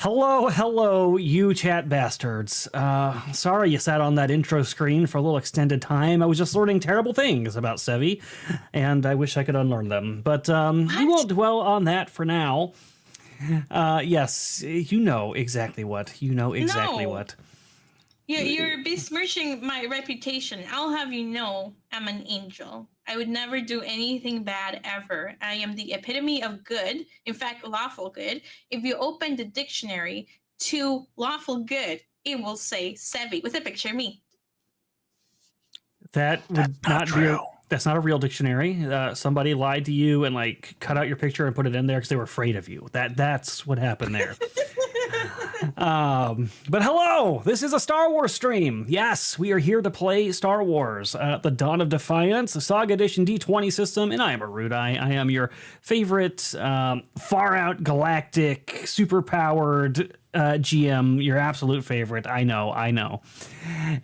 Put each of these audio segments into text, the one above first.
Hello, you chat bastards. Sorry you sat on that intro screen for a little extended time. I was just learning terrible things about Sevi, and I wish I could unlearn them. But we won't dwell on that for now. Yes, you know exactly what. You know exactly what. You're besmirching my reputation. I'll have you know I'm an angel. I would never do anything bad ever. I am the epitome of good, in fact, lawful good. If you open the dictionary to lawful good, it will say Sevi with a picture of me. That would not be. That's not a real dictionary. Somebody lied to you and like cut out your picture and put it in there because they were afraid of you. That's what happened there. But hello, this is a Star Wars stream. Yes, we are here to play Star Wars, the Dawn of Defiance, the SAGA Edition D20 system, and I am Erudi. I am your favorite far out galactic, super-powered GM, your absolute favorite. I know.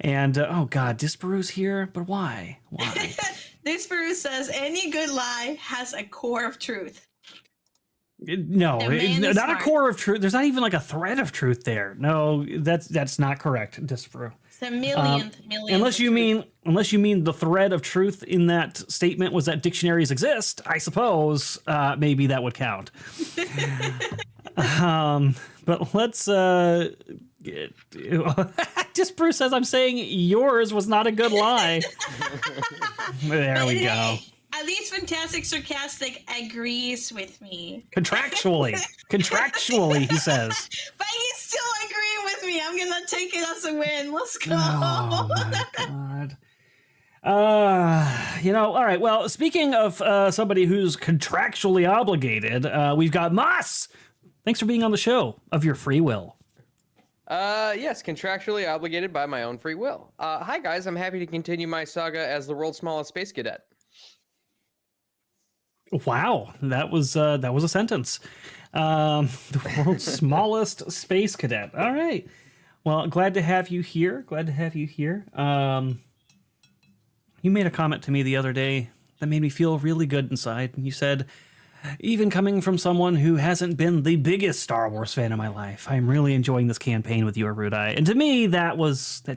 And, oh god, Disparu's here, but why? Disparu says any good lie has a core of truth. No, not smart. A core of truth. There's not even like a thread of truth there. No, that's not correct, Disparu. It's a millionth. Unless you mean the thread of truth in that statement was that dictionaries exist. I suppose maybe that would count. But let's. Disparu says I'm saying yours was not a good lie. There we go. At least Fantastic Sarcastic agrees with me. Contractually, he says. But he's still agreeing with me. I'm going to take it as a win. Let's go. Oh, my God. All right. Well, speaking of somebody who's contractually obligated, we've got Moss. Thanks for being on the show of your free will. Yes, contractually obligated by my own free will. Hi, guys. I'm happy to continue my saga as the world's smallest space cadet. Wow, that was a sentence. The world's smallest space cadet. All right. Well, glad to have you here. You made a comment to me the other day that made me feel really good inside. You said, even coming from someone who hasn't been the biggest Star Wars fan in my life, I'm really enjoying this campaign with you, Erudi. And to me, that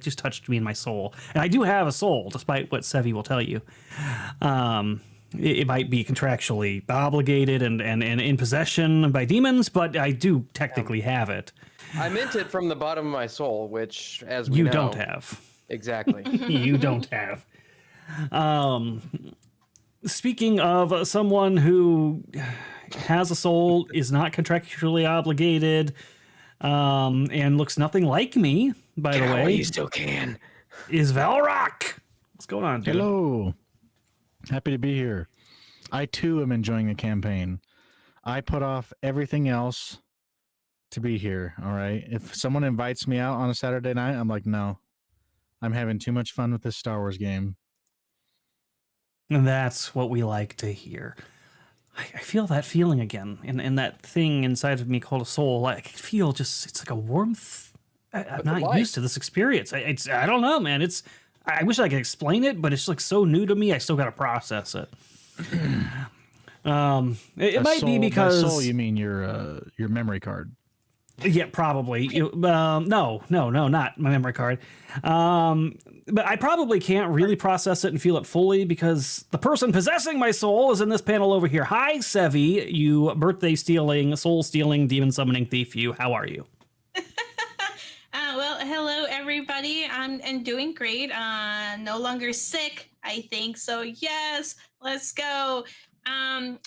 just touched me in my soul. And I do have a soul, despite what Sevi will tell you. It might be contractually obligated and in possession by demons, but I do technically have it. I meant it from the bottom of my soul, which, as we know... You don't have. Exactly. You don't have. Speaking of someone who has a soul, is not contractually obligated, and looks nothing like me, by the way... You still can. Is Valrock. What's going on, dude? Hello. Happy to be here. I too am enjoying the campaign. I put off everything else to be here. All right. If someone invites me out on a Saturday night, I'm like, no, I'm having too much fun with this Star Wars game. And that's what we like to hear. I feel that feeling again, and that thing inside of me called a soul. I feel it's like a warmth. I'm not used to this experience. I don't know, man. I wish I could explain it, but it's like so new to me. I still got to process it. It might be because by soul, you mean your memory card? Yeah, probably. No, not my memory card. But I probably can't really process it and feel it fully because the person possessing my soul is in this panel over here. Hi, Sevi, you birthday stealing, soul stealing, demon summoning thief. You, how are you? Well, hello everybody. I'm doing great. No longer sick, I think. So yes, let's go.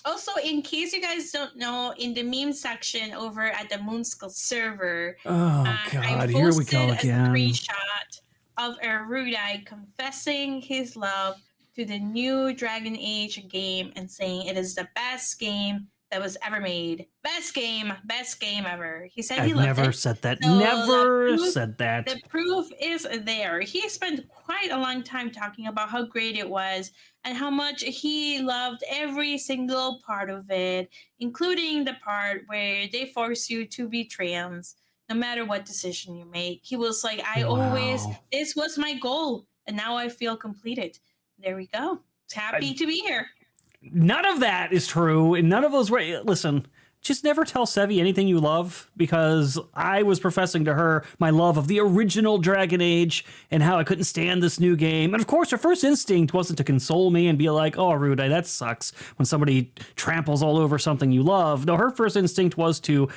Also, in case you guys don't know, in the meme section over at the Moonskull server, God, here we go again. A screenshot of Erudi confessing his love to the new Dragon Age game and saying it is the best game that was ever made. Best game ever. He said he loved it. Never said that. So never said that. The proof is there. He spent quite a long time talking about how great it was and how much he loved every single part of it, including the part where they force you to be trans, no matter what decision you make. He was like, this was my goal, and now I feel completed. There we go. Happy to be here. None of that is true, and none of those were. Listen, just never tell Sevi anything you love, because I was professing to her my love of the original Dragon Age and how I couldn't stand this new game. And of course, her first instinct wasn't to console me and be like, oh, Erudi, that sucks when somebody tramples all over something you love. No, her first instinct was to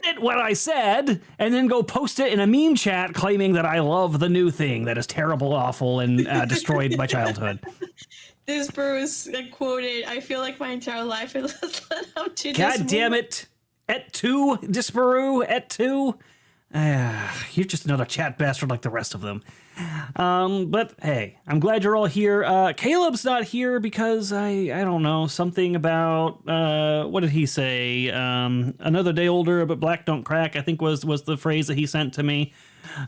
edit what I said and then go post it in a meme chat claiming that I love the new thing that is terrible, awful, and destroyed my childhood. This Bruce quoted, I feel like my entire life has led up to this God damn moment. it. Et tu, Disparu, et tu. You're just another chat bastard like the rest of them. But hey, I'm glad you're all here. Caleb's not here because I don't know, something about, what did he say? Another day older, but black don't crack, I think was the phrase that he sent to me.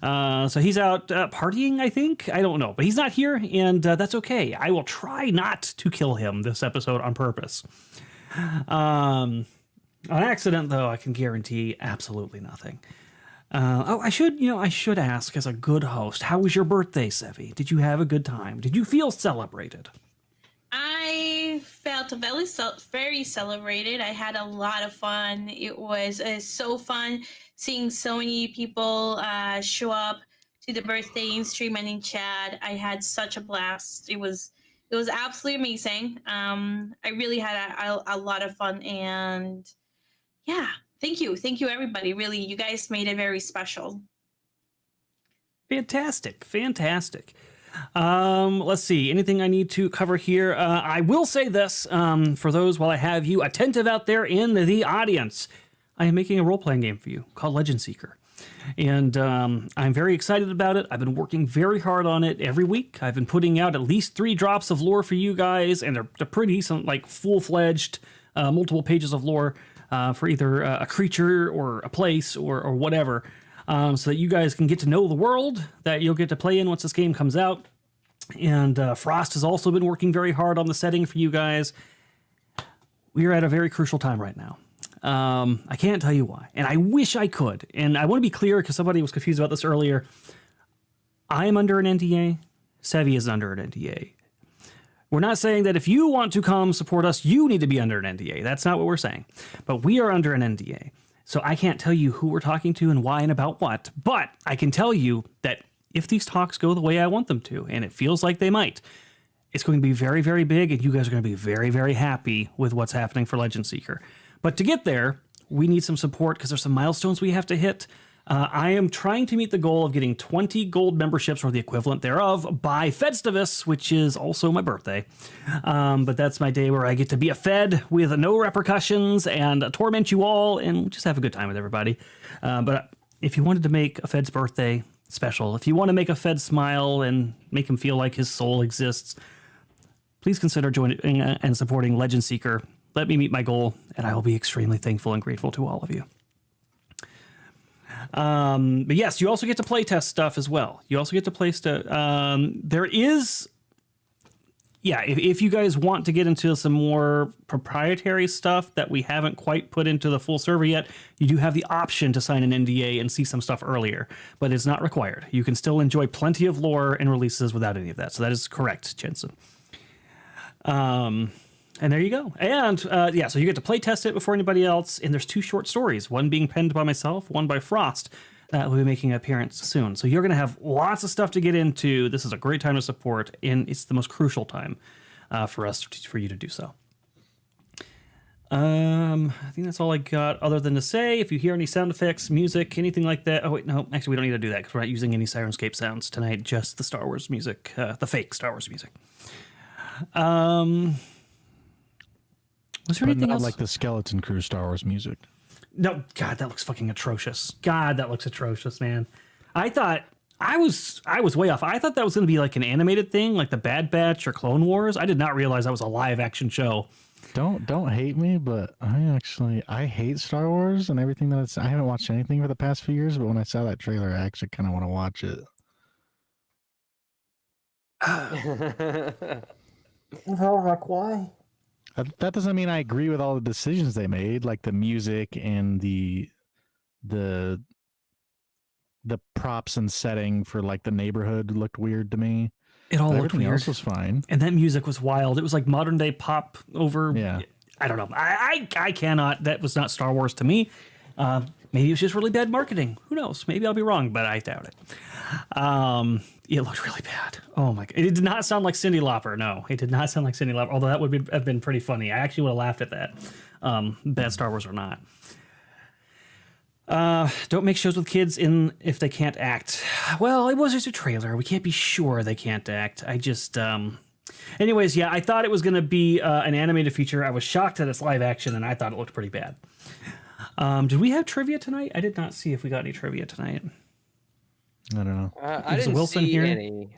So he's out partying, I think. I don't know, but he's not here, and that's okay. I will try not to kill him this episode on purpose. On accident, though, I can guarantee absolutely nothing. I should ask, as a good host, how was your birthday, Sevi? Did you have a good time? Did you feel celebrated? I felt very celebrated. I had a lot of fun. It was so fun seeing so many people show up to the birthday in stream and in chat. I had such a blast. It was absolutely amazing. I really had a lot of fun, and yeah, thank you everybody. Really, you guys made it very special. Fantastic. Let's see. Anything I need to cover here? I will say this, for those, while I have you attentive out there in the audience, I am making a role-playing game for you called Legend Seeker. And I'm very excited about it. I've been working very hard on it every week. I've been putting out at least 3 drops of lore for you guys, and they're pretty decent, like full-fledged, multiple pages of lore for either a creature or a place or whatever. So that you guys can get to know the world that you'll get to play in once this game comes out. And Frost has also been working very hard on the setting for you guys. We are at a very crucial time right now. I can't tell you why, and I wish I could. And I want to be clear, because somebody was confused about this earlier. I am under an NDA. Sevi is under an NDA. We're not saying that if you want to come support us, you need to be under an NDA. That's not what we're saying. But we are under an NDA. So I can't tell you who we're talking to and why and about what, but I can tell you that if these talks go the way I want them to, and it feels like they might, it's going to be very, very big, and you guys are going to be very, very happy with what's happening for Legend Seeker. But to get there, we need some support because there's some milestones we have to hit. I am trying to meet the goal of getting 20 gold memberships or the equivalent thereof by Festivus, which is also my birthday. But that's my day where I get to be a Fed with no repercussions and torment you all and just have a good time with everybody. But if you wanted to make a Fed's birthday special, if you want to make a Fed smile and make him feel like his soul exists, please consider joining and supporting Legend Seeker. Let me meet my goal, and I will be extremely thankful and grateful to all of you. But yes, you also get to play test stuff as well. You also get to play stuff. There is, if you guys want to get into some more proprietary stuff that we haven't quite put into the full server yet, you do have the option to sign an NDA and see some stuff earlier, but it's not required. You can still enjoy plenty of lore and releases without any of that. So that is correct, Jensen. And there you go. And so you get to play test it before anybody else. And there's 2 short stories, one being penned by myself, one by Frost, that will be making an appearance soon. So you're going to have lots of stuff to get into. This is a great time to support, and it's the most crucial time for you to do so. I think that's all I got other than to say, if you hear any sound effects, music, anything like that. Oh, wait, no, actually, we don't need to do that because we're not using any Sirenscape sounds tonight, just the Star Wars music, the fake Star Wars music. Was there anything else? Like the Skeleton Crew Star Wars music. No, God, that looks fucking atrocious. God, that looks atrocious, man. I thought I was way off. I thought that was going to be like an animated thing, like the Bad Batch or Clone Wars. I did not realize that was a live action show. Don't hate me, but I hate Star Wars and everything that it's. I haven't watched anything for the past few years, but when I saw that trailer, I actually kind of want to watch it. Why? That doesn't mean I agree with all the decisions they made, like the music and the props and setting for like the neighborhood looked weird to me. It all looked Everything weird. else was fine. And that music was wild. It was like modern day pop over. Yeah. I don't know. I cannot. That was not Star Wars to me. Maybe it was just really bad marketing. Who knows? Maybe I'll be wrong, but I doubt it. It looked really bad. Oh my god! It did not sound like Cyndi Lauper. No, it did not sound like Cyndi Lauper. Although that would have been pretty funny. I actually would have laughed at that. Bad Star Wars or not. Don't make shows with kids in if they can't act. Well, it was just a trailer. We can't be sure they can't act. I just. Anyways, yeah, I thought it was going to be an animated feature. I was shocked that it's live action, and I thought it looked pretty bad. Did we have trivia tonight? I did not see if we got any trivia tonight. I don't know. I didn't Wilson see here? any.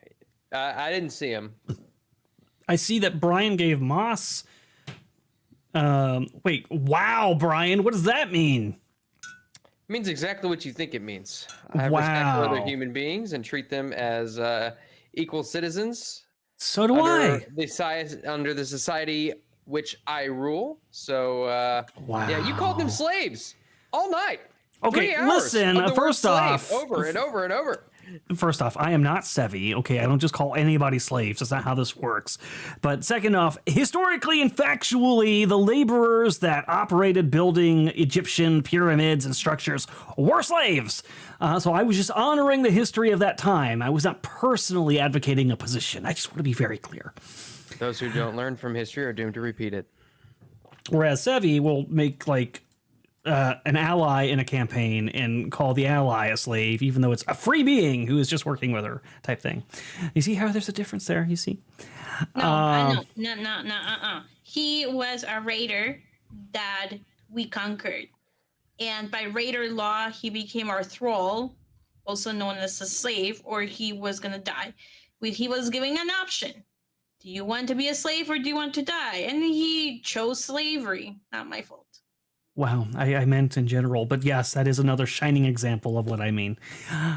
I didn't see him. I see that Brian gave Moss. Wait, wow, Brian, what does that mean? It means exactly what you think it means. I have respect for other human beings and treat them as equal citizens. So do I. Under the society which I rule. So, Wow. yeah, you called them slaves all night. Okay, 3 hours listen, of the word first slave off- over and over and over. First off, I am not Sevi, okay? I don't just call anybody slaves. That's not how this works. But second off, historically and factually, the laborers that operated building Egyptian pyramids and structures were slaves. So I was just honoring the history of that time. I was not personally advocating a position. I just want to be very clear. Those who don't learn from history are doomed to repeat it. Whereas Sevi will make, like, an ally in a campaign and call the ally a slave, even though it's a free being who is just working with her type thing. You see how there's a difference there? You see? No. He was a raider that we conquered. And by raider law, he became our thrall, also known as a slave, or he was going to die. He was giving an option. Do you want to be a slave or do you want to die? And he chose slavery. Not my fault. Wow, I meant in general, but yes, that is another shining example of what I mean.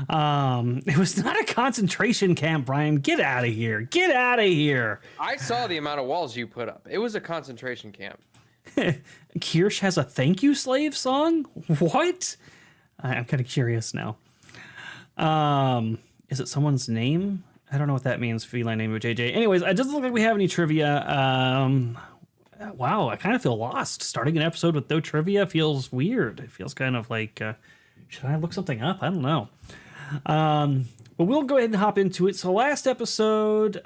It was not a concentration camp, Brian. Get out of here. Get out of here. I saw the amount of walls you put up. It was a concentration camp. Kirsch has a thank you slave song? What? I'm kind of curious now. Is it someone's name? I don't know what that means, feline name of JJ. Anyways, it doesn't look like we have any trivia. Wow, I kind of feel lost. Starting an episode with no trivia feels weird. It feels kind of like, should I look something up? I don't know. But we'll go ahead and hop into it. So last episode,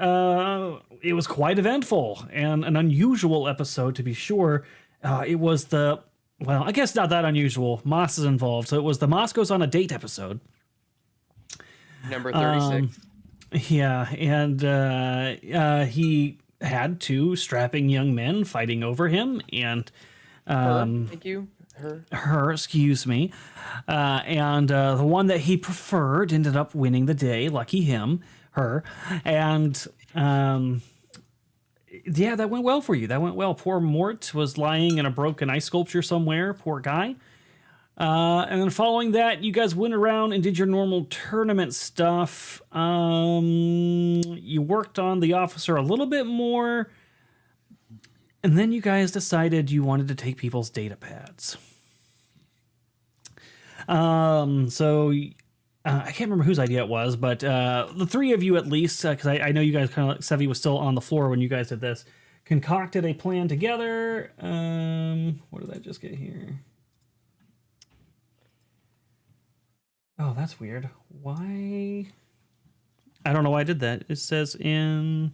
it was quite eventful and an unusual episode, to be sure. It was well, I guess not that unusual. Moss is involved. So it was the Moss Goes on a Date episode. Number 36. Yeah, and he had two strapping young men fighting over him, and Thank you. her, excuse me, and the one that he preferred ended up winning the day. Lucky him, her, and yeah, that went well for you. That went well. Poor Mort was lying in a broken ice sculpture somewhere. Poor guy. And then following that, you guys went around and did your normal tournament stuff. You worked on the officer a little bit more. And then you guys decided you wanted to take people's data pads. So I can't remember whose idea it was, but the three of you at least, because I know you guys kind of, Sevi was still on the floor when you guys did this, concocted a plan together. What did I just get here? Oh, that's weird. Why? I don't know why I did that. It says in...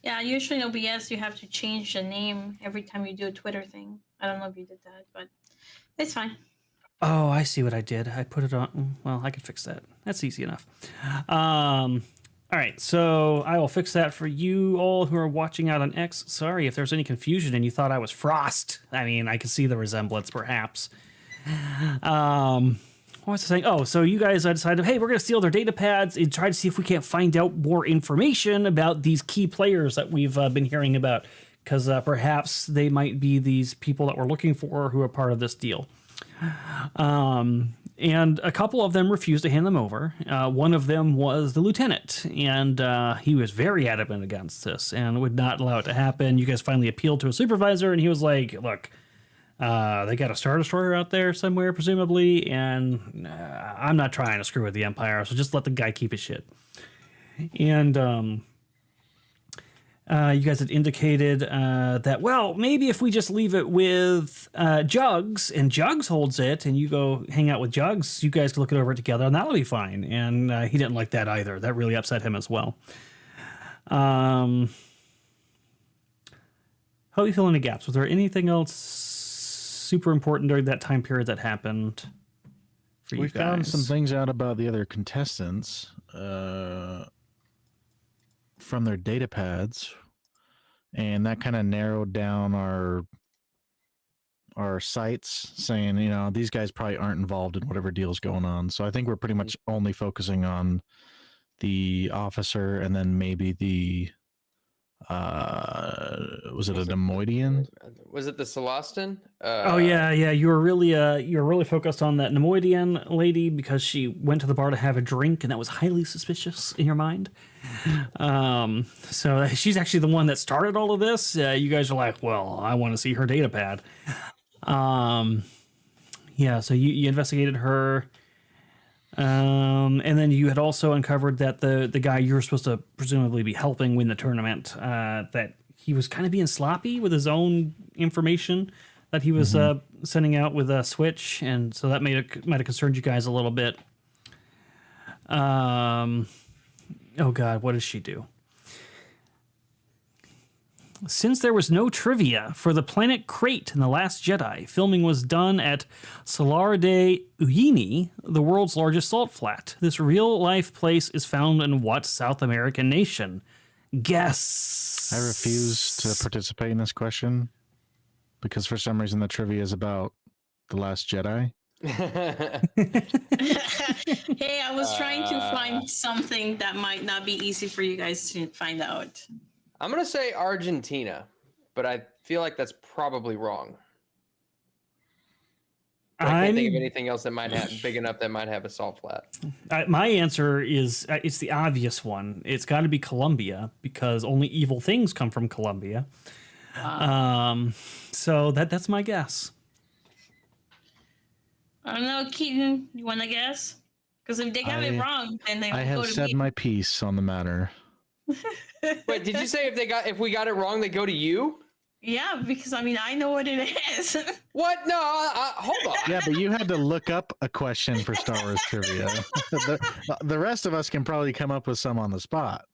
Yeah, usually in OBS you have to change the name every time you do a Twitter thing. I don't know if you did that, but it's fine. Oh, I see what I did. I put it on... Well, I can fix that. That's easy enough. All right, so I will fix that for you all who are watching out on X. Sorry if there's any confusion and you thought I was Frost. I mean, I can see the resemblance, perhaps. What was I saying? Oh, so you guys decided, hey, we're going to steal their data pads and try to see if we can't find out more information about these key players that we've been hearing about, because perhaps they might be these people that we're looking for who are part of this deal. And a couple of them refused to hand them over. One of them was the lieutenant, and he was very adamant against this and would not allow it to happen. You guys finally appealed to a supervisor, and he was like, look, they got a Star Destroyer out there somewhere, presumably, and I'm not trying to screw with the Empire, so just let the guy keep his shit. And you guys had indicated that, well, maybe if we just leave it with Jugs, and Jugs holds it, and you go hang out with Jugs, you guys can look it over together, and that'll be fine. And he didn't like that either. That really upset him as well. How do you fill in the gaps? Was there anything else super important during that time period that happened for you guys? We found some things out about the other contestants from their data pads, and that kind of narrowed down our sights, saying, you know, these guys probably aren't involved in whatever deal's going on. So I think we're pretty much only focusing on the officer, and then maybe the was it a Nemoidian? Was it the Celestin? Oh yeah, you were really focused on that Nemoidian lady because she went to the bar to have a drink, and that was highly suspicious in your mind. So she's actually the one that started all of this. You guys are like, well, I want to see her data pad. Yeah, so you investigated her. And then you had also uncovered that the guy you were supposed to presumably be helping win the tournament, that he was kind of being sloppy with his own information that he was sending out with a Switch, and so that might have concerned you guys a little bit. Oh God, what does she do? Since there was no trivia for the planet Crate in The Last Jedi, filming was done at Salar de Uyuni, the world's largest salt flat. This real-life place is found in what South American nation? Guess. I refuse to participate in this question because for some reason the trivia is about The Last Jedi. Hey, I was trying to find something that might not be easy for you guys to find out. I'm going to say Argentina, but I feel like that's probably wrong. But I can't think of anything else that might have big enough that might have a salt flat. My answer is it's the obvious one. It's got to be Colombia because only evil things come from Colombia. So that's my guess. I don't know, Keaton. You want to guess? Because if they got it wrong, then they I will go have to said me. my piece on the matter. Wait, did you say if we got it wrong, they go to you? Yeah, because I mean I know what it is. What? No, hold on. Yeah, but you had to look up a question for Star Wars trivia. The rest of us can probably come up with some on the spot.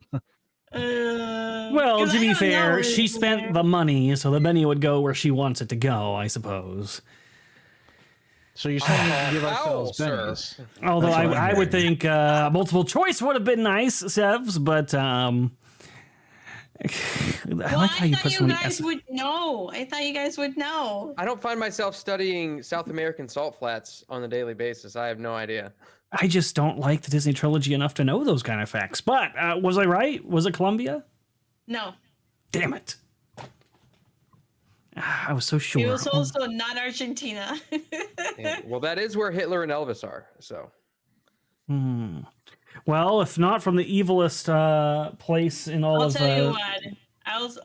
Well, 'cause to I be don't fair, know she it spent either. the money, so the money would go where she wants it to go, I suppose. So you're saying we can give ourselves sir. bennies? Although That's what I'm I would hearing. think multiple choice would have been nice, Sevs, but I like how you put so many guys would know. I thought you guys would know. I don't find myself studying South American salt flats on a daily basis. I have no idea. I just don't like the Disney trilogy enough to know those kind of facts. But was I right? Was it Colombia? No. Damn it. I was so sure. It was also not Argentina. Yeah, well, that is where Hitler and Elvis are. So. Well, if not from the evilest place in all I'll of tell you what.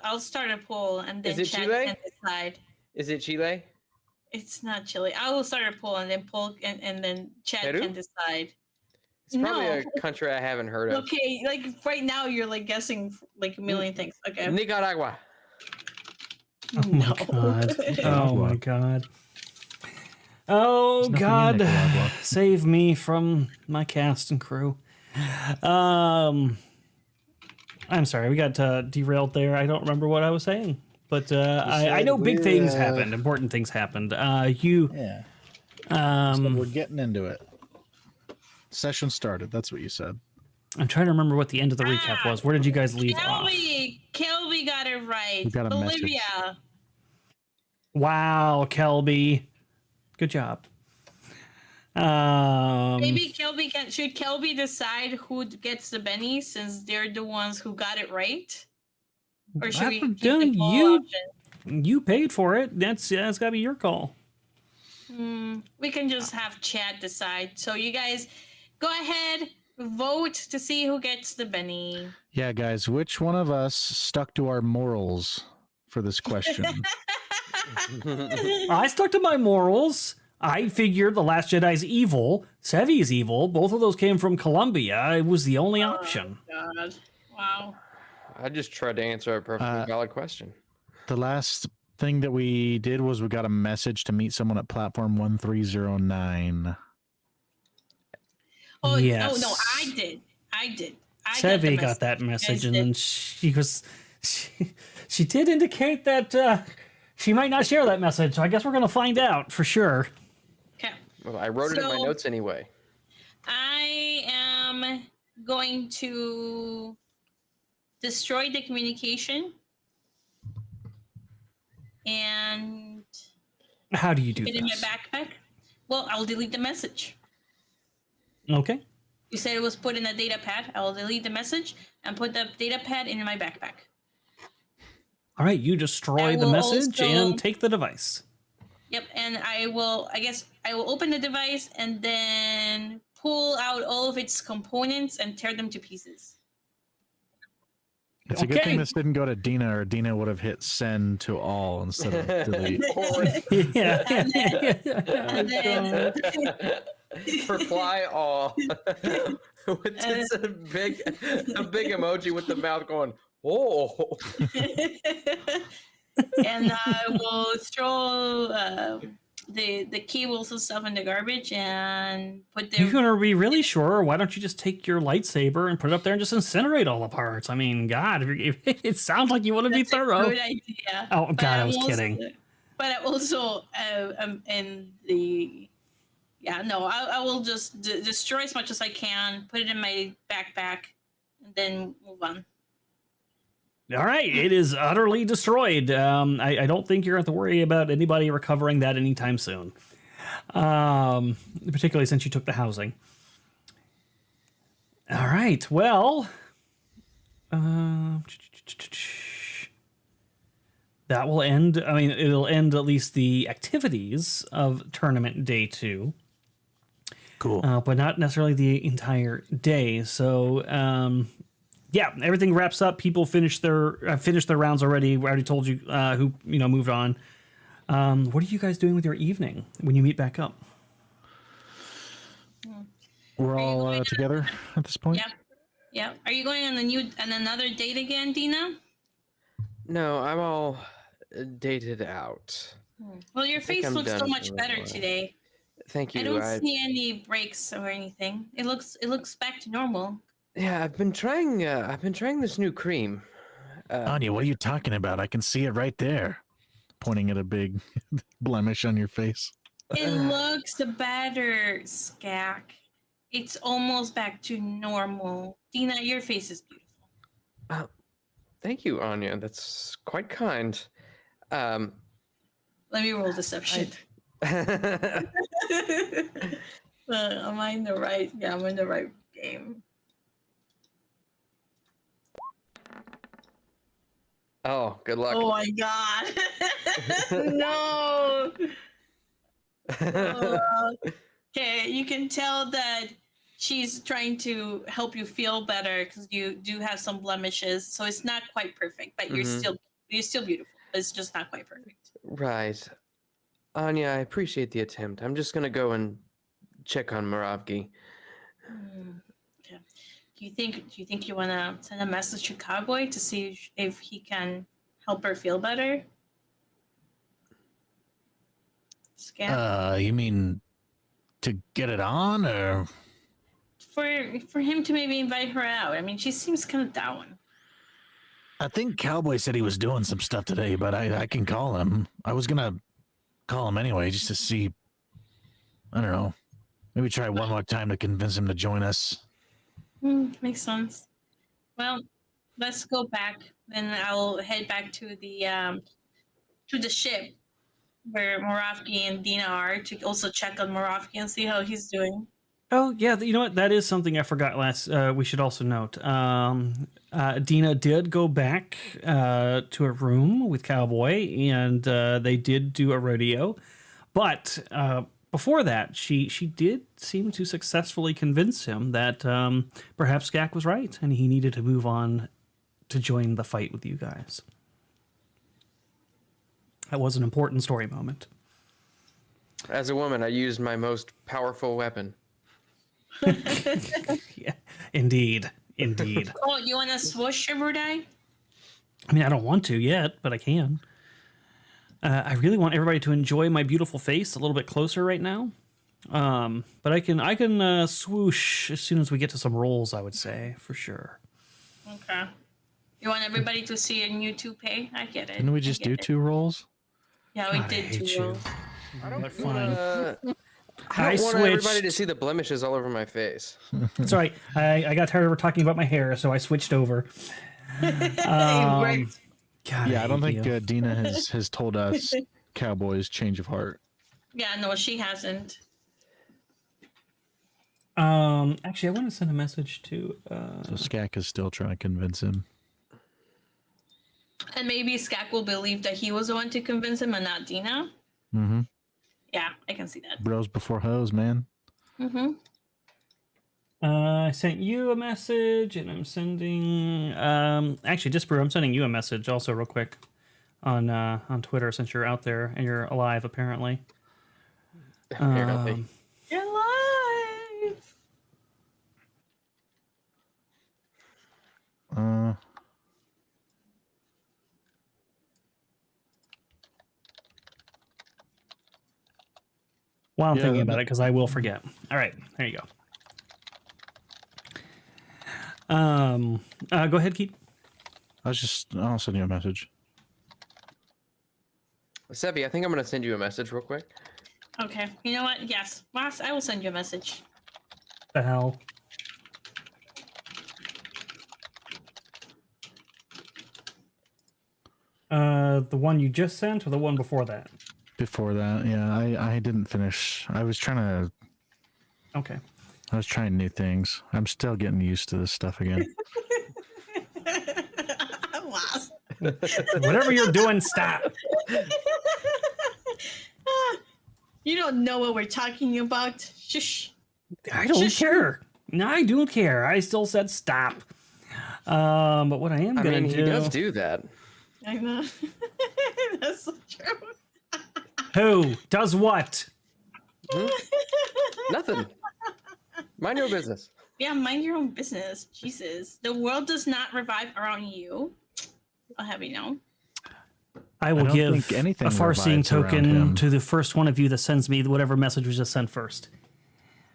I'll start a poll and then Is it chat Chile? can decide. Is it Chile? It's not Chile. I will start a poll and then chat Peru? can decide. It's probably No. a country I haven't heard of. Okay, like right now you're like guessing like a million things. Okay. Nicaragua. Oh my god. Oh my god. Oh There's nothing in god. Nicaragua. Save me from my cast and crew. I'm sorry, we got derailed there. I don't remember what I was saying. But I know big things happened, important things happened. Yeah. So we're getting into it. Session started. That's what you said. I'm trying to remember what the end of the recap was. Where did you guys leave off? Kelby got it right. We got a message. Olivia. Wow, Kelby. Good job. Maybe Kelby should Kelby decide who gets the Benny since they're the ones who got it right? Or should we keep the poll option? You paid for it. That's gotta be your call. We can just have chat decide. So you guys go ahead, vote to see who gets the Benny. Yeah, guys, which one of us stuck to our morals for this question? I stuck to my morals. I figured The Last Jedi's evil. Sevi's evil. Both of those came from Colombia. It was the only option. God. Wow. I just tried to answer a perfectly valid question. The last thing that we did was we got a message to meet someone at platform 1309. Oh Yes. no, I did. I Sevi got that message, and then she did indicate that she might not share that message. So I guess we're gonna find out for sure. Okay. Well, I wrote it in my notes anyway. I am going to destroy the communication and How do you do keep it in my this? backpack. Well, I'll delete the message. Okay. You said it was put in a data pad. I will delete the message and put the data pad in my backpack. All right, you destroy the message and take the device. Yep, and I will open the device and then pull out all of its components and tear them to pieces. It's a good thing this didn't go to Dina, or Dina would have hit send to all instead of delete. Yeah. And then Reply all. With just a big emoji with the mouth going, oh. and I will throw the cables and stuff in the garbage and put them. You're gonna be really sure? Why don't you just take your lightsaber and put it up there and just incinerate all the parts? I mean, God, it sounds like you want to be thorough. Good idea. Oh God, I was kidding. But I also in the I will just destroy as much as I can, put it in my backpack, and then move on. All right, it is utterly destroyed. I don't think you're going to have to worry about anybody recovering that anytime soon. Particularly since you took the housing. All right, well, that will end. I mean, it'll end at least the activities of tournament day 2. Cool. But not necessarily the entire day. So, yeah, everything wraps up. People finish their rounds already. We already told you who moved on. What are you guys doing with your evening when you meet back up? We're all together at this point. Yeah. Are you going on another date again, Dina? No, I'm all dated out. Well, your face looks so much better today. Thank you. I don't see any breaks or anything. It looks back to normal. Yeah, I've been trying this new cream. Anya, what are you talking about? I can see it right there. Pointing at a big blemish on your face. It looks better, Skak. It's almost back to normal. Dina, your face is beautiful. Thank you, Anya. That's quite kind. Let me roll deception. Am I in the right? Yeah, I'm in the right game. Oh, good luck. Oh my god. No. Okay, you can tell that she's trying to help you feel better because you do have some blemishes, so it's not quite perfect, but you're still beautiful. It's just not quite perfect. Right. Anya, I appreciate the attempt. I'm just gonna go and check on Moravgi. Okay. Do you think you wanna send a message to Cowboy to see if he can help her feel better? You mean to get it on, or for him to maybe invite her out? I mean, she seems kind of down. I think Cowboy said he was doing some stuff today, but I can call him. I was gonna call him anyway, just to see. I don't know. Maybe try one more time to convince him to join us. Makes sense. Well, let's go back. Then I'll head back to the ship where Moravki and Dina are to also check on Moravki and see how he's doing. Oh yeah, you know what? That is something I forgot last. We should also note. Dina did go back to a room with Cowboy, and they did do a rodeo. But before that, she did seem to successfully convince him that perhaps Skak was right, and he needed to move on to join the fight with you guys. That was an important story moment. As a woman, I used my most powerful weapon. Yeah, indeed. Oh, you want to swoosh Erudi? I mean, I don't want to yet, but I can. I really want everybody to enjoy my beautiful face a little bit closer right now. But I can swoosh as soon as we get to some rolls, I would say, for sure. Okay. You want everybody to see a new toupee? I get it. Didn't we just do 2 rolls? Yeah, we God, I did hate 2 you. rolls. I don't But want I everybody to switched. see the blemishes all over my face. It's all right. I got tired of her talking about my hair, so I switched over. Right. God, Yeah, I don't hate think you. Dina has told us Cowboys change of heart. Yeah, no, she hasn't. Actually, I want to send a message to. So Skak is still trying to convince him. And maybe Skak will believe that he was the one to convince him and not Dina. Mm-hmm. Yeah, I can see that. Bros before hoes, man. Mm-hmm. I sent you a message, and I'm sending. Actually, Disper, I'm sending you a message also, real quick, on Twitter, since you're out there and you're alive, apparently. Apparently. You're alive. While I'm Yeah, thinking that- about it, because I will forget. All right, there you go. Go ahead, Keith. I'll send you a message. Sebi, I think I'm going to send you a message real quick. Okay. You know what? Yes. Ross, I will send you a message. The hell. The one you just sent, or the one before that? Before that, yeah, I didn't finish. I was trying new things. I'm still getting used to this stuff again. Ross. Whatever you're doing, stop. You don't know what we're talking about. Shush. I don't Shush. care. No, I do care. I still said stop. But what I am I gonna mean, do. he does do that. I know. That's so true. Who does what? Nothing. Mind your business. Yeah, mind your own business. Jesus. The world does not revive around you. I'll have you know. I will don't give think anything a far-seeing revives around token him. to the first one of you that sends me whatever message was just sent first.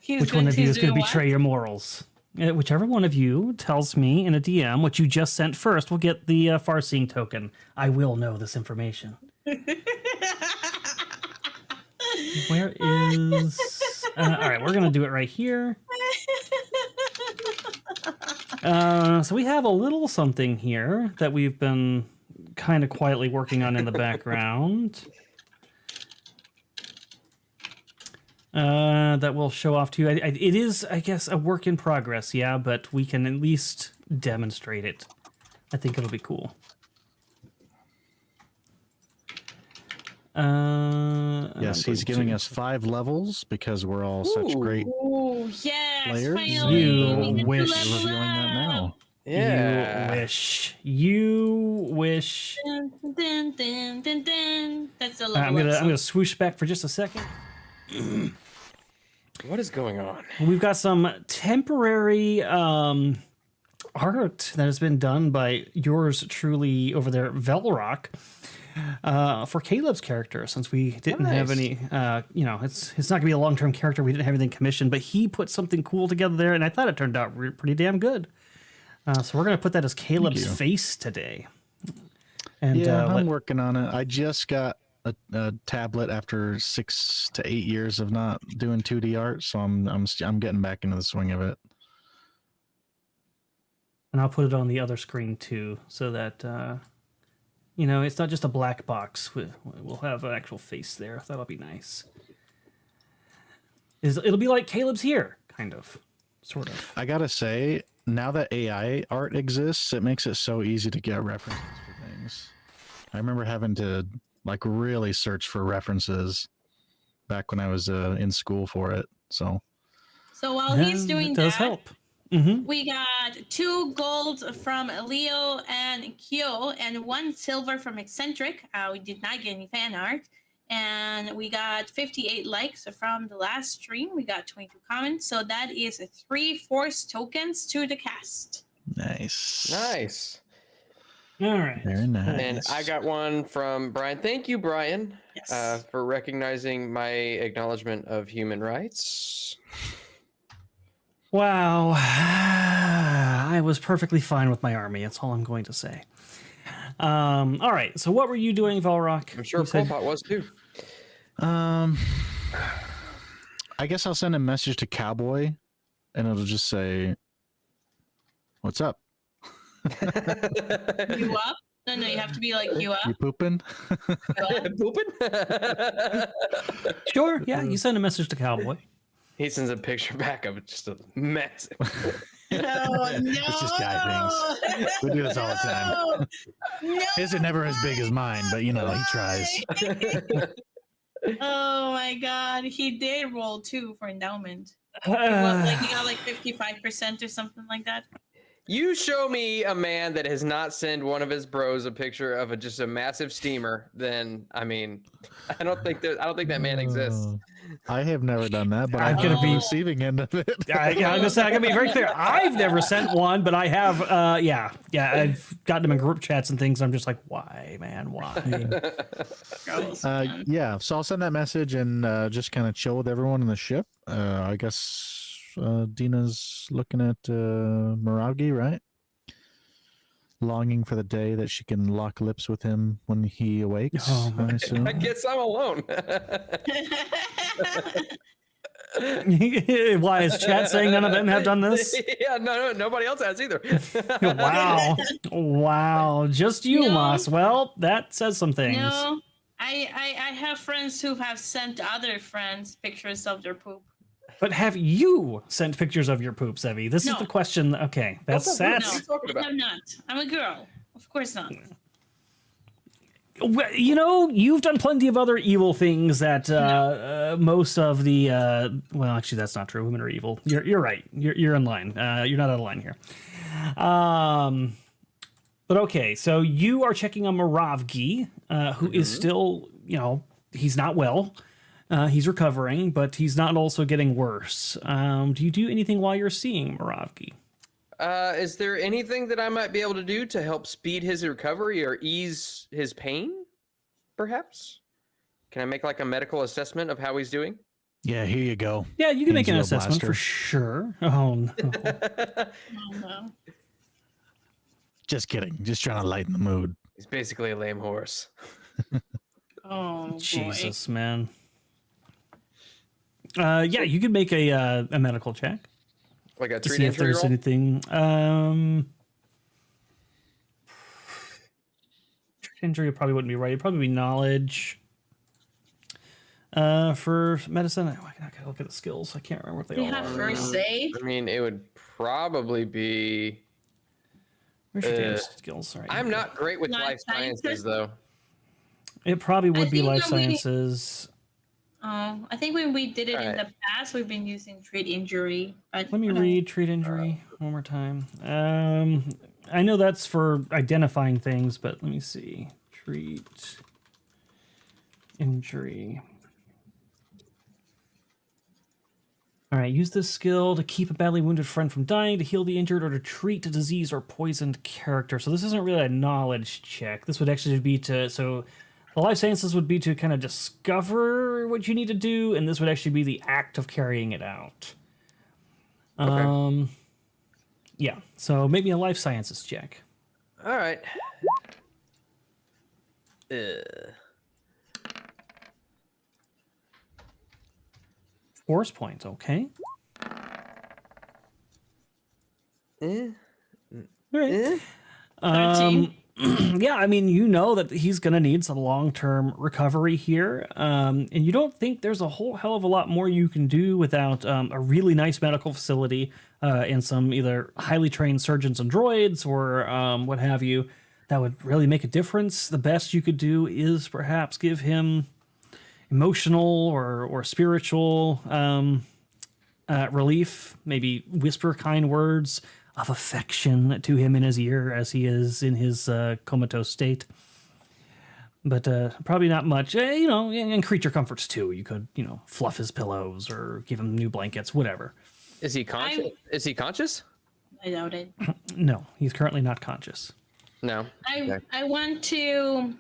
Which one of you is going to doing betray your morals? Whichever one of you tells me in a DM what you just sent first will get the far-seeing token. I will know this information. Where is... all right, we're going to do it right here. So we have a little something here that we've been kind of quietly working on in the background. That will show off to you. It is, I guess, a work in progress, yeah, but we can at least demonstrate it. I think it'll be cool. Yes, he's giving us 5 levels because we're all such great. Oh, yes. Players? Finally. You we get to wish. level Revealing that up. now. Yeah. You wish. Dun, dun, dun, dun, dun. That's the level I'm up gonna song. swoosh back for just a second. What is going on? We've got some temporary art that has been done by yours truly over there, Velrock, for Caleb's character. Since we didn't have Nice. any, it's not gonna be a long-term character. We didn't have anything commissioned, but he put something cool together there, and I thought it turned out pretty damn good. So we're gonna put that as Caleb's you. face today. And Yeah, I'm working on it. I just got a tablet after 6 to 8 years of not doing 2D art, so I'm getting back into the swing of it. and I'll put it on the other screen too, so that it's not just a black box. We'll have an actual face there. That'll be nice. It'll be like Caleb's here, kind of, sort of. I gotta say, now that AI art exists, it makes it so easy to get references for things. I remember having to really search for references back when I was in school for it. So So he's And doing it does that, help. Mm-hmm. we got 2 gold from Leo and Kyo and 1 silver from Eccentric. We did not get any fan art. And we got 58 likes from the last stream. We got 22 comments. So that is 3 force tokens to the cast. nice. Nice. All right. Very nice. And I got one from Brian. Thank you, Brian, Yes. for recognizing my acknowledgement of human rights. Wow. I was perfectly fine with my army. That's all I'm going to say. All right. So what were you doing, Valrock? I'm sure You said- Polpot was too. I guess I'll send a message to Cowboy, and it'll just say, "What's up? You up? No, you have to be like, you up? You pooping?" Pooping? Sure. Yeah. You send a message to Cowboy. He sends a picture back of it, just a massive. No, no. It's just guy things. We do this all the time. No. His are never as big as mine, but you know, he tries. Oh my god, he did roll 2 for endowment. He got like 55% or something like that. You show me a man that has not sent one of his bros a picture of just a massive steamer, then I mean, I don't think that man exists. I have never done that, but I'm I'm gonna on the be- receiving end of it. I'm gonna be very clear. I've never sent one, but I have. I've gotten them in group chats and things. I'm just like, why, man? Why? Gross, man. Yeah, so I'll send that message and just kind of chill with everyone in the ship. I guess Dina's looking at Miragi, right? Longing for the day that she can lock lips with him when he awakes. Oh, I assume. I guess I'm alone. Why is chat saying none of them have done this? Yeah, no, nobody else has either. Wow, just you, No. Moss. Well, that says some things. No, I have friends who have sent other friends pictures of their poop. But have you sent pictures of your poop, Sevi? This is No. the question. Okay, that's What's sad. What are No, you talking about? I'm not. I'm a girl. Of course not. Well, you know, you've done plenty of other evil things that most of the well, actually, that's not true. Women are evil. You're right. You're in line. You're not out of line here. But okay, so you are checking on Moravgi, who is still, you know, he's not well. He's recovering, but he's not also getting worse. Do you do anything while you're seeing Moravgi? Is there anything that I might be able to do to help speed his recovery or ease his pain? Perhaps. Can I make like a medical assessment of how he's doing? Yeah, here you go. Yeah, you can make an Angel assessment for Blaster. sure. Oh no. Oh, no. Just kidding. Just trying to lighten the mood. He's basically a lame horse. Oh, boy. Jesus, man. Yeah, you can make a medical check Like a to treat see if injury there's roll? anything. Injury probably wouldn't be right. It'd probably be knowledge. For medicine, I gotta look at the skills. I can't remember what they Do you all have are. first aid? I mean, it would probably be. Where's your damn skills? All right, I'm here we not great with Life life sciences, sciences? though. go. It probably would be think life that we- sciences. Oh, I think when we did it in Alright. the past, we've been using treat injury. But Let me read treat injury one more time. I know that's for identifying things, but let me see. Treat injury. All right, use this skill to keep a badly wounded friend from dying, to heal the injured, or to treat a disease or poisoned character. So this isn't really a knowledge check. This would actually be to, so the life sciences would be to kind of discover what you need to do, and this would actually be the act of carrying it out. Okay. Yeah, so maybe a life sciences check. All right. Force point, okay. All right. 13. Yeah, I mean, you know that he's going to need some long-term recovery here, and you don't think there's a whole hell of a lot more you can do without a really nice medical facility and some either highly trained surgeons and droids or what have you that would really make a difference. The best you could do is perhaps give him emotional or spiritual relief, maybe whisper kind words of affection to him in his ear as he is in his comatose state. But probably not much. You know, and creature comforts too. You could, you know, fluff his pillows or give him new blankets, whatever. Is he conscious? Is he conscious? I doubt it. No, he's currently not conscious. No. Okay. I want to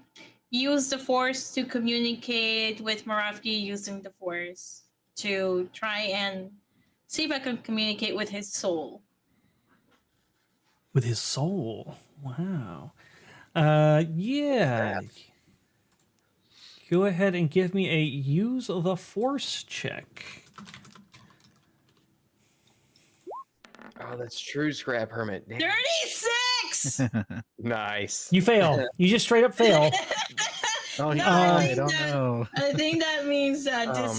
use the Force to communicate with Moravki using the Force to try and see if I can communicate with his soul. With his soul. Wow. Yeah. Go ahead and give me a use the Force check. Oh, that's true, Scrap Hermit. Damn. 36! Nice. You fail. You just straight up fail. Oh, he No, died. Oh no. I think that means that Oh,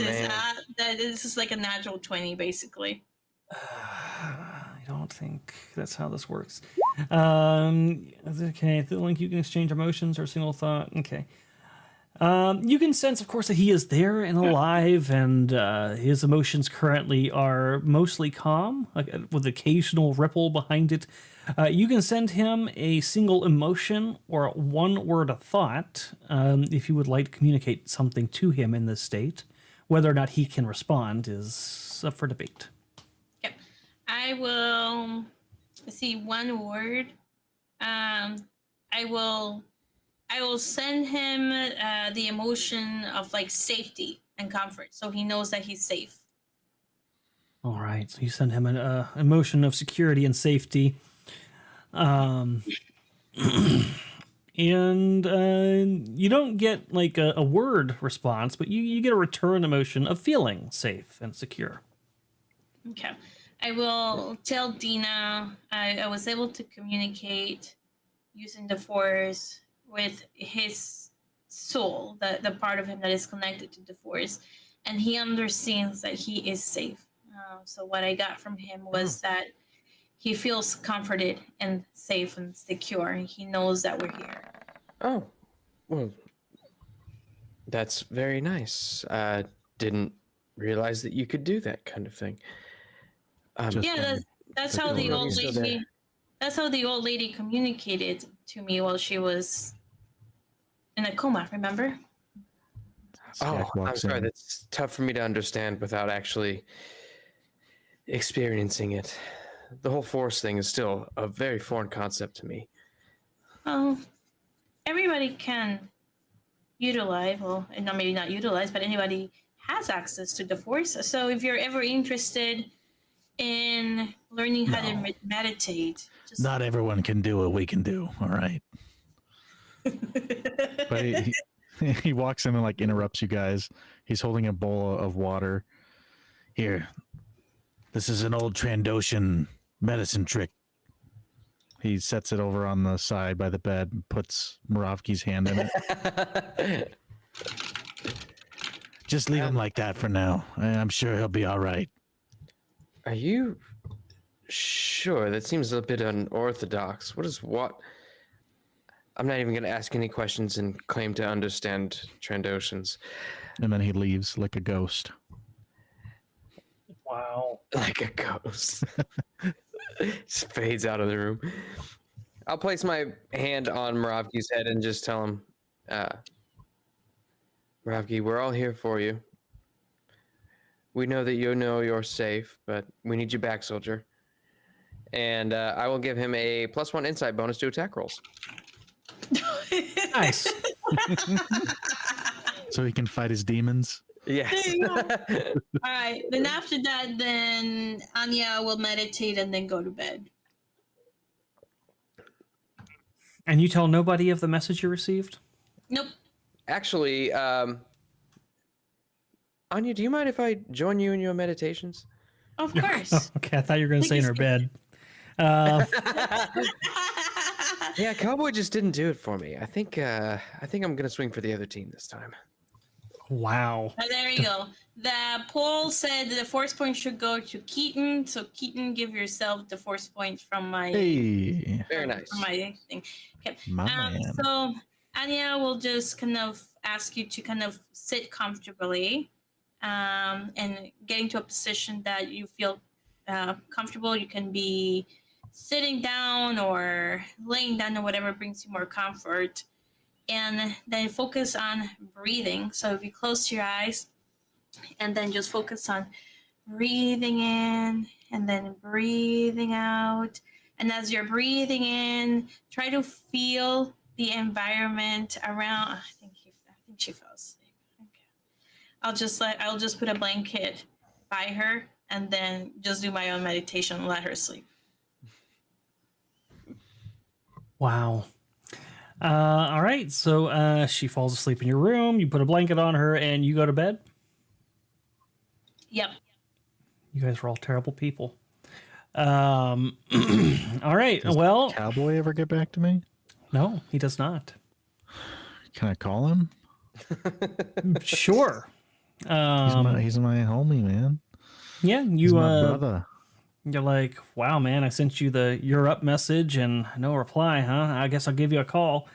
this is like a natural 20, basically. I don't think that's how this works. Okay, the link you can exchange emotions or single thought. Okay. You can sense, of course, that he is there and alive, and his emotions currently are mostly calm, with occasional ripple behind it. You can send him a single emotion or one word of thought if you would like to communicate something to him in this state. Whether or not he can respond is up for debate. Yep. I will see one word. I will send him the emotion of like safety and comfort, so he knows that he's safe. All right, so you send him an emotion of security and safety. And you don't get like a word response, but you get a return emotion of feeling safe and secure. Okay. I will tell Dina I was able to communicate using the Force with his soul, the part of him that is connected to the Force, and he understands that he is safe. So what I got from him was that he feels comforted and safe and secure, and he knows that we're here. Oh, well, that's very nice. Didn't realize that you could do that kind of thing. Yeah, that's how the old lady. That's how the old lady communicated to me while she was in a coma. Remember? Oh, I'm sorry. That's tough for me to understand without actually experiencing it. The whole Force thing is still a very foreign concept to me. Well, everybody can utilize, well, not maybe not utilize, but anybody has access to the Force. So if you're ever interested in learning how to meditate, just... Not everyone can do what we can do. All right. But he walks in and like interrupts you guys. He's holding a bowl of water. Here, this is an old Trandoshan medicine trick. He sets it over on the side by the bed and puts Moravki's hand in it. Just leave him like that for now. I'm sure he'll be all right. Are you sure? That seems a bit unorthodox. What is what? I'm not even going to ask any questions and claim to understand Trandoshans. And then he leaves like a ghost. Wow. Like a ghost. Just fades out of the room. I'll place my hand on Moravki's head and just tell him, Moravki, we're all here for you. We know that you know you're safe, but we need you back, soldier. And I will give him a +1 insight bonus to attack rolls. Nice. So he can fight his demons. Yes. All right. Then after that, then Anya will meditate and then go to bed. And you tell nobody of the message you received? Nope. Actually, Anya, do you mind if I join you in your meditations? Of course. Okay, I thought you were going to say in her bed. Yeah, Cowboy just didn't do it for me. I think I'm going to swing for the other team this time. Wow. There you go. The poll said the Force point should go to Keaton. So Keaton, give yourself the Force point from my... Hey. Very nice. From my thing. Okay. My man. So Anya will just kind of ask you to kind of sit comfortably and get into a position that you feel comfortable. You can be sitting down or laying down or whatever brings you more comfort. And then focus on breathing. So if you close your eyes and then just focus on breathing in and then breathing out. And as you're breathing in, try to feel the environment around. I think she fell asleep. Okay. I'll just put a blanket by her and then just do my own meditation and let her sleep. Wow. All right. So she falls asleep in your room. You put a blanket on her and you go to bed. Yep. You guys are all terrible people. All right. Does well, Cowboy ever get back to me? no, he does not. Can I call him? Sure. He's my homie, man. Yeah, He's my brother. you're like, wow, man, I sent you the "you're up" message and no reply, huh? I guess I'll give you a call.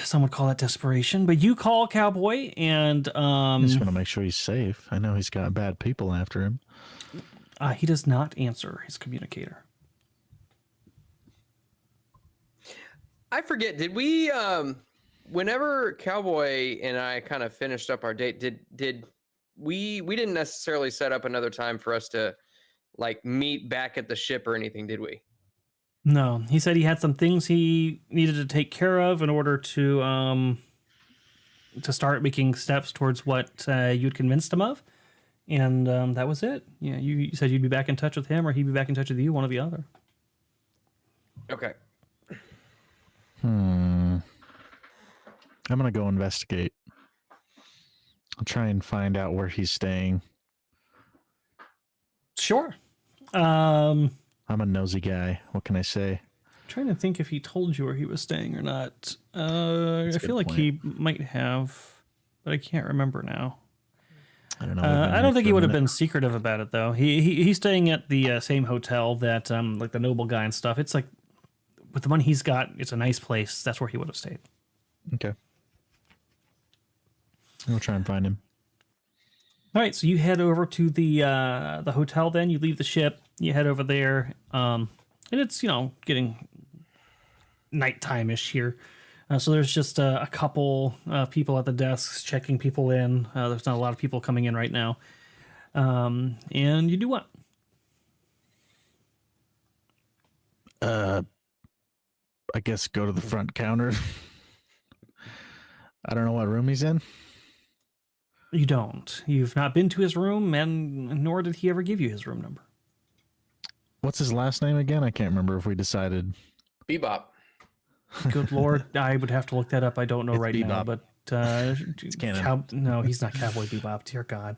Some would call that desperation, but you call Cowboy and I just want to make sure he's safe. I know he's got bad people after him. He does not answer his communicator. I forget. Did we? Whenever Cowboy and I kind of finished up our date, did we didn't necessarily set up another time for us to like meet back at the ship or anything, did we? No, he said he had some things he needed to take care of in order to start making steps towards what you'd convinced him of, and that was it. Yeah, you said you'd be back in touch with him, or he'd be back in touch with you, one or the other. Okay. I'm gonna go investigate. I'll try and find out where he's staying. Sure. I'm a nosy guy. What can I say? Trying to think if he told you where he was staying or not. I a feel good like he might have, but I can't remember now. I don't know. I don't think he would have been secretive about it though. He's staying at the same hotel that like the noble guy and stuff. It's like with the money he's got, it's a nice place. That's where he would have stayed. Okay. I'll try and find him. All right, so you head over to the hotel. Then you leave the ship. You head over there, and it's getting nighttime-ish here. So there's just a couple people at the desks checking people in. There's not a lot of people coming in right now. And you do what? I guess go to the front counter. I don't know what room he's in. You don't. You've not been to his room, and nor did he ever give you his room number. What's his last name again? I can't remember if we decided. Bebop. Good Lord, I would have to look that up. I don't know It's right now, Bebop. but It's canon. no, he's not Cowboy Bebop. Dear God,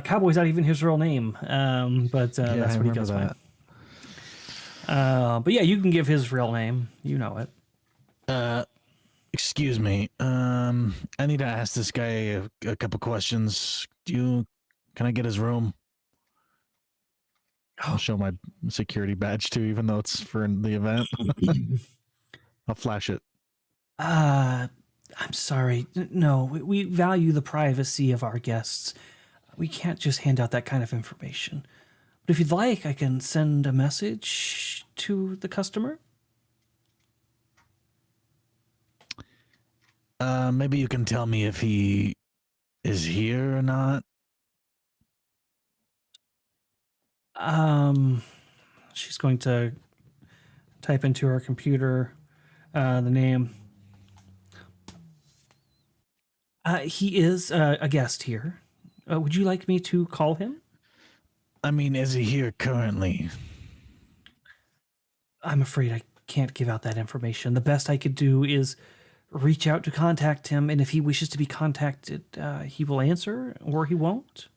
Cowboy's not even his real name. But that's I what he remember goes by. that. But yeah, you can give his real name. You know it. Excuse me. I need to ask this guy a couple questions. Can I get his room? I'll show my security badge too, even though it's for the event. I'll flash it. I'm sorry. No, we value the privacy of our guests. We can't just hand out that kind of information. But if you'd like, I can send a message to the customer. Maybe you can tell me if he is here or not. She's going to type into her computer the name. He is a guest here. Would you like me to call him? I mean, is he here currently? I'm afraid I can't give out that information. The best I could do is reach out to contact him, and if he wishes to be contacted, he will answer, or he won't.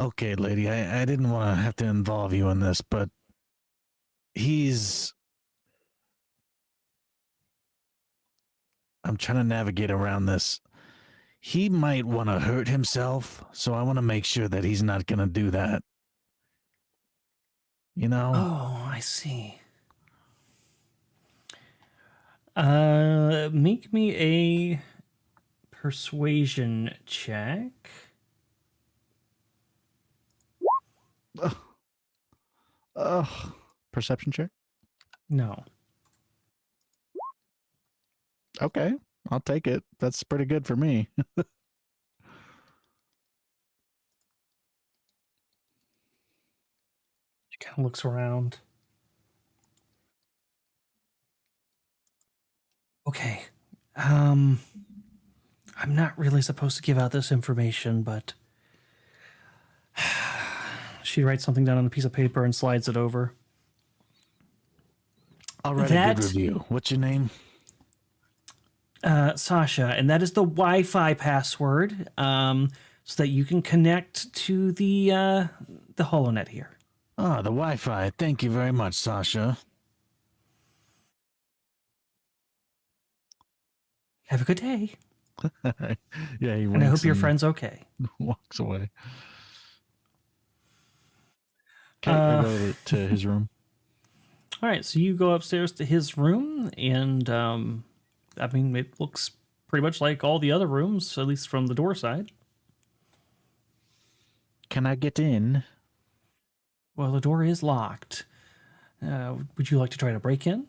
Okay, lady, I didn't want to have to involve you in this, but I'm trying to navigate around this. He might want to hurt himself, so I want to make sure that he's not going to do that. You know? Oh, I see. Make me a persuasion check. Perception check? No. Okay, I'll take it. That's pretty good for me. looks around. Okay. I'm not really supposed to give out this information, but she writes something down on a piece of paper and slides it over. I'll write a good review. What's your name? Sasha, and that is the Wi-Fi password, so that you can connect to the HoloNet here. Ah, the Wi-Fi. Thank you very much, Sasha. Have a good day. Yeah, he And I hope winks your friend's okay. walks away. Okay, I go to his room. All right, so you go upstairs to his room, and I mean, it looks pretty much like all the other rooms, at least from the door side. Can I get in? Well, the door is locked. Would you like to try to break in?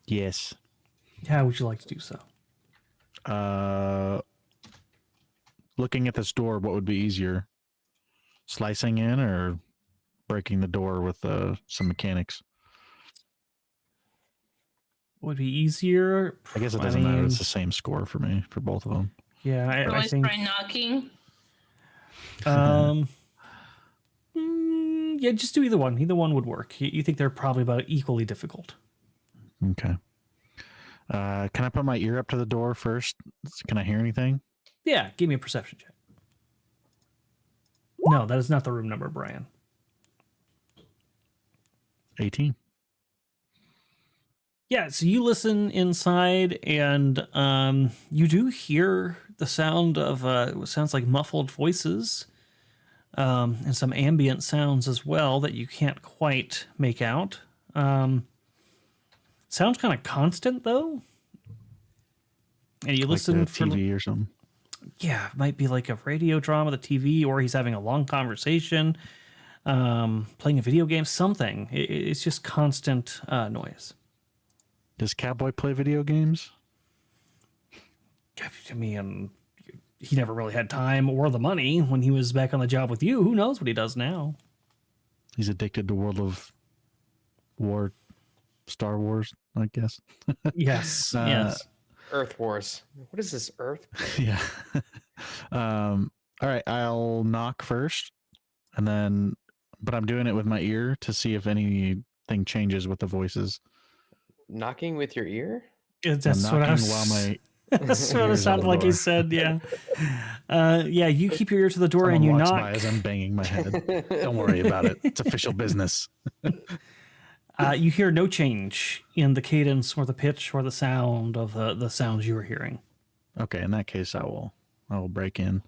Yes. How would you like to do so? Looking at this door, what would be easier? Slicing in or breaking the door with some mechanics? Would be easier. I guess it doesn't matter. It's the same score for me, for both of them. Yeah, I Always think. try knocking. Yeah, just do either one. Either one would work. You think they're probably about equally difficult. Okay. Can I put my ear up to the door first? Can I hear anything? Yeah, give me a perception check. No, that is not the room number, Brian. 18. Yeah, so you listen inside, and you do hear the sound of what sounds like muffled voices, and some ambient sounds as well that you can't quite make out. Sounds kind of constant though, and you listen like the for TV or something. Yeah, it might be like a radio drama, the TV, or he's having a long conversation, playing a video game, something. It's just constant noise. Does Cowboy play video games? I mean, he never really had time or the money when he was back on the job with you. Who knows what he does now? He's addicted to World of War, Star Wars, I guess. Yes, yes. Earth Wars. What is this, Earth? Yeah. All right, I'll knock first, and then, but I'm doing it with my ear to see if anything changes with the voices. Knocking with your ear? That's what I was. While my that's what it ears sounded on the like he door. said. Yeah. Yeah. You keep your ear to the door Someone and you walks knock. by as I'm banging my head. Don't worry about it. It's official business. You hear no change in the cadence or the pitch or the sound of the sounds you were hearing. Okay, in that case, I will break in.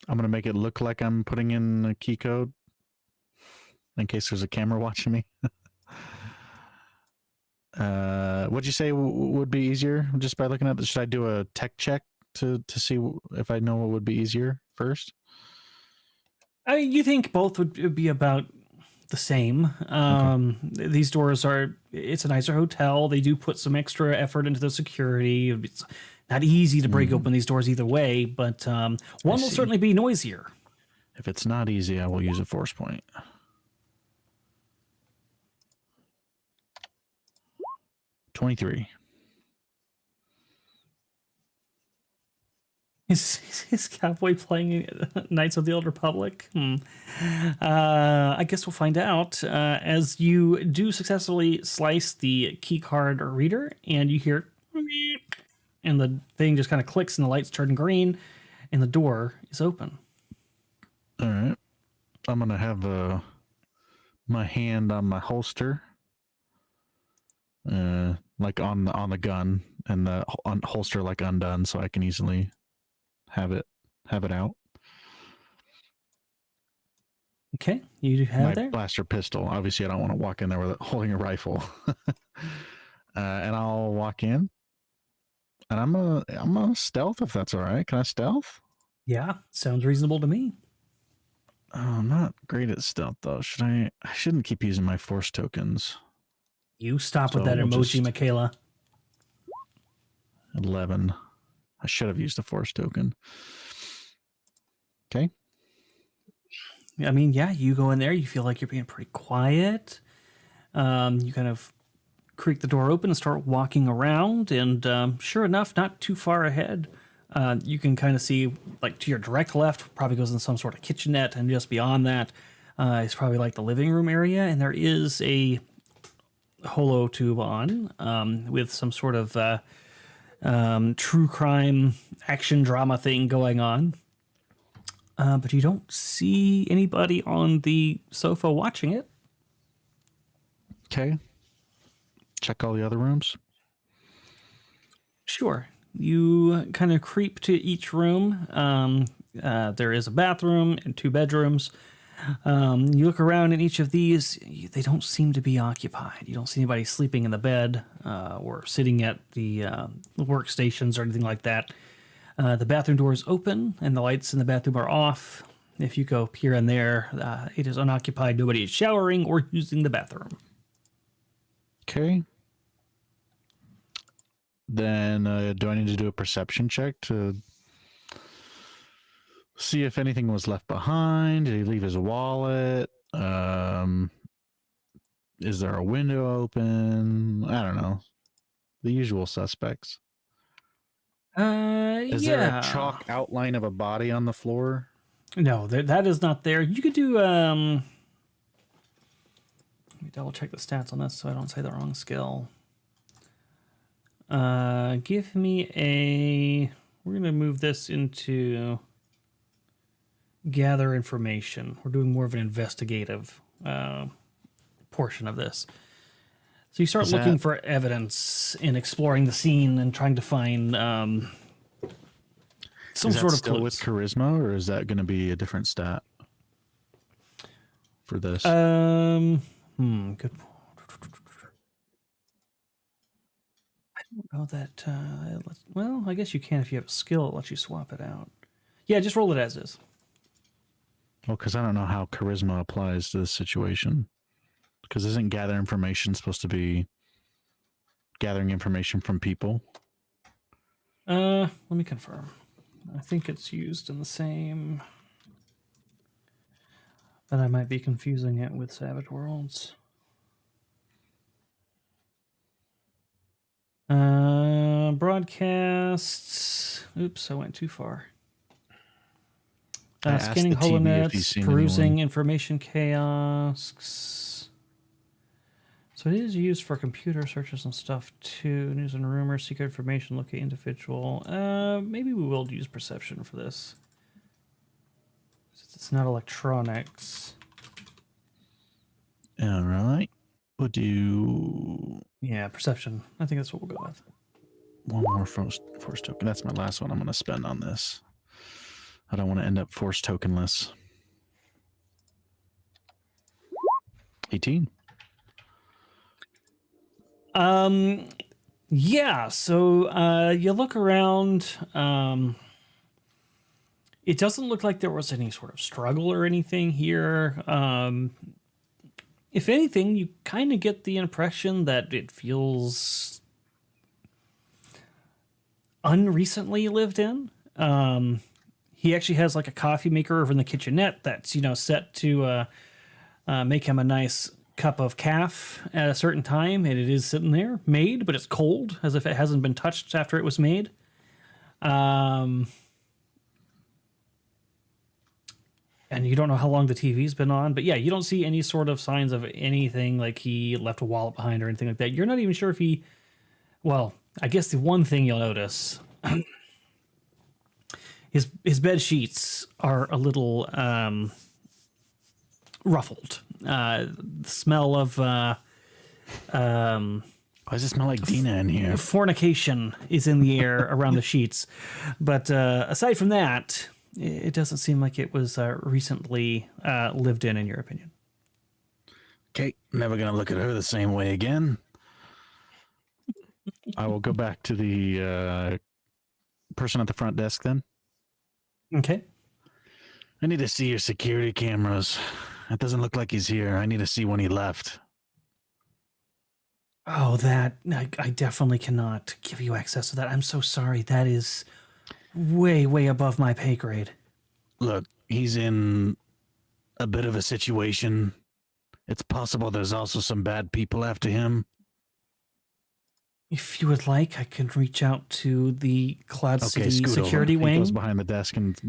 I'm gonna make it look like I'm putting in a key code in case there's a camera watching me. What'd you say would be easier just by looking at this? Should I do a tech check to see if I know what would be easier first? I mean, you think both would be about the same. These doors it's a nicer hotel. They do put some extra effort into the security. It's not easy to break open these doors either way, but one will certainly be noisier. If it's not easy, I will use a force point. $23. Is Cowboy playing Knights of the Old Republic? I guess we'll find out as you do successfully slice the key card reader, and you hear, and the thing just kind of clicks, and the lights turn green, and the door is open. All right, I'm gonna have my hand on my holster, like on the gun, and the holster like undone, so I can easily have it out. Okay, you do have my there blaster pistol. Obviously, I don't want to walk in there with holding a rifle. And I'll walk in, and I'm gonna stealth if that's all right. Can I stealth? Yeah, sounds reasonable to me. Oh, I'm not great at stealth though. I shouldn't keep using my force tokens. You stop with So that we'll emoji, just- Michaela. 11. I should have used the force token. Okay. I mean, yeah, you go in there, you feel like you're being pretty quiet. You kind of creak the door open and start walking around, and sure enough, not too far ahead, you can kind of see, like, to your direct left probably goes in some sort of kitchenette, and just beyond that is probably like the living room area, and there is a holo tube on with some sort of true crime action drama thing going on. But you don't see anybody on the sofa watching it. Okay. Check all the other rooms. Sure. You kind of creep to each room. There is a bathroom and 2 bedrooms. You look around in each of these, they don't seem to be occupied. You don't see anybody sleeping in the bed or sitting at the workstations or anything like that. The bathroom door is open and the lights in the bathroom are off. If you go here and there, it is unoccupied. Nobody is showering or using the bathroom. Okay. Then do I need to do a perception check to see if anything was left behind? Did he leave his wallet? Is there a window open? I don't know. The usual suspects. Is there a chalk outline of a body on the floor? No, that is not there. You could do let me double check the stats on this so I don't say the wrong skill. Give me a... We're going to move this into gather information. We're doing more of an investigative portion of this. So you start looking for evidence and exploring the scene and trying to find some sort of still clues. With charisma, or is that going to be a different stat for this? Good. I don't know that. Well, I guess you can if you have a skill. It lets you swap it out. Yeah, just roll it as is. Well, because I don't know how charisma applies to this situation. Because isn't gather information supposed to be gathering information from people? Let me confirm. I think it's used in the same, but I might be confusing it with Savage Worlds. Broadcasts. Oops, I went too far. Scanning holonets, perusing information kiosks. So it is used for computer searches and stuff too. News and rumors, secret information, locate individual. Maybe we will use perception for this. Since it's not electronics. All right. We'll do... Yeah, perception. I think that's what we'll go with. One more force token. That's my last one I'm going to spend on this. I don't want to end up force tokenless. 18. Yeah, so you look around. It doesn't look like there was any sort of struggle or anything here. If anything, you kind of get the impression that it feels unrecently lived in. He actually has like a coffee maker over in the kitchenette that's, set to make him a nice cup of calf at a certain time, and it is sitting there, made, but it's cold, as if it hasn't been touched after it was made. And you don't know how long the TV's been on, but yeah, you don't see any sort of signs of anything like he left a wallet behind or anything like that. You're not even sure if he... Well, I guess the one thing you'll notice... His bed sheets are a little ruffled. The smell of why does it smell like Dina in here? Fornication is in the air around the sheets, but aside from that, it doesn't seem like it was recently lived in your opinion. Okay, never gonna look at her the same way again. I will go back to the person at the front desk then. Okay. I need to see your security cameras. It doesn't look like he's here. I need to see when he left. Oh, I definitely cannot give you access to that. I'm so sorry. That is way, way above my pay grade. Look, he's in a bit of a situation. It's possible there's also some bad people after him. If you would like, I can reach out to the Cloud City scoot security over. wing. He goes behind the desk and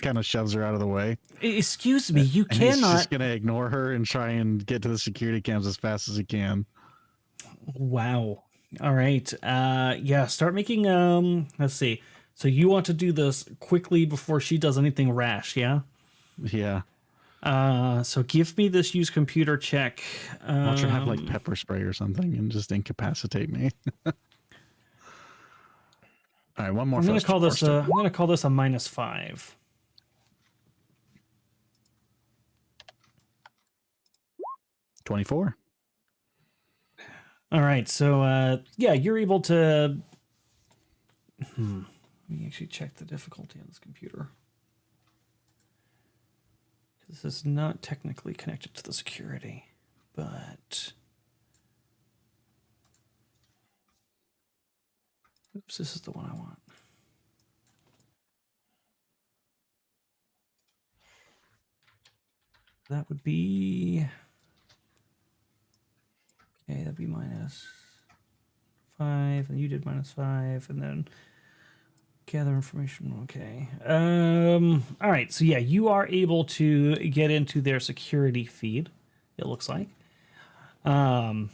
kind of shoves her out of the way. Excuse me, you And he's cannot. just going to ignore her and try and get to the security cams as fast as he can. Wow. All right. Yeah, start making let's see. So you want to do this quickly before she does anything rash, yeah? Yeah. So give me this use computer check. Watch her have like pepper spray or something and just incapacitate me. All right, one more. I'm gonna call this a -5. 24. All right, so yeah, you're able to. Let me actually check the difficulty on this computer. This is not technically connected to the security, but. Oops, this is the one I want. That would be. Okay, that'd be -5, and you did -5, and then gather information. Okay. All right. So yeah, you are able to get into their security feed. It looks like. And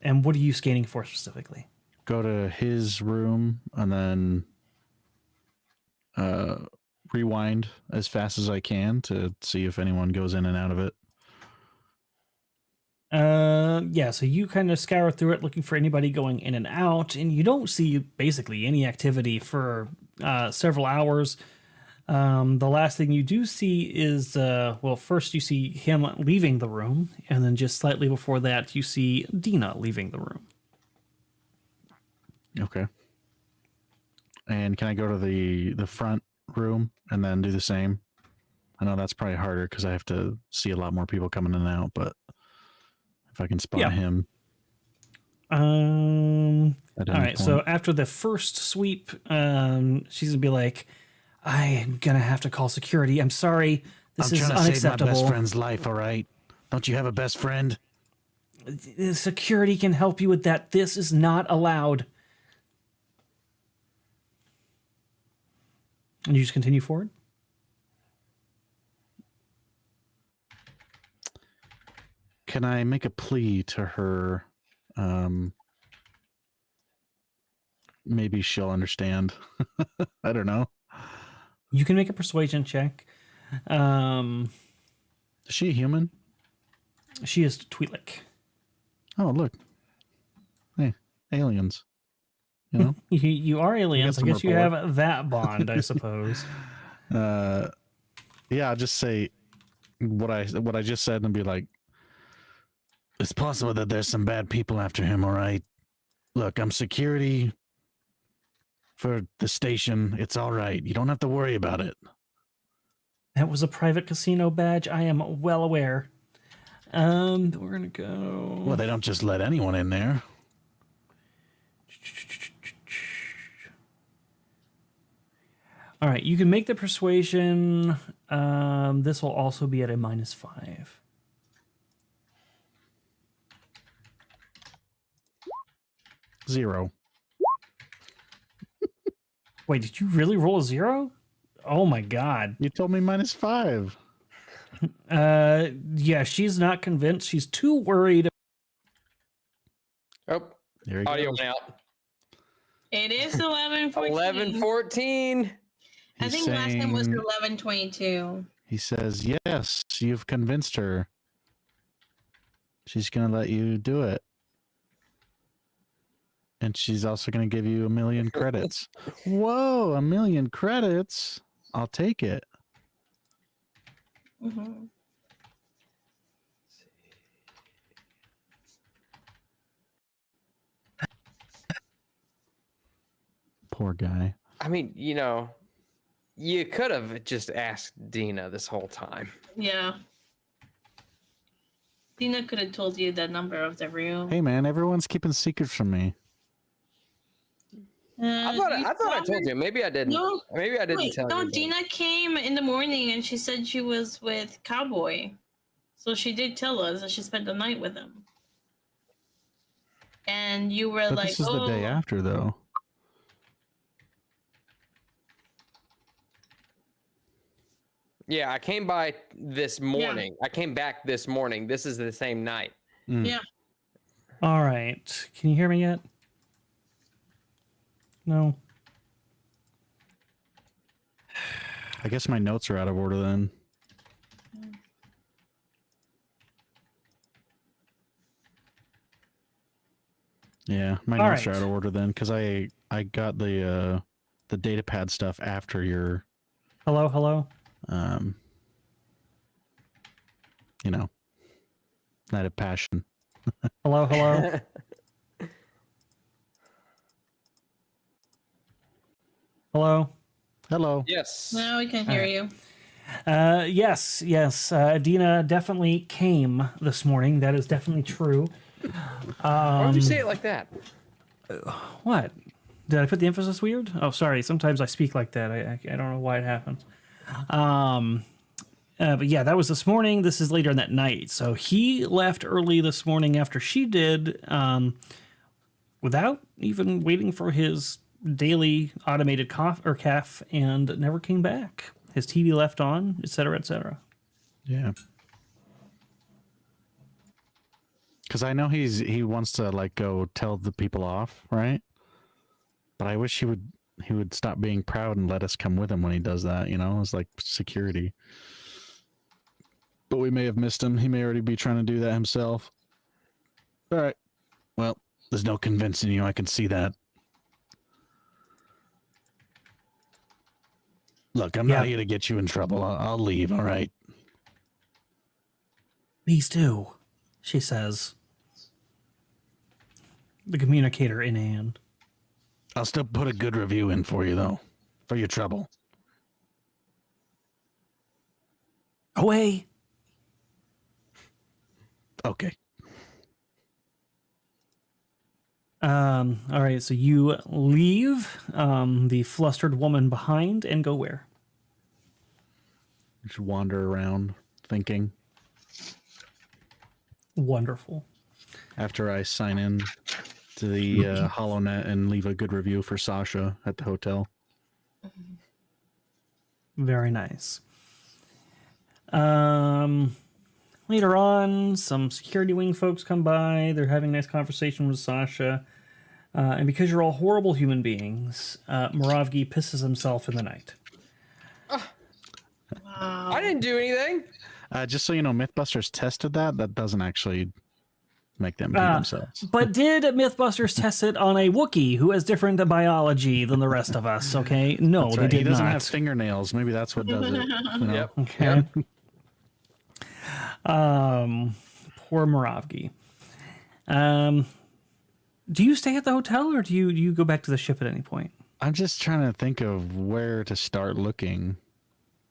what are you scanning for specifically? Go to his room and then rewind as fast as I can to see if anyone goes in and out of it. Yeah, so you kind of scour through it looking for anybody going in and out, and you don't see basically any activity for several hours. The last thing you do see is, well, first you see him leaving the room, and then just slightly before that, you see Dina leaving the room. Okay. And can I go to the front room and then do the same? I know that's probably harder because I have to see a lot more people coming in and out, but if I can spot him. All right, so after the first sweep, she's gonna be like, I'm gonna have to call security. I'm sorry. This is unacceptable. Save my best friend's life, all right? Don't you have a best friend? Security can help you with that. This is not allowed. And you just continue forward? Can I make a plea to her? Maybe she'll understand. I don't know. You can make a persuasion check. Is she a human? She is Twi'lek. Oh, look. Hey, aliens. You know? You are aliens. I guess you rapport. have that bond, I suppose. Yeah, I'll just say what I just said and be like, it's possible that there's some bad people after him, all right? Look, I'm security for the station. It's all right. You don't have to worry about it. That was a private casino badge. I am well aware. We're gonna go. Well, they don't just let anyone in there. All right, you can make the persuasion. This will also be at a -5. Zero. Wait, did you really roll a 0? Oh my god. You told me -5. Yeah, she's not convinced. She's too worried. Oh, There he audio goes. went out. It is 11:14. 11:14. I He's think last time was saying- 11:22. He says, yes, you've convinced her. She's going to let you do it. And she's also going to give you 1,000,000 credits. Whoa, 1,000,000 credits? I'll take it. Mm-hmm. Poor guy. I mean, you could have just asked Dina this whole time. Yeah. Dina could have told you the number of the room. Hey, man, everyone's keeping secrets from me. I thought I told you. Maybe I didn't. No. Maybe I didn't Wait, tell no, you. Dina came in the morning and she said she was with Cowboy. So she did tell us that she spent the night with him. And you were But like, this is the day after, though. Yeah, I came by this morning. I came back this morning. This is the same night. Yeah. All right. Can you hear me yet? No. I guess my notes are out of order then. Yeah, my All notes are right. out of order then because I got the data pad stuff after your Hello? you know, night of passion. Hello? Hello? Hello. Yes. Now we can hear you. Yes. Dina definitely came this morning. That is definitely true. Why would you say it like that? What? Did I put the emphasis weird? Oh, sorry. Sometimes I speak like that. I don't know why it happens. But yeah, that was this morning. This is later in that night. So he left early this morning after she did, without even waiting for his daily automated calf, and never came back. His TV left on, etc., etc. Yeah. Because I know he wants to like go tell the people off, right? But I wish he would stop being proud and let us come with him when he does that. You know, it's like security. But we may have missed him. He may already be trying to do that himself. All right. Well, there's no convincing you. I can see that. Look, I'm not here to get you in trouble. I'll leave. All right. Please do, she says. The communicator in hand. I'll still put a good review in for you, though, for your trouble. Away. Okay. All right, so you leave the flustered woman behind and go where? Just wander around thinking. Wonderful. After I sign in to the HoloNet and leave a good review for Sasha at the hotel. Very nice. Later on, some security wing folks come by. They're having a nice conversation with Sasha. And because you're all horrible human beings, Moravgi pisses himself in the night. Wow. I didn't do anything. Just so you know, Mythbusters tested that. That doesn't actually make them pee themselves. But did Mythbusters test it on a Wookiee who has different biology than the rest of us? Okay, no, That's they right. did He doesn't not. have fingernails. Maybe that's what does it. You know? Yep. Okay. Poor Moravgi. Do you stay at the hotel or do you go back to the ship at any point? I'm just trying to think of where to start looking.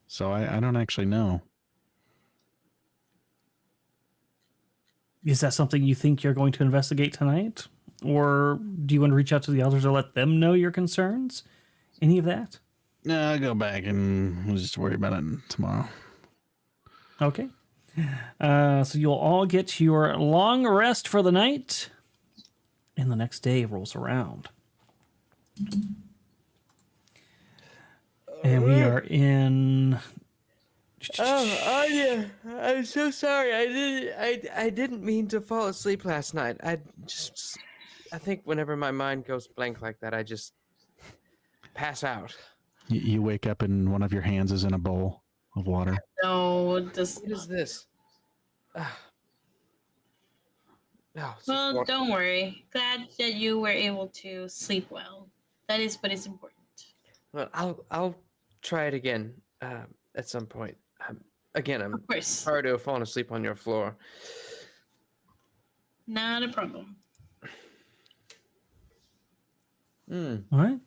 So I don't actually know. Is that something you think you're going to investigate tonight? Or do you want to reach out to the others or let them know your concerns? Any of that? No, I'll go back and we'll just worry about it tomorrow. Okay. So you'll all get your long rest for the night. And the next day rolls around. And we are in... Oh yeah. I'm so sorry. I didn't mean to fall asleep last night. I think whenever my mind goes blank like that, I just pass out. You wake up and one of your hands is in a bowl of water. No, What is this? Well, don't worry. Glad that you were able to sleep well. That is what is important. Well, I'll try it again at some point. Again, I'm Of course. sorry to have fallen asleep on your floor. Not a problem. All right.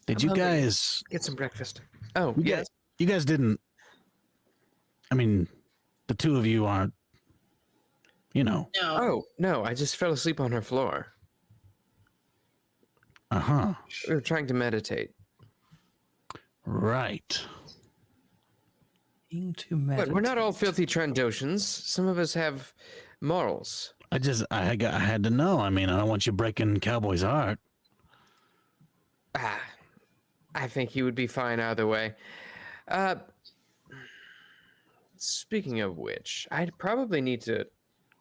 Did you guys Get some breakfast? Oh, you yes. guys, you guys didn't. I mean, the two of you aren't. You know. No. Oh, no, I just fell asleep on her floor. Uh-huh. We were trying to meditate. Right. Into But we're not all meditate. filthy Trandoshans. Some of us have morals. I had to know. I mean, I don't want you breaking Cowboy's heart. I think he would be fine either way. Speaking of which, I probably need to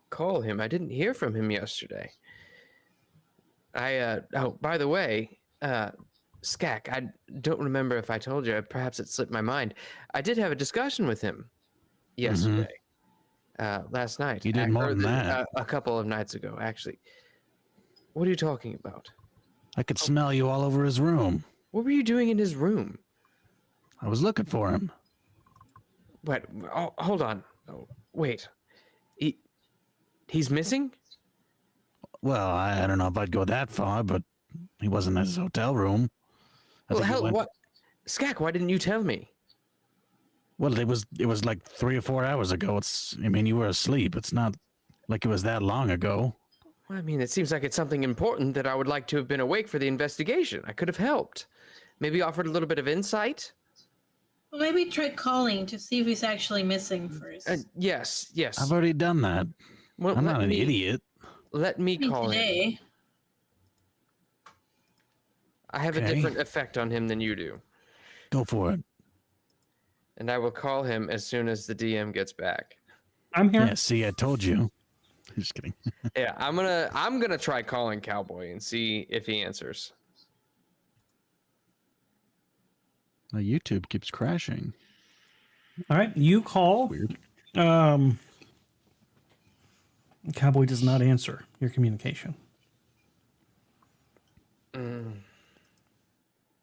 call him. I didn't hear from him yesterday. Oh, by the way, Skak, I don't remember if I told you. Perhaps it slipped my mind. I did have a discussion with him yesterday, last night. You did more than Or that. a couple of nights ago, actually. What are you talking about? I could smell you all over his room. What were you doing in his room? I was looking for him. What? Oh, hold on. Oh, wait. He's missing? Well, I don't know if I'd go that far, but he wasn't in his hotel room. I Well, think he hell, went- what? Skak, why didn't you tell me? Well, it was like 3 or 4 hours ago. I mean, you were asleep. It's not like it was that long ago. Well, I mean, it seems like it's something important that I would like to have been awake for the investigation. I could have helped. Maybe offered a little bit of insight. Well, maybe try calling to see if he's actually missing first. Yes. I've already done that. Well, I'm not an idiot. Let me Maybe call him. today. I have a Okay. different effect on him than you do. Go for it. And I will call him as soon as the DM gets back. I'm here. Yeah, see, I told you. Just kidding. Yeah, I'm gonna try calling Cowboy and see if he answers. My YouTube keeps crashing. All right, you call. Weird. Cowboy does not answer your communication.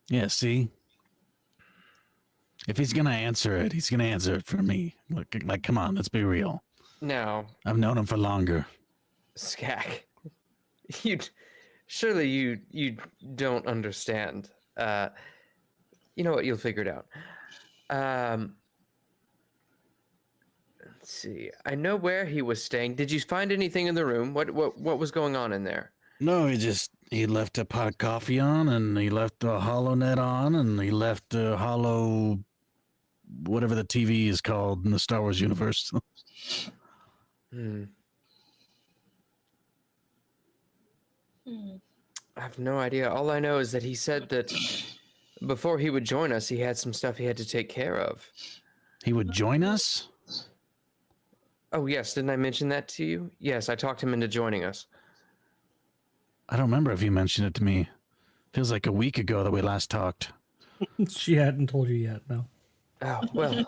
Yeah, see? If he's going to answer it, he's going to answer it for me. Like, come on, let's be real. Now, I've known him for longer. Skak, surely you don't understand. You know what? You'll figure it out. Let's see. I know where he was staying. Did you find anything in the room? What was going on in there? No, he left a pot of coffee on, and he left the hollow net on, and he left the hollow, whatever the TV is called in the Star Wars universe. Hmm. I have no idea. All I know is that he said that before he would join us, he had some stuff he had to take care of. He would join us? Oh, yes. Didn't I mention that to you? Yes, I talked him into joining us. I don't remember if you mentioned it to me. Feels like a week ago that we last talked. She hadn't told you yet, no. Oh, well,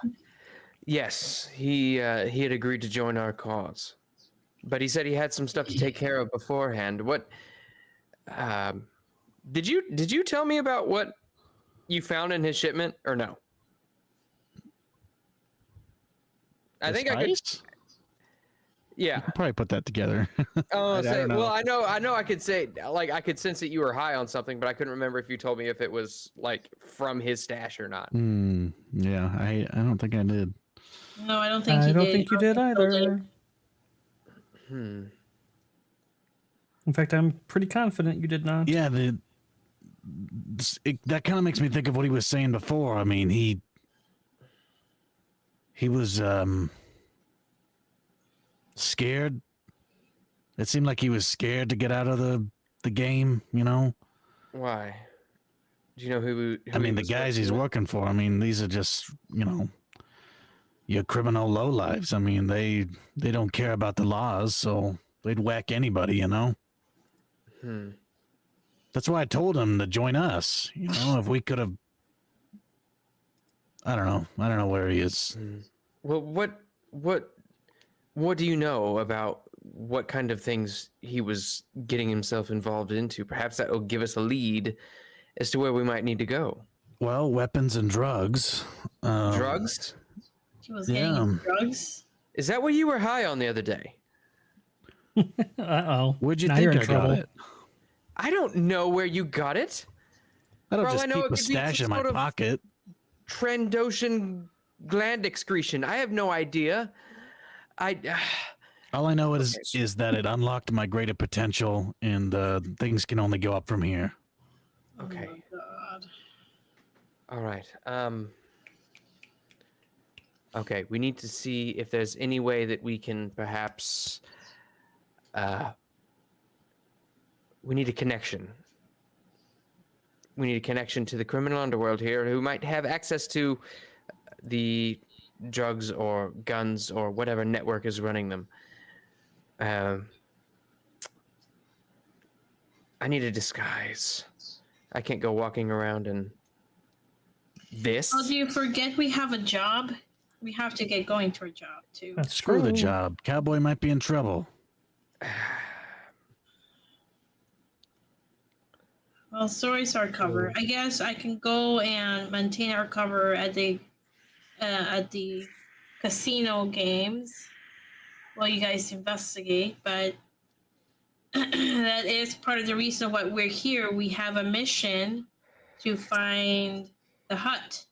yes, he had agreed to join our cause. But he said he had some stuff to take care of beforehand. What did you tell me about what you found in his shipment or no? I think I could. Yeah. I'll probably put that together. Oh, I don't know. well, I know. I could say, like, I could sense that you were high on something, but I couldn't remember if you told me if it was like from his stash or not. Yeah, I don't think I did. No, I don't think I he don't did. think you did either. Hmm. In fact, I'm pretty confident you did not. Yeah, that kind of makes me think of what he was saying before. I mean, he was scared. It seemed like he was scared to get out of the game, you know? Why? Do you know who I mean, he the was guys he's with? working for, I mean, these are just, your criminal lowlives. I mean, they don't care about the laws, so they'd whack anybody, you know? Hmm. That's why I told him to join us. If we could have, I don't know where he is. Well, what do you know about what kind of things he was getting himself involved into? Perhaps that will give us a lead as to where we might need to go. Well, weapons and drugs. Drugs? He was getting Yeah. drugs. Is that what you were high on the other day? Uh-oh. Where'd you Now think you're in I trouble. got it? I don't know where you got it. I don't For all just I know, keep it a could be stash some in my sort of- pocket. Trandoshan gland excretion. I have no idea. All I know is that it unlocked my greater potential, and things can only go up from here. Okay. Oh my God. All right. Okay, we need to see if there's any way that we can perhaps. We need a connection. We need a connection to the criminal underworld here, who might have access to the drugs or guns or whatever network is running them. I need a disguise. I can't go walking around in this. Oh, do you forget we have a job? We have to get going to a job too. That's Screw the true. job. Cowboy might be in trouble. Well, stories are cover. I guess I can go and maintain our cover at the casino games while you guys investigate. But that is part of the reason why we're here. We have a mission to find the hut.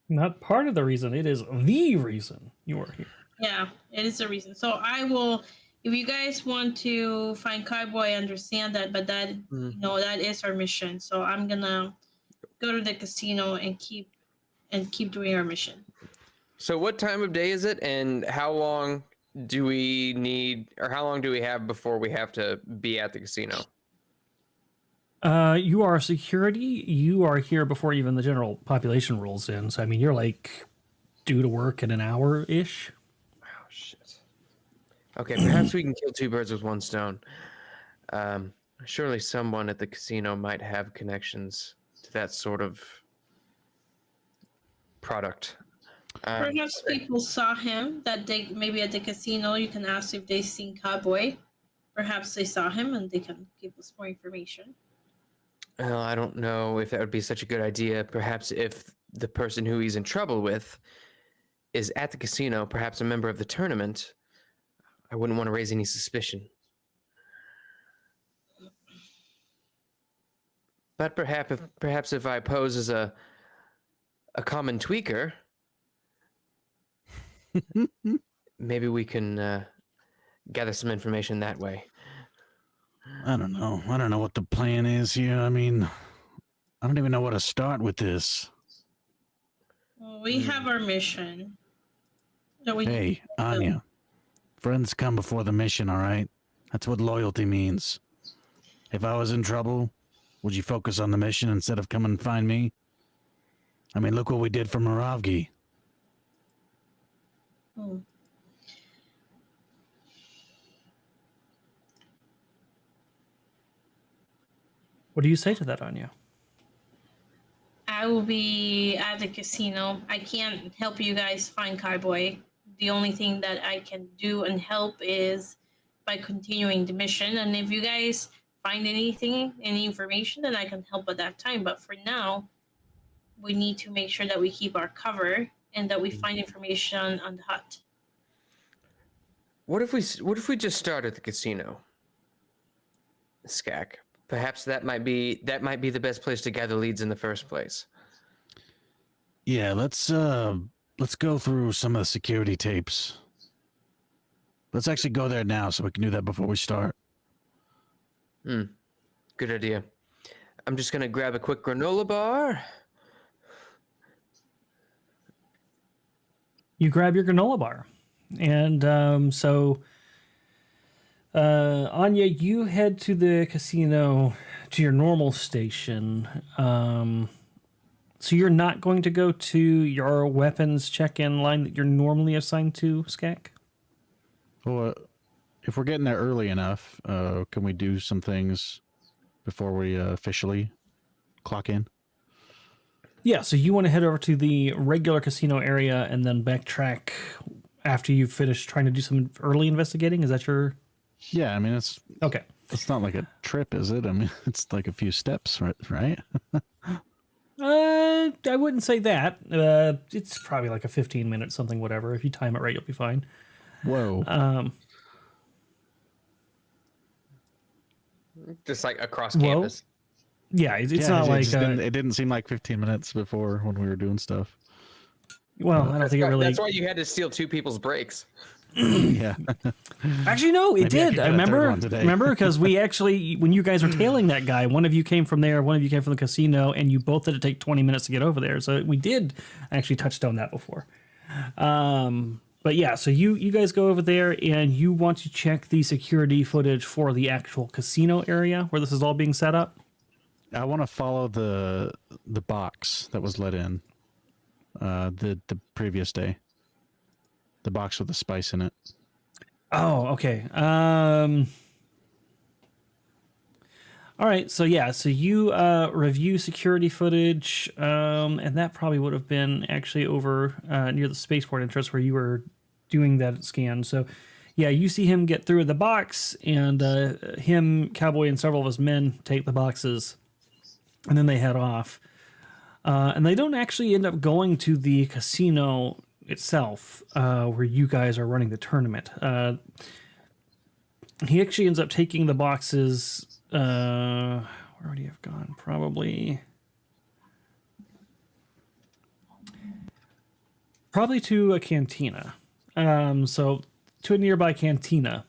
Not part of the reason, it is the reason you are here. Yeah, it is a reason. So I will, if you guys want to find Cowboy, I understand that, but that that is our mission. So I'm gonna go to the casino and keep doing our mission. So what time of day is it, and how long do we need, or how long do we have before we have to be at the casino? You are security. You are here before even the general population rolls in. So, I mean, you're like due to work in an hour-ish. Oh, shit. Okay, perhaps we can kill two birds with one stone. Surely someone at the casino might have connections to that sort of product. Perhaps people saw him that day, maybe at the casino. You can ask if they've seen Cowboy. Perhaps they saw him and they can give us more information. Well, I don't know if that would be such a good idea. Perhaps if the person who he's in trouble with is at the casino, perhaps a member of the tournament, I wouldn't want to raise any suspicion. But perhaps if I pose as a common tweaker, maybe we can gather some information that way. I don't know. I don't know what the plan is here. I mean, I don't even know where to start with this. Well, we have our mission. That we Hey, Anya. Friends come before the mission, all right? That's what loyalty means. If I was in trouble, would you focus on the mission instead of come and find me? I mean, look what we did for Moravgi. Hmm. What do you say to that, Anya? I will be at the casino. I can't help you guys find Cowboy. The only thing that I can do and help is by continuing the mission. And if you guys find anything, any information, then I can help at that time. But for now, we need to make sure that we keep our cover and that we find information on the hut. What if we just start at the casino? Skak. Perhaps that might be the best place to gather leads in the first place. Yeah, let's go through some of the security tapes. Let's actually go there now so we can do that before we start. Good idea. I'm just gonna grab a quick granola bar. You grab your granola bar. And Anya, you head to the casino, to your normal station. So you're not going to go to your weapons check-in line that you're normally assigned to, Skak? Well, if we're getting there early enough, can we do some things before we officially clock in? Yeah, so you want to head over to the regular casino area and then backtrack after you've finished trying to do some early investigating? Is that your... Yeah, I mean, it's Okay. It's not like a trip, is it? I mean, it's like a few steps, right? I wouldn't say that. It's probably like a 15-minute something, whatever. If you time it right, you'll be fine. Whoa. Just like across campus. Yeah, it's Yeah, not like... it didn't seem like 15 minutes before when we were doing stuff. well, I don't think it really... That's why you had to steal two people's breaks. Yeah. Actually, no, it Maybe I could did. get I a third remember. one today. Remember, because we actually, when you guys were tailing that guy, one of you came from there, one of you came from the casino, and you both had to take 20 minutes to get over there. So we did actually touch on that before. But yeah, so you guys go over there and you want to check the security footage for the actual casino area where this is all being set up. I want to follow the box that was let in the previous day. The box with the spice in it. Oh, okay. All right. So yeah, so you review security footage, and that probably would have been actually over near the spaceport entrance where you were doing that scan. So yeah, you see him get through the box, and him, Cowboy, and several of his men take the boxes, and then they head off. And they don't actually end up going to the casino itself, where you guys are running the tournament. He actually ends up taking the boxes. Where would he have gone? Probably to a cantina. So to a nearby cantina,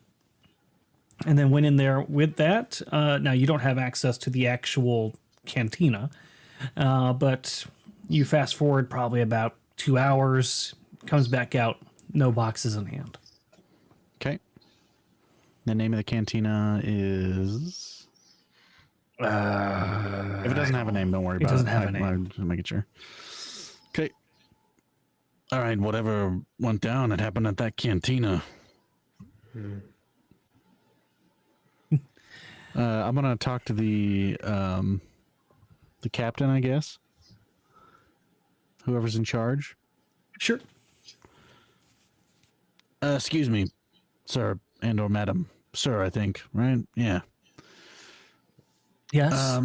and then went in there with that. Now you don't have access to the actual cantina, but you fast forward probably about 2 hours. Comes back out, no boxes in hand. Okay. The name of the cantina is. If it doesn't have a name, don't worry about it. It doesn't have a name. I'm just making sure. Okay. All right. Whatever went down, it happened at that cantina. I'm gonna talk to the captain, I guess. Whoever's in charge. Sure. Excuse me, sir and/or madam. Sir, I think, right? Yeah. Yes.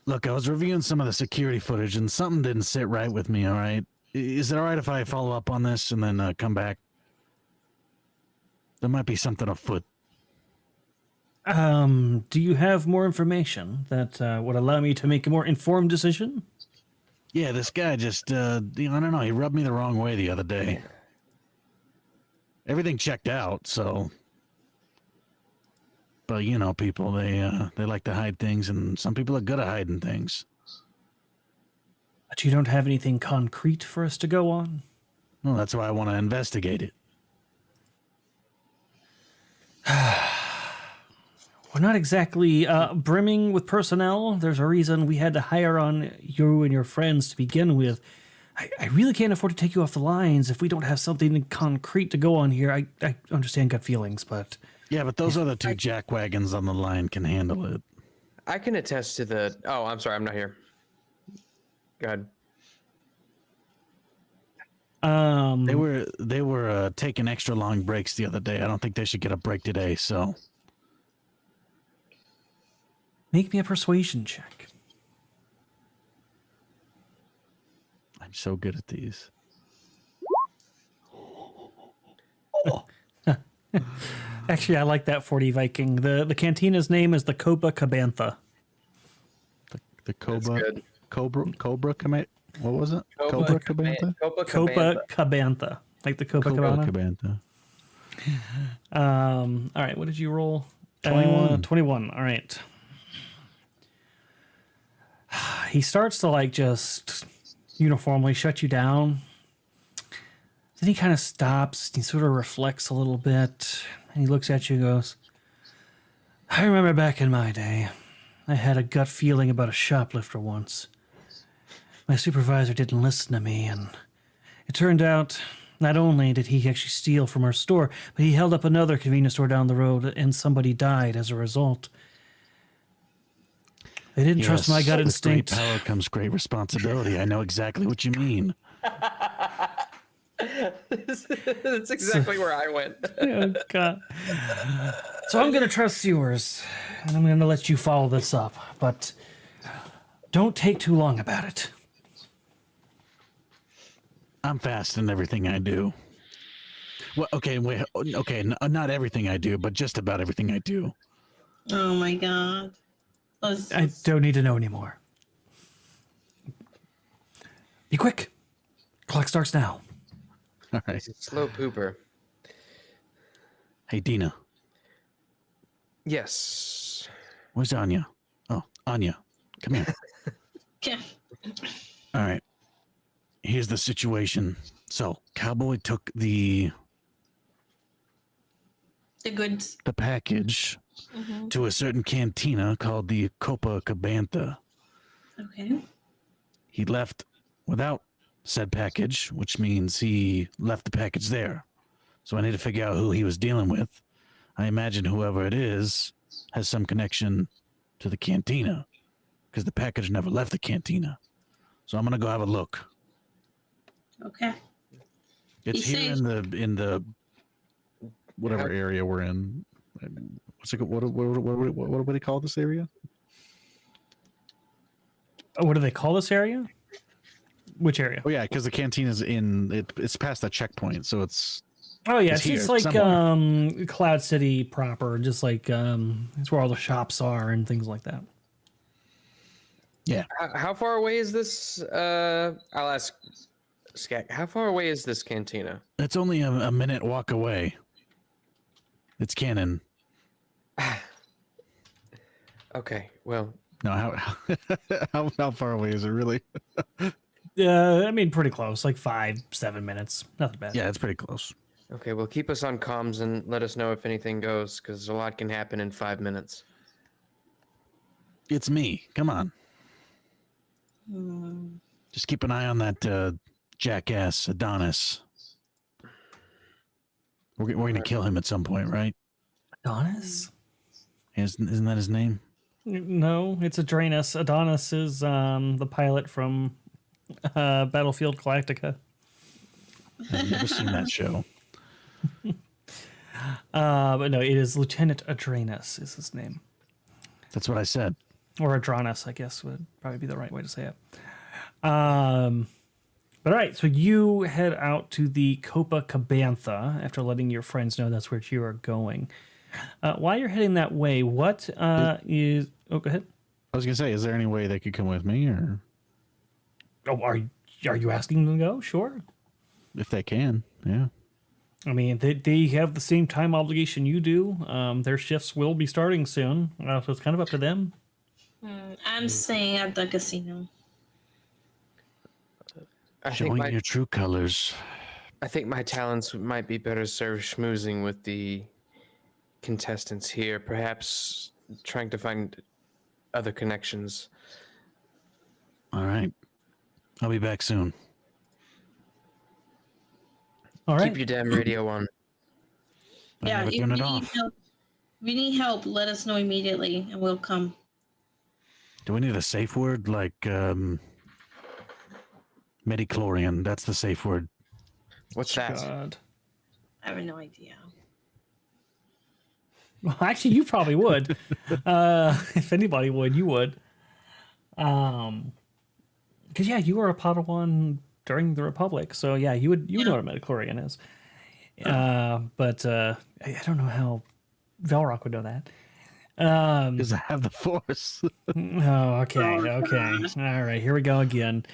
Look, I was reviewing some of the security footage and something didn't sit right with me, all right? Is it all right if I follow up on this and then come back? There might be something afoot. Do you have more information that would allow me to make a more informed decision? Yeah, this guy just, I don't know, he rubbed me the wrong way the other day. Everything checked out, so... But, you know, people, they like to hide things, and some people are good at hiding things. But you don't have anything concrete for us to go on? Well, that's why I want to investigate it. We're not exactly brimming with personnel. There's a reason we had to hire on you and your friends to begin with. I really can't afford to take you off the lines if we don't have something concrete to go on here. I understand gut feelings, but... Yeah, but those other two jackwagons on the line can handle it. I can attest to the. Oh, I'm sorry, I'm not here. Go ahead. They were taking extra long breaks the other day. I don't think they should get a break today, so... Make me a persuasion check. I'm so good at these. Actually, I like that 40 Viking. The cantina's name is the Copacabana. The Cobra What was it? Copacabana. Copacabana. Like the Copacabana. Copacabana. All right, what did you roll? 21. 21. All right. He starts to like just uniformly shut you down. Then he kind of stops. He sort of reflects a little bit. And he looks at you and goes, I remember back in my day, I had a gut feeling about a shoplifter once. My supervisor didn't listen to me, and it turned out not only did he actually steal from our store, but he held up another convenience store down the road, and somebody died as a result. They didn't trust my gut instinct. With great power comes great responsibility. I know exactly what you mean. That's exactly where I went. Oh, God. So I'm going to trust yours, and I'm going to let you follow this up, but don't take too long about it. I'm fast in everything I do. Well, okay, wait, okay, not everything I do, but just about everything I do. Oh my God. I don't need to know anymore. Be quick. Clock starts now. All right. He's a slow pooper. Hey, Dina. Yes. Where's Anya? Oh, Anya. Come here. Okay. All right. Here's the situation. So, Cowboy took the The goods. package Mm-hmm. to a certain cantina called the Copacabana. Okay. He left without said package, which means he left the package there. So I need to figure out who he was dealing with. I imagine whoever it is has some connection to the cantina because the package never left the cantina. So I'm gonna go have a look. Okay. It's Be here safe. in the whatever How- area we're in. What's it? What do they call this area? Oh, what do they call this area? Which area? Oh yeah, because the canteen is in it. It's past that checkpoint, so it's Oh yeah, It's it's just here like somewhere. Cloud City proper, just like it's where all the shops are and things like that. yeah. How far away is this? I'll ask Skak. How far away is this cantina? It's only a minute walk away. It's canon. Okay, well, No, how far away is it really? I mean, pretty close, like 5-7 minutes. Nothing bad. Yeah, it's pretty close. okay, well, keep us on comms and let us know if anything goes, because a lot can happen in 5 minutes. It's me. Come on. Hmm. Just keep an eye on that jackass Adonis. We're going to kill him at some point, right? Adonis? Isn't that his name? No, it's Adranus. Adonis is the pilot from Battlefield Galactica. I've never seen that show. But no, it is Lieutenant Adranus is his name. That's what I said. Or Adranus, I guess would probably be the right way to say it. But all right, so you head out to the Copacabana after letting your friends know that's where you are going. While you're heading that way, what is... Oh, go ahead. I was gonna say, is there any way they could come with me, or Oh, are you asking them to go? Sure. if they can? Yeah. I mean, they have the same time obligation you do. Their shifts will be starting soon, so it's kind of up to them. I'm staying at the casino. Showing your true colors. I think my talents might be better served schmoozing with the contestants here, perhaps trying to find other connections. All right. I'll be back soon. All right. Keep your damn radio on. I Yeah, never if turn we it need off. help, we need help, let us know immediately and we'll come. Do we need a safe word like Medichlorian? That's the safe word. What's that? God. I have no idea. Well, actually, you probably would. If anybody would, you would. Because yeah, you were a Padawan during the Republic, so yeah, you would know what a midichlorian is. But I don't know how Velrock would know that. Because I have the force. Oh, okay. All right, here we go again.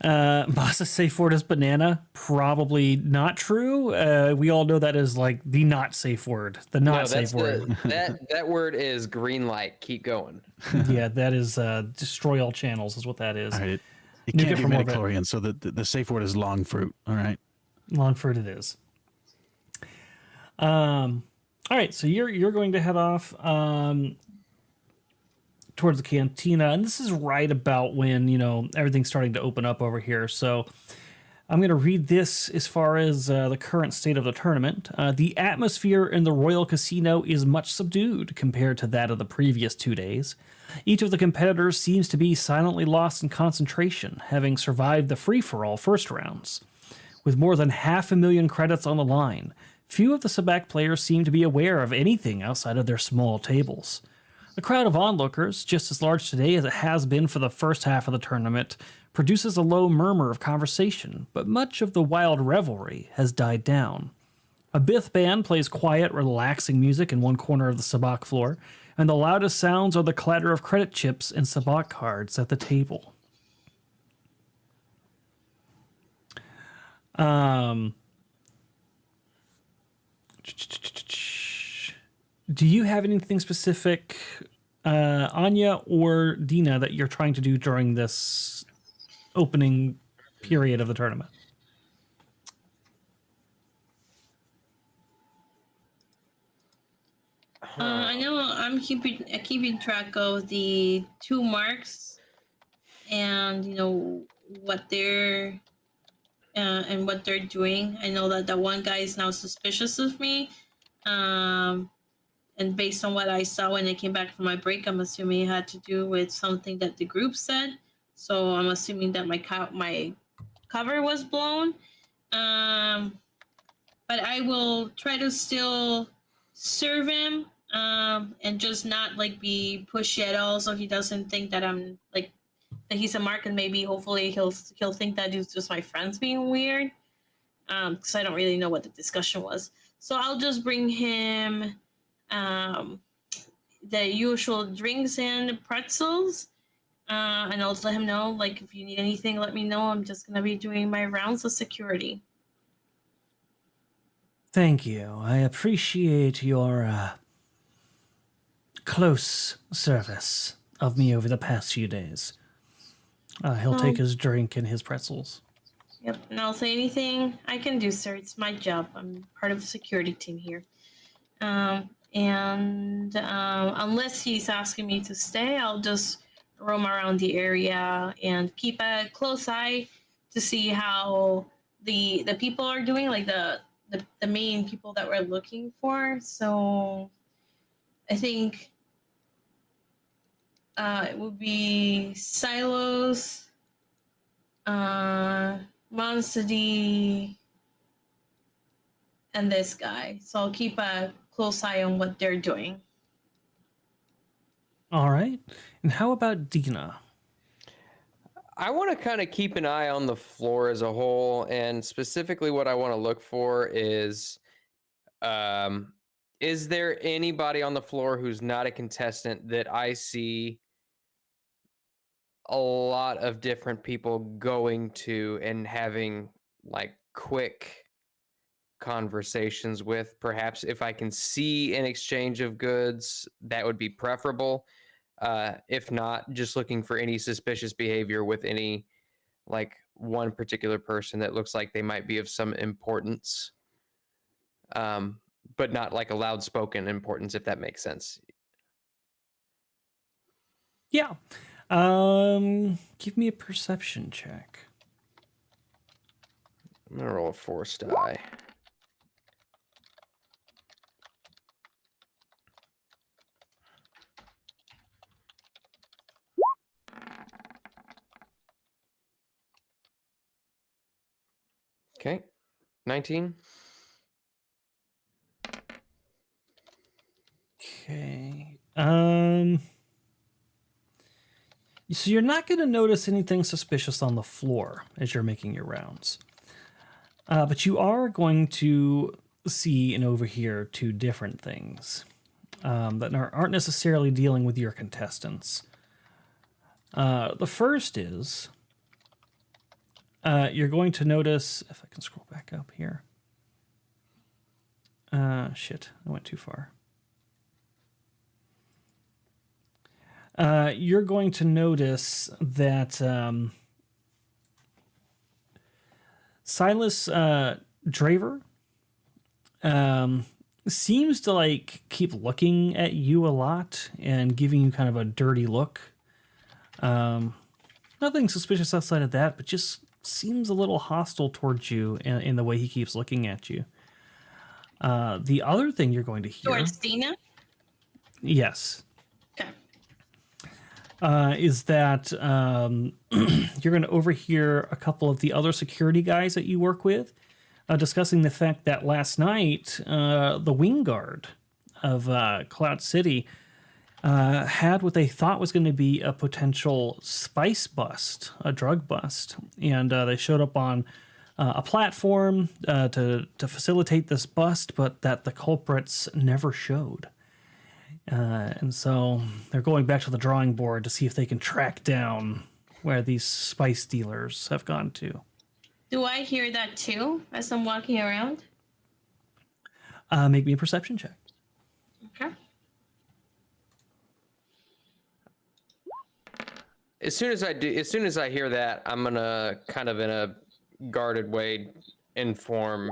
Boss's safe word is banana. Probably not true. We all know that is like the not safe word. The not safe word. that word is green light. Keep going. Yeah, that is destroy all channels is what that is. All right. It Nuke can't it be from orbit. Medichlorian, so the safe word is long fruit. All right. Longford it is. All right, so you're going to head off towards the cantina, and this is right about when everything's starting to open up over here. So I'm going to read this as far as the current state of the tournament. The atmosphere in the Royal Casino is much subdued compared to that of the previous 2 days. Each of the competitors seems to be silently lost in concentration, having survived the free-for-all first rounds. With more than 500,000 credits on the line, few of the Sabak players seem to be aware of anything outside of their small tables. The crowd of onlookers, just as large today as it has been for the first half of the tournament, produces a low murmur of conversation, but much of the wild revelry has died down. A Bith band plays quiet, relaxing music in one corner of the Sabak floor, and the loudest sounds are the clatter of credit chips and Sabak cards at the table. Do you have anything specific, Anya or Dina, that you're trying to do during this opening period of the tournament? I know I'm keeping track of the 2 marks, and what they're and what they're doing. I know that one guy is now suspicious of me. And based on what I saw when I came back from my break, I'm assuming it had to do with something that the group said. So I'm assuming that my cover was blown. But I will try to still serve him, and just not like be pushy at all, so he doesn't think that I'm like that he's a mark, and maybe hopefully he'll think that it's just my friends being weird. Because I don't really know what the discussion was. So I'll just bring him the usual drinks and pretzels, and I'll let him know, like, if you need anything, let me know. I'm just gonna be doing my rounds of security. Thank you. I appreciate your close service of me over the past few days. He'll take his drink and his pretzels. Yep, and I'll say anything I can do, sir. It's my job. I'm part of the security team here. Unless he's asking me to stay, I'll just roam around the area and keep a close eye to see how the people are doing, like the main people that we're looking for. So I think it would be Silos, Monstady, and this guy. So I'll keep a close eye on what they're doing. All right. And how about Dina? I want to kind of keep an eye on the floor as a whole, and specifically what I want to look for is there anybody on the floor who's not a contestant that I see a lot of different people going to and having like quick conversations with? Perhaps if I can see an exchange of goods, that would be preferable. If not, just looking for any suspicious behavior with any, like, one particular person that looks like they might be of some importance, but not like a loud spoken importance, if that makes sense. Yeah. Give me a perception check. I'm gonna roll a force die. Okay, 19. Okay. So you're not going to notice anything suspicious on the floor as you're making your rounds. But you are going to see and overhear 2 different things that aren't necessarily dealing with your contestants. The first is you're going to notice, if I can scroll back up here. Shit, I went too far. You're going to notice that Silas Draver seems to like keep looking at you a lot and giving you kind of a dirty look. Nothing suspicious outside of that, but just seems a little hostile towards you in the way he keeps looking at you. The other thing you're going to hear... Towards Dina? Yes. Okay. Is that you're going to overhear a couple of the other security guys that you work with discussing the fact that last night the wing guard of Cloud City had what they thought was going to be a potential spice bust, a drug bust, and they showed up on a platform to facilitate this bust, but that the culprits never showed. And so they're going back to the drawing board to see if they can track down where these spice dealers have gone to. Do I hear that too as I'm walking around? Make me a perception check. Okay. As soon as I hear that, I'm gonna kind of in a guarded way inform,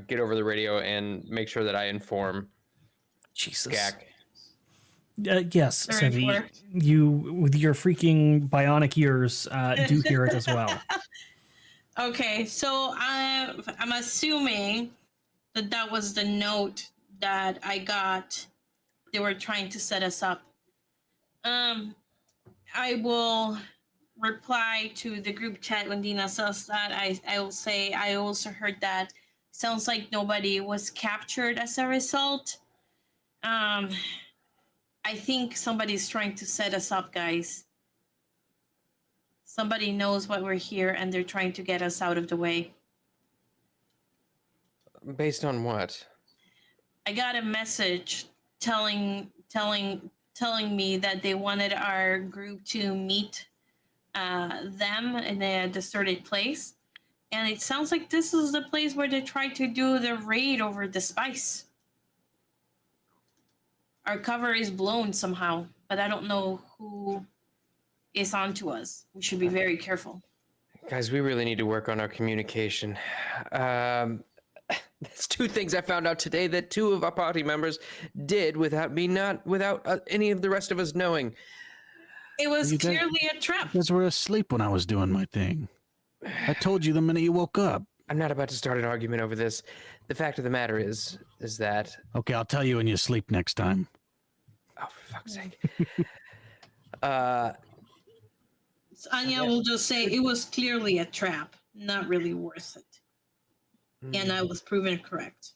get over the radio and make sure that I inform Jesus. Skak. Yes, Very Sevi, poor. you with your freaking bionic ears do hear it as well. Okay, so I'm assuming that that was the note that I got. They were trying to set us up. I will reply to the group chat when Dina says that. I will say I also heard that. Sounds like nobody was captured as a result. I think somebody's trying to set us up, guys. Somebody knows what we're here and they're trying to get us out of the way. Based on what? I got a message telling me that they wanted our group to meet them in a deserted place, and it sounds like this is the place where they tried to do the raid over the spice. Our cover is blown somehow, but I don't know who is onto us. We should be very careful. Guys, we really need to work on our communication. That's two things I found out today that two of our party members did without any of the rest of us knowing. It was You guys- clearly a trap. You guys were asleep when I was doing my thing. I told you the minute you woke up. I'm not about to start an argument over this. The fact of the matter is that Okay, I'll tell you when you sleep next time. oh, for fuck's sake. Anya will just say it was clearly a trap, not really worth it. And I was proven correct.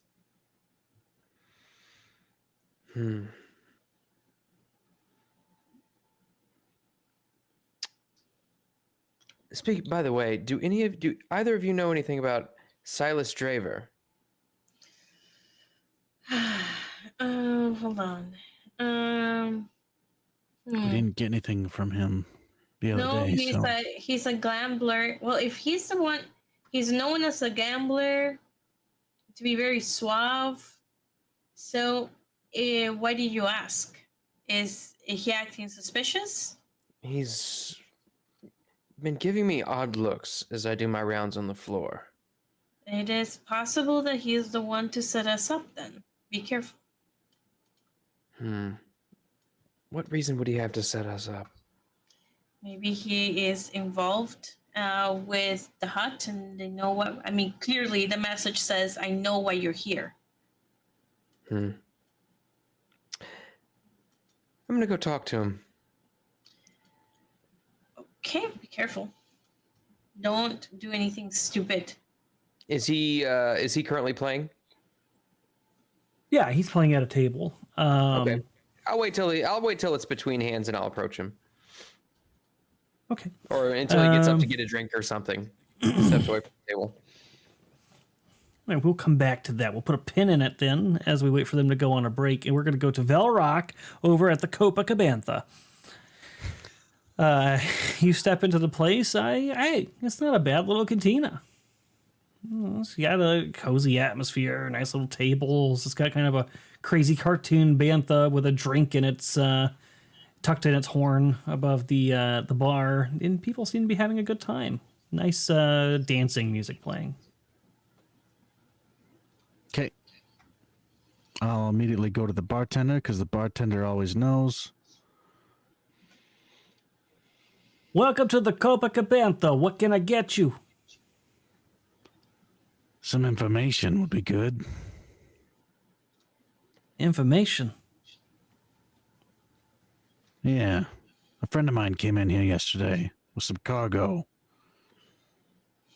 By the way, do either of you know anything about Silas Draver? Hold on. We didn't get anything from him the other No, day. he's a gambler. Well, if he's the one, he's known as a gambler, to be very suave. So, why did you ask? Is he acting suspicious? He's been giving me odd looks as I do my rounds on the floor. It is possible that he is the one to set us up. Then be careful. What reason would he have to set us up? Maybe he is involved with the hut, and they know what. I mean, clearly the message says, "I know why you're here." I'm gonna go talk to him. Okay, be careful. Don't do anything stupid. Is he currently playing? Yeah, he's playing at a table. Okay. I'll wait till it's between hands and I'll approach him. Okay. Or until he gets up to get a drink or something. Steps away from the table. All right, we'll come back to that. We'll put a pin in it then as we wait for them to go on a break. And we're going to go to Velrock over at the Copacabana. You step into the place. Hey, it's not a bad little cantina. It's got a cozy atmosphere, nice little tables. It's got kind of a crazy cartoon bantha with a drink in its tucked in its horn above the bar, and people seem to be having a good time. Nice dancing music playing. Okay. I'll immediately go to the bartender because the bartender always knows. Welcome to the Copacabana. What can I get you? Some information would be good. Information. Yeah. A friend of mine came in here yesterday with some cargo.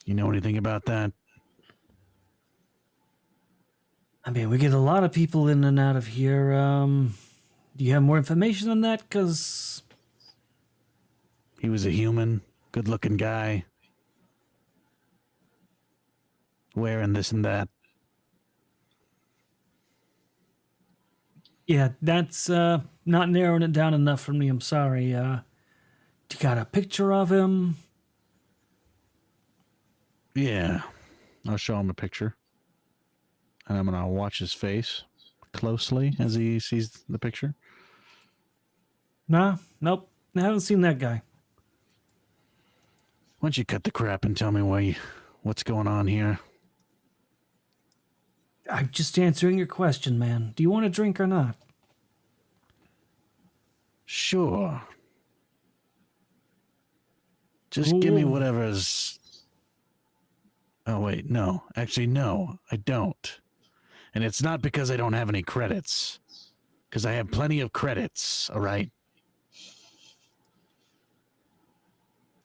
You know anything about that? I mean, we get a lot of people in and out of here. Do you have more information on that? Because He was a human, good-looking guy. Wearing this and that. yeah, that's not narrowing it down enough for me. I'm sorry. You got a picture of him? Yeah. I'll show him a picture. And I'm going to watch his face closely as he sees the picture. Nah, nope. I haven't seen that guy. Why don't you cut the crap and tell me what's going on here? I'm just answering your question, man. Do you want a drink or not? Sure. Just give me Ooh. whatever's... Oh, wait, no. Actually, no, I don't. And it's not because I don't have any credits. Because I have plenty of credits, all right?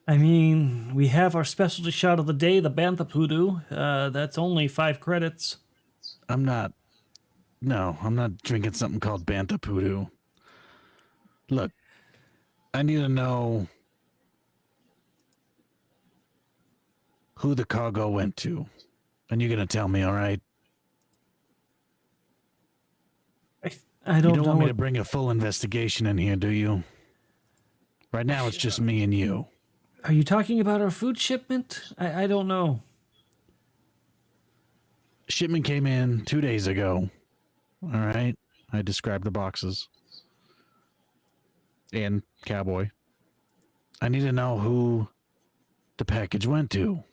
I mean, we have our specialty shot of the day, the Bantha Poodoo. That's only 5 credits. I'm not drinking something called Bantha Poodoo. Look, I need to know who the cargo went to. And you're going to tell me, all right? I don't You don't know. want me to bring a full investigation in here, do you? Right now, it's just me and you. Are you talking about our food shipment? I don't know. Shipment came in 2 days ago. All right. I described the boxes. And Cowboy. I need to know who the package went to.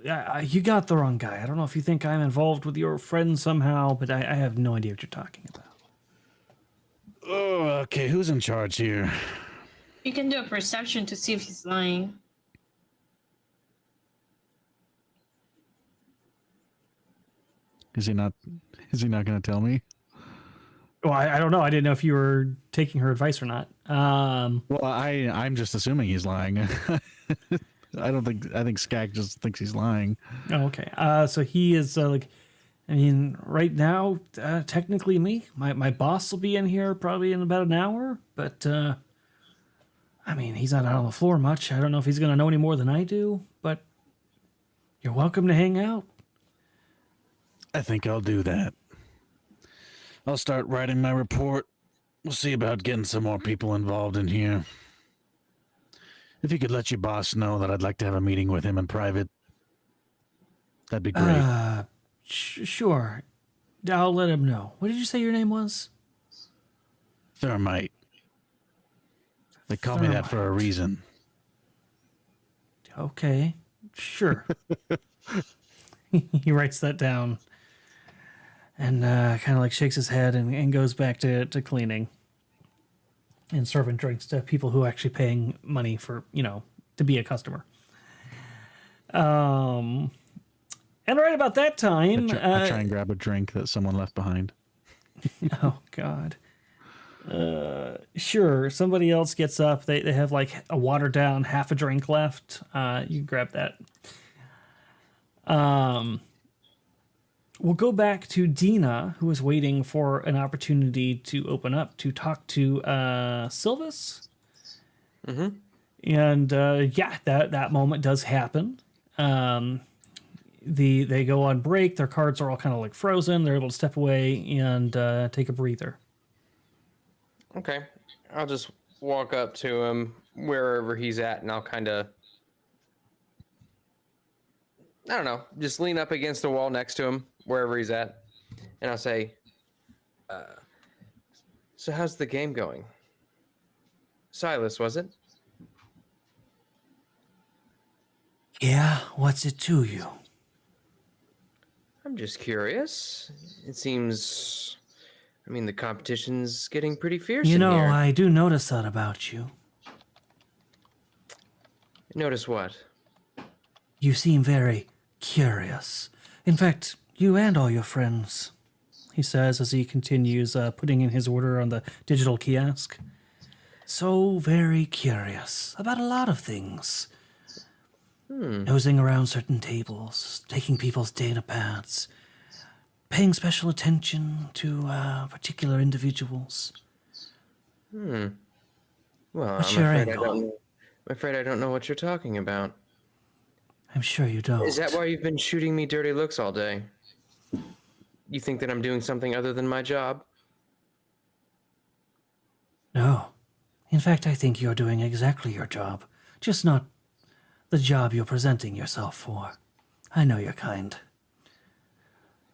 Yeah, you got the wrong guy. I don't know if you think I'm involved with your friend somehow, but I have no idea what you're talking about. Oh, okay. Who's in charge here? You can do a perception to see if he's lying. Is he not going to tell me? Well, I don't know. I didn't know if you were taking her advice or not. Well, I'm just assuming he's lying. I think Skag just thinks he's lying. Oh, okay. So he is I mean, right now, technically me, my boss will be in here probably in about an hour, but I mean, he's not out on the floor much. I don't know if he's going to know any more than I do, but you're welcome to hang out. I think I'll do that. I'll start writing my report. We'll see about getting some more people involved in here. If you could let your boss know that I'd like to have a meeting with him in private, that'd be great. Sure. I'll let him know. What did you say your name was? Thermite. They call me that for a reason. Okay. Sure. He writes that down and kind of like shakes his head and goes back to cleaning and serving drinks to people who are actually paying money for, to be a customer. And right about that time... I try and grab a drink that someone left behind. Oh, God. Sure, somebody else gets up. They have like a watered down half a drink left. You grab that. We'll go back to Dina, who is waiting for an opportunity to open up to talk to Silvis. Mm-hmm. And yeah, that moment does happen. They go on break. Their cards are all kind of like frozen. They're able to step away and take a breather. Okay. I'll just walk up to him wherever he's at, and I'll kind of, I don't know, just lean up against the wall next to him, wherever he's at, and I'll say, so how's the game going? Silas, was it? Yeah, what's it to you? I'm just curious. It seems, the competition's getting pretty fierce in here. I do notice that about you. Notice what? You seem very curious. In fact, you and all your friends, he says as he continues putting in his order on the digital kiosk. So very curious about a lot of things. Nosing around certain tables, taking people's data pads, paying special attention to particular individuals. Well, What's I'm your afraid angle? I'm afraid I don't know what you're talking about. I'm sure you don't. Is that why you've been shooting me dirty looks all day? You think that I'm doing something other than my job? No. In fact, I think you're doing exactly your job. Just not the job you're presenting yourself for. I know your kind.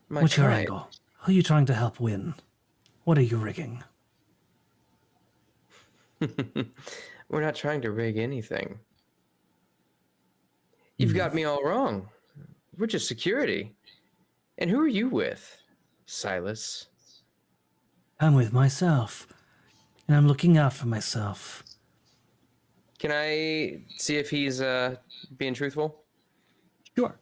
My What's your kind? angle? Who are you trying to help win? What are you rigging? We're not trying to rig anything. You've got me all wrong. We're just security. And who are you with, Silas? I'm with myself, and I'm looking out for myself. Can I see if he's being truthful? Sure.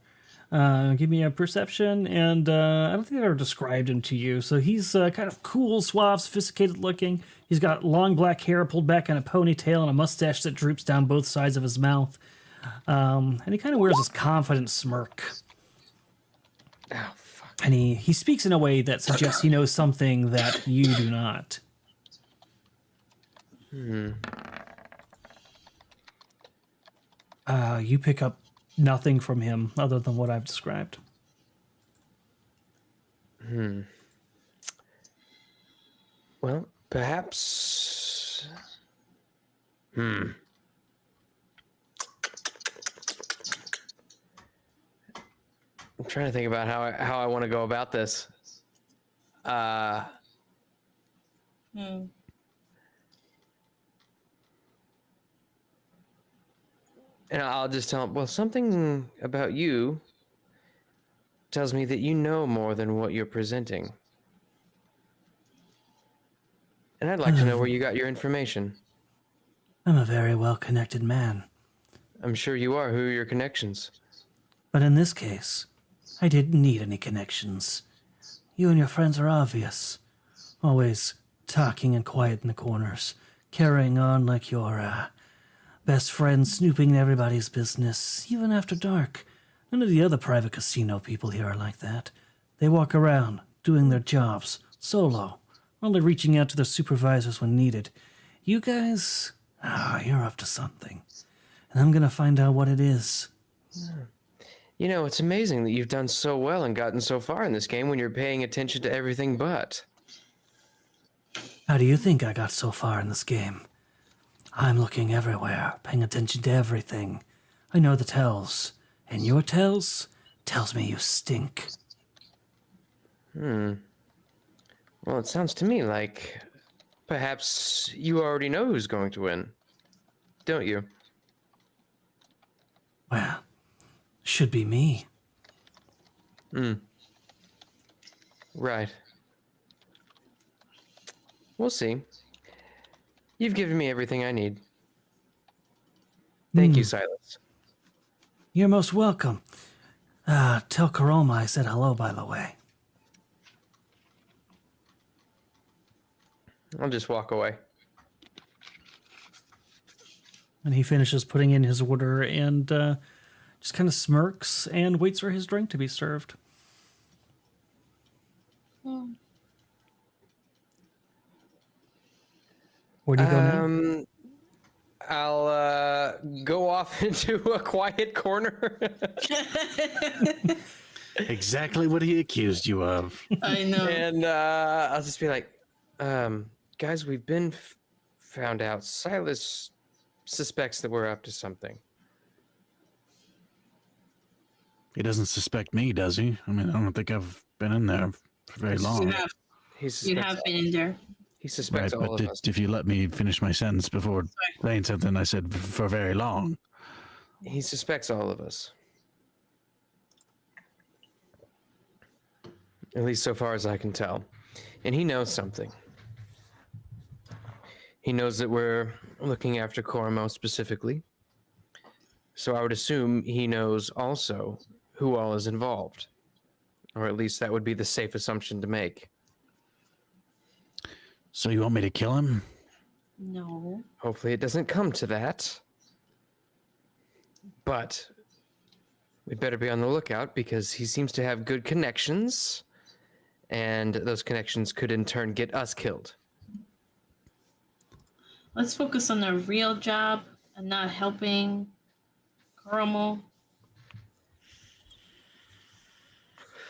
Give me a perception, and I don't think I've ever described him to you. So he's kind of cool, suave, sophisticated looking. He's got long black hair pulled back in a ponytail and a mustache that droops down both sides of his mouth. And he kind of wears this confident smirk. Oh, fuck. And he speaks in a way that suggests he knows something that you do not. You pick up nothing from him other than what I've described. Well, perhaps... I'm trying to think about how I want to go about this. And I'll just tell him, well, something about you tells me that you know more than what you're presenting. And I'd like to know where you got your information. I'm a very well-connected man. I'm sure you are. Who are your connections? But in this case, I didn't need any connections. You and your friends are obvious. Always talking and quiet in the corners, carrying on like your best friend, snooping in everybody's business, even after dark. None of the other private casino people here are like that. They walk around, doing their jobs, solo, only reaching out to their supervisors when needed. You guys, you're up to something. And I'm gonna find out what it is. You know, it's amazing that you've done so well and gotten so far in this game when you're paying attention to everything but. How do you think I got so far in this game? I'm looking everywhere, paying attention to everything. I know the tells. And your tells me you stink. Well, it sounds to me like perhaps you already know who's going to win, don't you? Well, should be me. Right. We'll see. You've given me everything I need. Thank you, Silas. You're most welcome. Tell Karoma I said hello, by the way. I'll just walk away. And he finishes putting in his order and just kind of smirks and waits for his drink to be served. Where do you go now? I'll go off into a quiet corner. Exactly what he accused you of. I know. And I'll just be like, guys, we've been found out. Silas suspects that we're up to something. He doesn't suspect me, does he? I mean, I don't think I've been in there for very long. You have been in there. He suspects all of us. If you let me finish my sentence before saying something I said for very long. He suspects all of us. At least so far as I can tell. And he knows something. He knows that we're looking after Cormo specifically. So I would assume he knows also who all is involved. Or at least that would be the safe assumption to make. So you want me to kill him? No. Hopefully it doesn't come to that. But we'd better be on the lookout because he seems to have good connections. And those connections could in turn get us killed. Let's focus on the real job and not helping Koromo.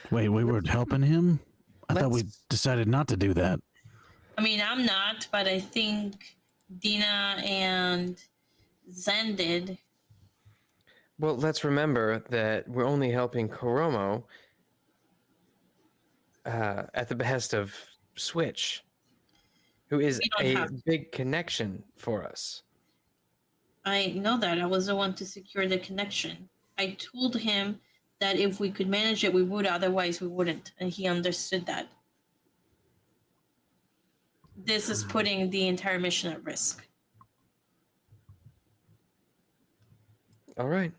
Wait, we were helping him? I thought we decided not to do that. I mean, I'm not, but I think Dina and Zen did. Well, let's remember that we're only helping Koromo at the behest of Switch. who is We don't a have to. big connection for us. I know that. I was the one to secure the connection. I told him that if we could manage it, we would. Otherwise, we wouldn't. And he understood that. This is putting the entire mission at risk. All right.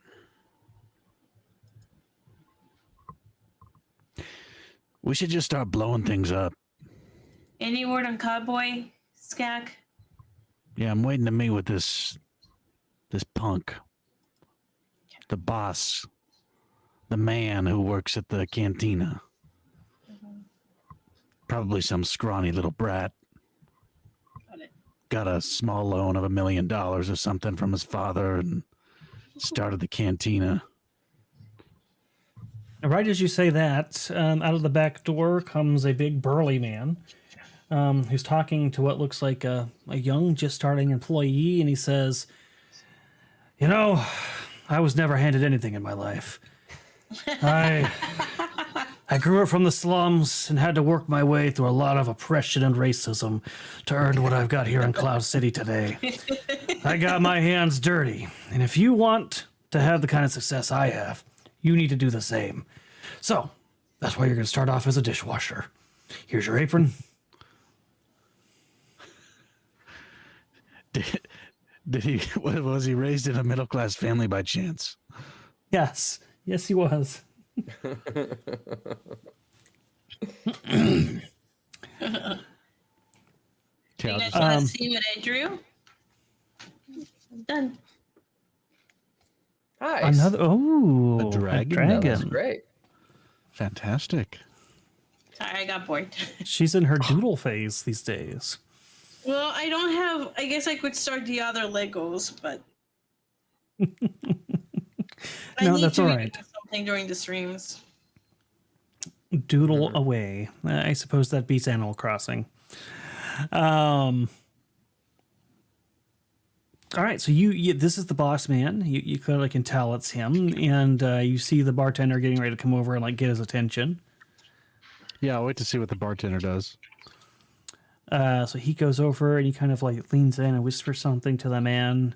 We should just start blowing things up. Any word on Cowboy, Skak? Yeah, I'm waiting to meet with this punk. The boss. The man who works at the cantina. Probably some scrawny little brat. Got it. Got a small loan of $1 million or something from his father and started the cantina. Right as you say that, out of the back door comes a big burly man who's talking to what looks like a young, just starting employee, and he says, "You know, I was never handed anything in my life. I grew up from the slums and had to work my way through a lot of oppression and racism to earn what I've got here in Cloud City today. I got my hands dirty, and if you want to have the kind of success I have, you need to do the same. So that's why you're going to start off as a dishwasher. Here's your apron." Did he? Was he raised in a middle class family by chance? Yes, he was. You I'll guys just- want to see what I drew? I'm done. Nice. Another A dragon? That was dragon. great. Fantastic. Sorry, I got bored. She's in her doodle phase these days. Well, I don't have. I guess I could start the other Legos, but I No, need that's to all be right. doing something during the streams. Doodle away. I suppose that beats Animal Crossing. All right, so you this is the boss man. You clearly can tell it's him, and you see the bartender getting ready to come over and like get his attention. Yeah, I'll wait to see what the bartender does. So he goes over and he kind of like leans in and whispers something to the man,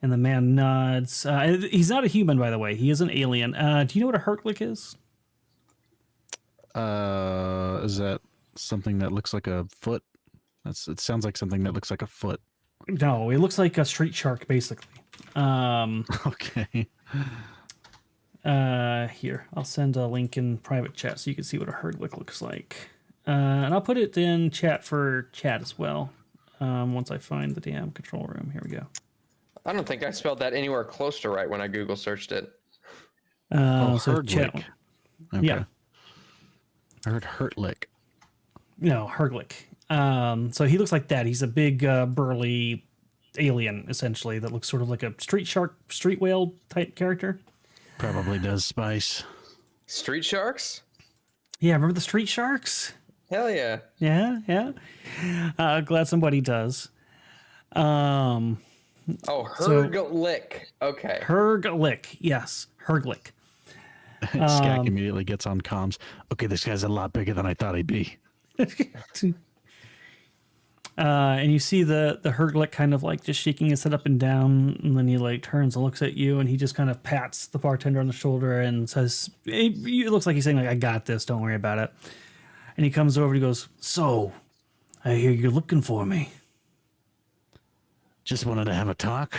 and the man nods. He's not a human, by the way. He is an alien. Do you know what a Hertlick is? Is that something that looks like a foot? It sounds like something that looks like a foot. No, it looks like a street shark, basically. Okay. Here, I'll send a link in private chat so you can see what a Hertlick looks like. And I'll put it in chat for chat as well. Once I find the damn control room. Here we go. I don't think I spelled that anywhere close to right when I Google searched it. So Hertlick. chat. Okay. Yeah. I heard Hertlick. No, Hertlick. So he looks like that. He's a big, burly alien, essentially, that looks sort of like a street shark, street whale type character. Probably does spice. Street sharks? Yeah, remember the street sharks? Hell yeah. Yeah. Glad somebody does. Oh, So- Herglick. Okay. Herglick. Yes, Herglick. Skak immediately gets on comms. Okay, this guy's a lot bigger than I thought he'd be. And you see the Herglick kind of like just shaking his head up and down, and then he like turns and looks at you, and he just kind of pats the bartender on the shoulder and says, "Hey," it looks like he's saying like, "I got this, don't worry about it." And he comes over and he goes, "So, I hear you're looking for me." Just wanted to have a talk.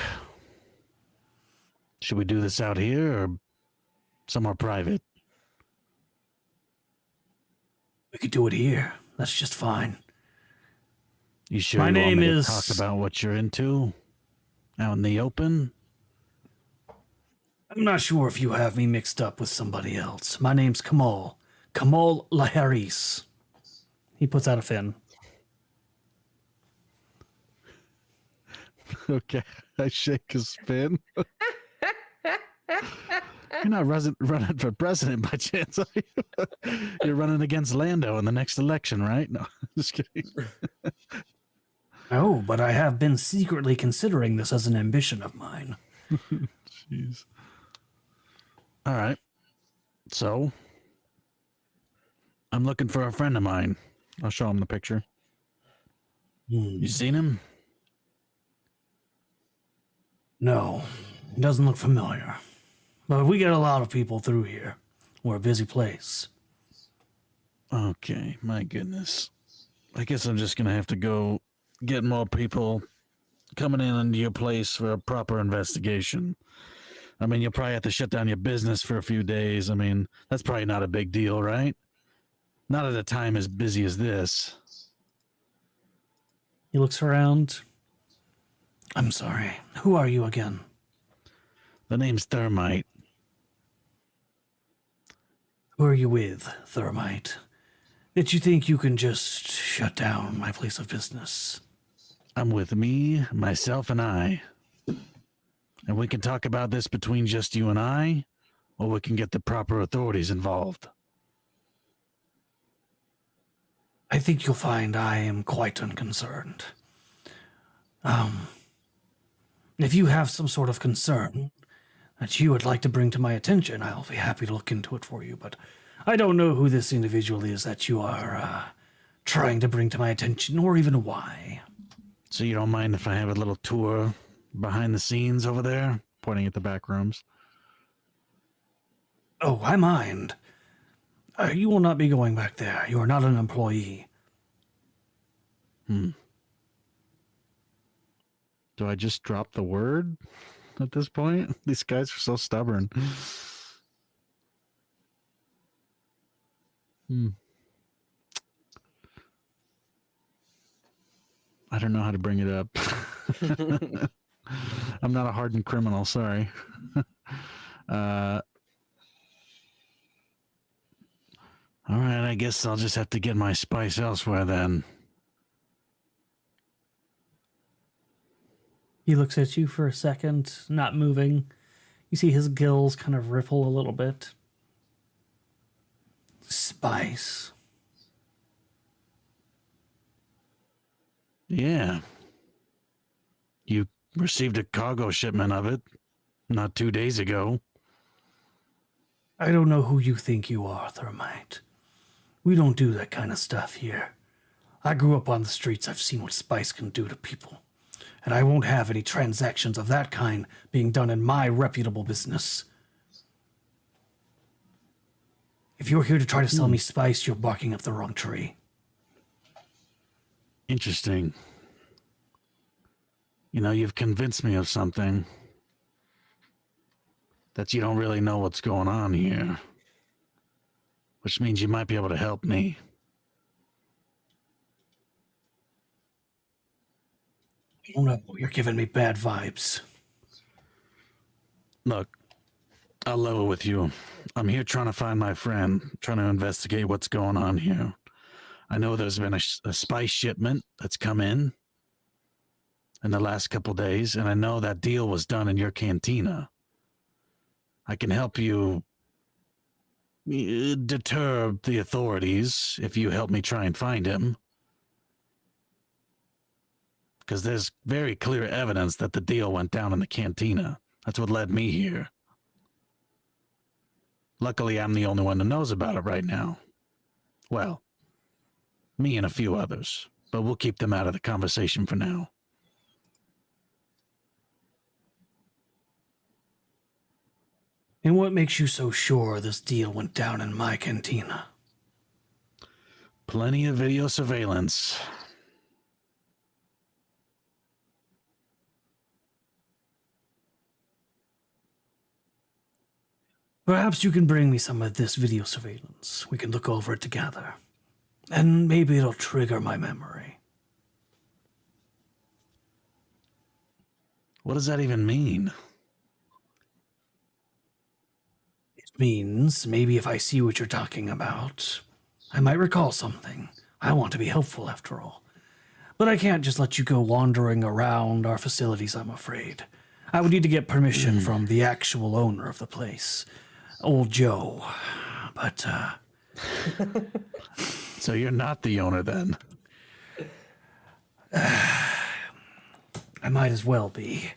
Should we do this out here or somewhere private? "We could do it here. That's just fine." You sure My you name want me to is- talk about what you're into out in the open? "I'm not sure if you have me mixed up with somebody else. My name's Kamal. Kamal Laharis." He puts out a fin. Okay, I shake his fin. You're not running for president by chance, are you? You're running against Lando in the next election, right? No, just kidding. "Oh, but I have been secretly considering this as an ambition of mine." Jeez. All right. So, I'm looking for a friend of mine. I'll show him the picture. You seen him? No, it doesn't look familiar. But we get a lot of people through here. We're a busy place. Okay, my goodness. I guess I'm just gonna have to go get more people coming in into your place for a proper investigation. I mean, you'll probably have to shut down your business for a few days. I mean, that's probably not a big deal, right? Not at a time as busy as this. He looks around. I'm sorry. Who are you again? The name's Thermite. Who are you with, Thermite? That you think you can just shut down my place of business? I'm with me, myself, and I. And we can talk about this between just you and I, or we can get the proper authorities involved. I think you'll find I am quite unconcerned. If you have some sort of concern that you would like to bring to my attention, I'll be happy to look into it for you, but I don't know who this individual is that you are trying to bring to my attention, or even why. So you don't mind if I have a little tour behind the scenes over there? Pointing at the back rooms. Oh, I mind. You will not be going back there. You are not an employee. Do I just drop the word at this point? These guys are so stubborn. I don't know how to bring it up. I'm not a hardened criminal, sorry. All right, I guess I'll just have to get my spice elsewhere then. He looks at you for a second, not moving. You see his gills kind of ripple a little bit. Spice. Yeah. You received a cargo shipment of it not 2 days ago. I don't know who you think you are, Thermite. We don't do that kind of stuff here. I grew up on the streets. I've seen what spice can do to people. And I won't have any transactions of that kind being done in my reputable business. If you're here to try to sell me spice, you're barking up the wrong tree. Interesting. You know, you've convinced me of something. That you don't really know what's going on here. Which means you might be able to help me. I don't know. You're giving me bad vibes. Look, I'll level with you. I'm here trying to find my friend, trying to investigate what's going on here. I know there's been a spice shipment that's come in the last couple days, and I know that deal was done in your cantina. I can help you deter the authorities if you help me try and find him. Because there's very clear evidence that the deal went down in the cantina. That's what led me here. Luckily, I'm the only one that knows about it right now. Well, me and a few others, but we'll keep them out of the conversation for now. And what makes you so sure this deal went down in my cantina? Plenty of video surveillance. Perhaps you can bring me some of this video surveillance. We can look over it together. And maybe it'll trigger my memory. What does that even mean? It means maybe if I see what you're talking about, I might recall something. I want to be helpful after all. But I can't just let you go wandering around our facilities, I'm afraid. I would need to get permission from the actual owner of the place. Old Joe. But, So you're not the owner then? I might as well be.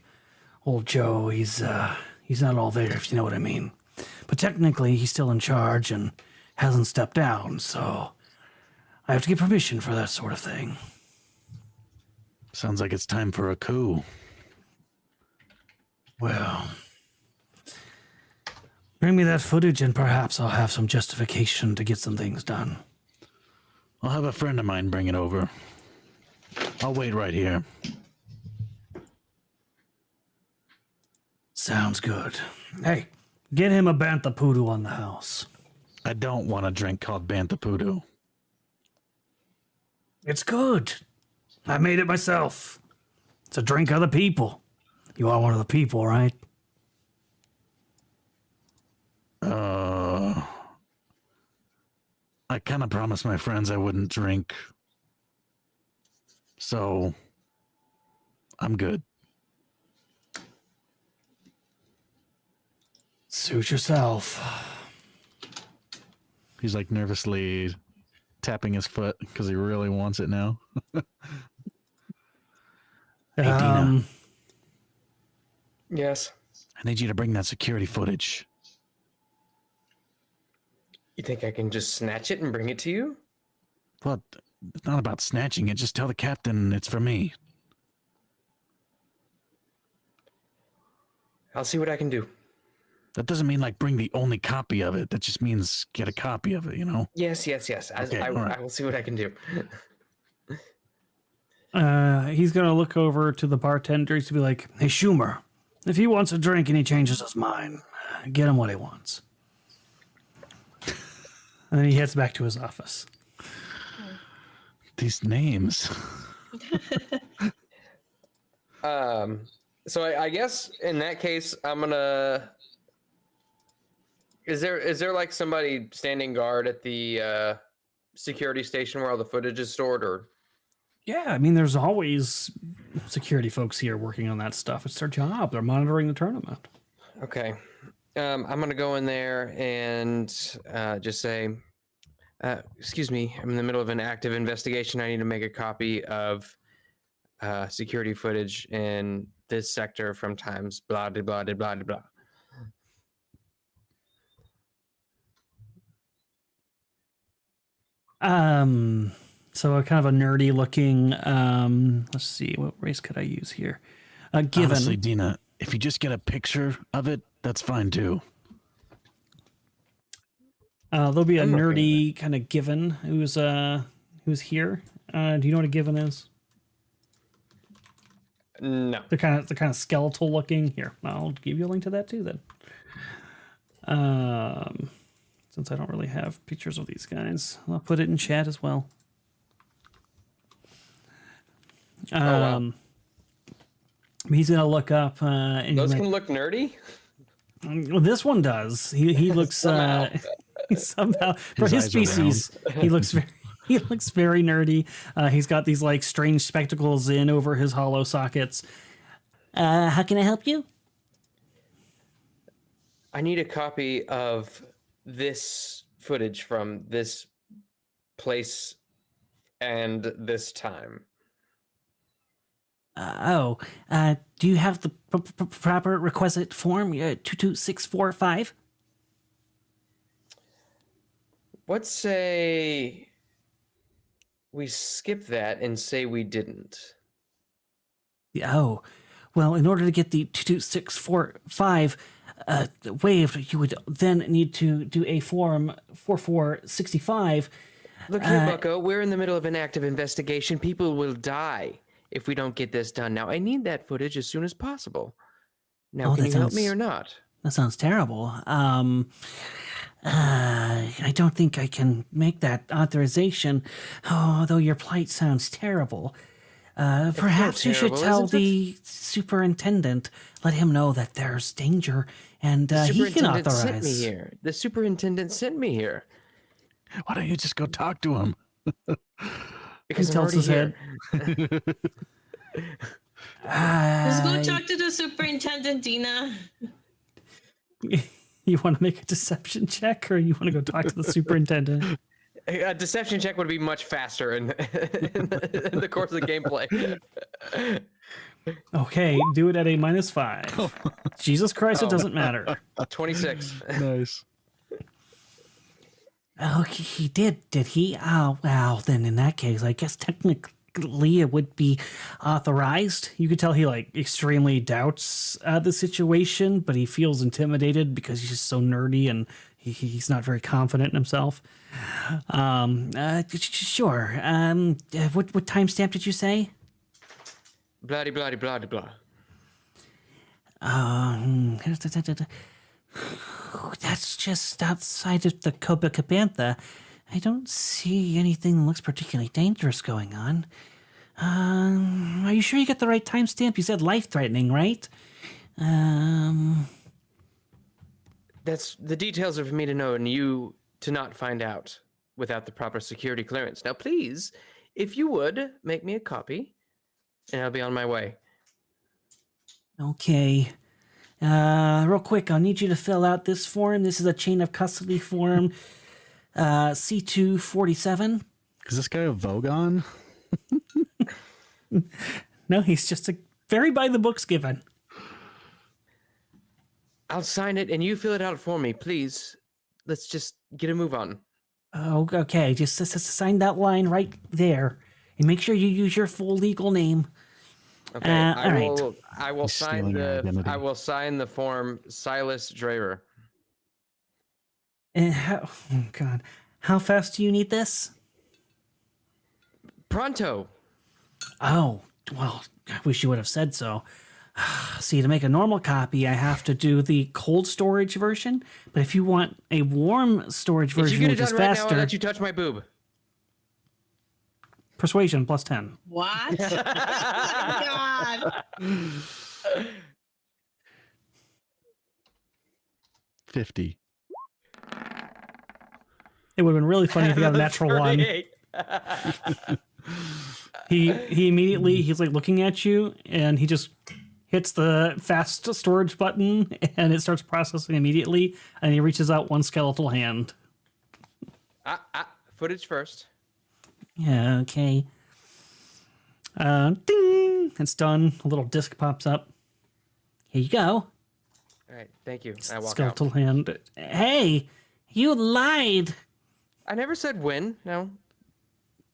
Old Joe, he's not all there, if you know what I mean. But technically, he's still in charge and hasn't stepped down, so I have to get permission for that sort of thing. Sounds like it's time for a coup. Well, bring me that footage and perhaps I'll have some justification to get some things done. I'll have a friend of mine bring it over. I'll wait right here. Sounds good. Hey, get him a Bantha Poodoo on the house. I don't want a drink called Bantha Poodoo. It's good. I made it myself. It's a drink of the people. You are one of the people, right? I kind of promised my friends I wouldn't drink. So, I'm good. Suit yourself. He's like nervously tapping his foot because he really wants it now. Hey, Dina. Yes. I need you to bring that security footage. You think I can just snatch it and bring it to you? Well, it's not about snatching it. Just tell the captain it's for me. I'll see what I can do. That doesn't mean like bring the only copy of it. That just means get a copy of it, you know? Yes. Okay, I right. will see what I can do. He's gonna look over to the bartenders to be like, "Hey, Schumer, if he wants a drink and he changes his mind, get him what he wants." And then he heads back to his office. These names. So I guess in that case, I'm gonna. Is there like somebody standing guard at the security station where all the footage is stored, or? Yeah, I mean, there's always security folks here working on that stuff. It's their job. They're monitoring the tournament. Okay. I'm gonna go in there and just say, excuse me, I'm in the middle of an active investigation. I need to make a copy of security footage in this sector from times blah de blah de blah de blah. So a kind of a nerdy looking, let's see, what race could I use here? Given. Honestly, Dina, if you just get a picture of it, that's fine too. There'll be a I'm okay with nerdy kind of given who's here. Do you know what a given is? No. They're kind of skeletal looking. Here, I'll give you a link to that too then. Since I don't really have pictures of these guys, I'll put it in chat as well. Wow. He's gonna look up. And Those can look nerdy. well, this one does. He looks somehow for his eyes are species. He looks very nerdy. He's got these like strange spectacles in over his hollow sockets. How can I help you? I need a copy of this footage from this place and this time. Do you have the proper requisite form? 22645. Let's say we skip that and say we didn't. Oh, well, in order to get the 22645 waived, you would then need to do a form 4465. Look here, Bucko, we're in the middle of an active investigation. People will die if we don't get this done. Now, I need that footage as soon as possible. Now, can you help me or not? That sounds terrible. I don't think I can make that authorization, although your plight sounds terrible. Perhaps you should tell the superintendent, let him know that there's danger, and he can authorize. Sent me here. The superintendent sent me here. Why don't you just go talk to him? Because He tilts his head. Let's go talk to the superintendent, Dina. You want to make a deception check, or you want to go talk to the superintendent? A deception check would be much faster in the course of the gameplay. Okay, do it at a -5. Jesus Christ, it doesn't matter. 26. Nice. Oh, he did he? Oh, well, then in that case, I guess it would be authorized. You could tell he like extremely doubts the situation, but he feels intimidated because he's just so nerdy and he's not very confident in himself. Sure. What timestamp did you say? Bloody, bloody, bloody, blah. That's just outside of the Copacabana. I don't see anything that looks particularly dangerous going on. Are you sure you got the right timestamp? You said life-threatening, right? That's the details are for me to know and you to not find out without the proper security clearance. Now, please, if you would, make me a copy, and I'll be on my way. Okay. Real quick, I'll need you to fill out this form. This is a chain of custody form, C247. Is this guy a Vogon? No, he's just a very by the books given. I'll sign it and you fill it out for me, please. Let's just get a move on. Oh, okay. Just sign that line right there, and make sure you use your full legal name. Okay, I will He's sign stealing our identity. I will sign the form Silas Draver. And oh God, how fast do you need this? Pronto. Oh, well, I wish you would have said so. See, to make a normal copy, I have to do the cold storage version. But if you want a warm storage If you version, get it which is done right now, faster, I'll let you touch my boob. persuasion plus 10. What? Oh my God. 50. It would have been really funny if you got a natural one. 38. He immediately, he's like looking at you, and he just hits the fast storage button, and it starts processing immediately, and he reaches out one skeletal hand. Footage first. Yeah, okay. Ding! It's done. A little disc pops up. Here you go. All right, thank you. I walk out. Skeletal hand. Hey, you lied. I never said when. No,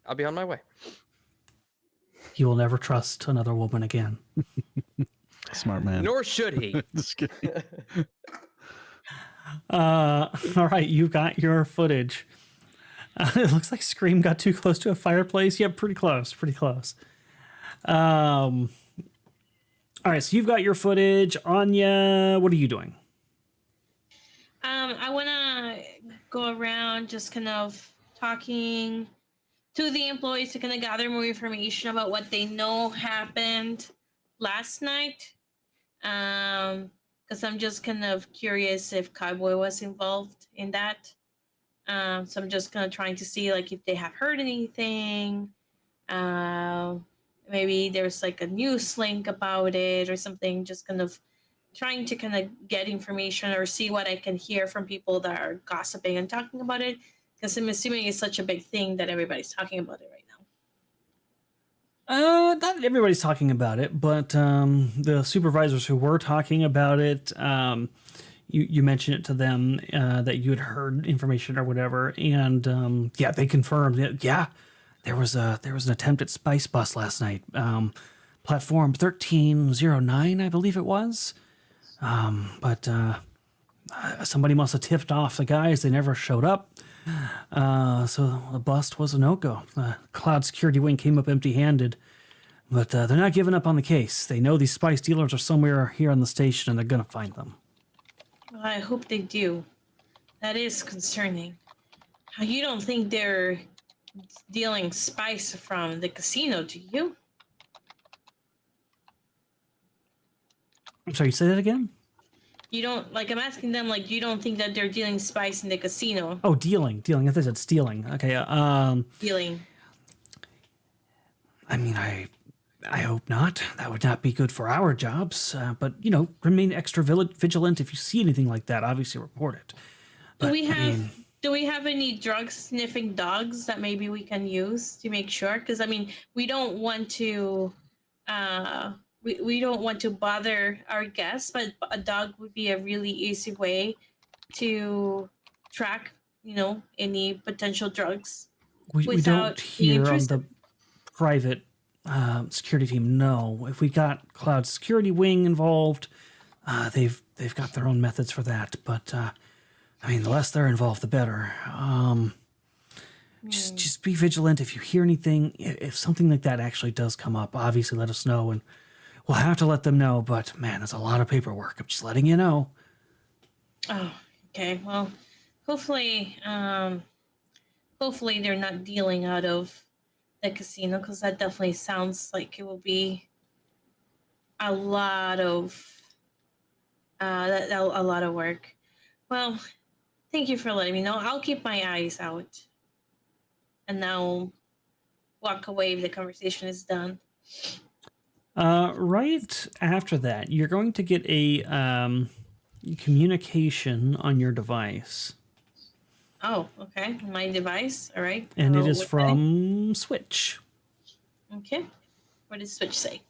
I'll be on my way. You will never trust another woman again. Smart man. Nor should he. Just kidding. All right, you got your footage. It looks like Scream got too close to a fireplace. Yeah, pretty close. Pretty close. All right, so you've got your footage. Anya, what are you doing? I want to go around just kind of talking to the employees to kind of gather more information about what they know happened last night. Because I'm just kind of curious if Cowboy was involved in that. So I'm just kind of trying to see like if they have heard anything. Maybe there's like a news link about it or something. Just kind of trying to kind of get information or see what I can hear from people that are gossiping and talking about it. Because I'm assuming it's such a big thing that everybody's talking about it right now. Not everybody's talking about it, but the supervisors who were talking about it, you mentioned it to them that you had heard information or whatever, and yeah, they confirmed it. Yeah, there was an attempt at Spice Bus last night. Platform 1309, I believe it was. But somebody must have tipped off the guys. They never showed up. So the bust was a no-go. The cloud security wing came up empty-handed. But they're not giving up on the case. They know these spice dealers are somewhere here on the station, and they're going to find them. Well, I hope they do. That is concerning. You don't think they're dealing spice from the casino, do you? I'm sorry, say that again? You don't, like, I'm asking them, like, you don't think that they're dealing spice in the casino? Oh, dealing. I thought I said stealing. Okay. Dealing. I mean, I hope not. That would not be good for our jobs. But, remain extra vigilant. If you see anything like that, obviously report it. But, Do we have any drug sniffing dogs that maybe we can use to make sure? Because, I mean, we don't want to... We don't want to bother our guests, but a dog would be a really easy way to track, any potential drugs. we don't without being hear on intrusive. the private security team know. If we got Cloud's security wing involved, they've got their own methods for that. But I mean, the less they're involved, the better. Just be vigilant. If you hear anything, if something like that actually does come up, obviously let us know, and we'll have to let them know. But man, it's a lot of paperwork. I'm just letting you know. Oh, okay. Well, hopefully they're not dealing out of the casino, because that definitely sounds like it will be a lot of a lot of work. Well, thank you for letting me know. I'll keep my eyes out, and now walk away if the conversation is done. Right after that, you're going to get a communication on your device. Oh, okay. My device. All right. And it is what's from Switch. that? Okay. What does Switch say?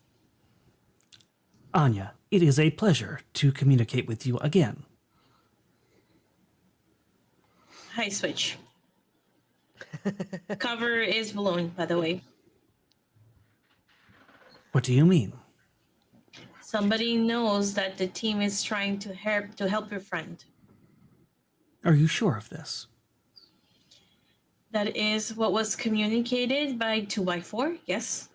Anya, it is a pleasure to communicate with you again. Hi, Switch. Cover is blown, by the way. What do you mean? Somebody knows that the team is trying to help your friend. Are you sure of this? That is what was communicated by 2x4, yes.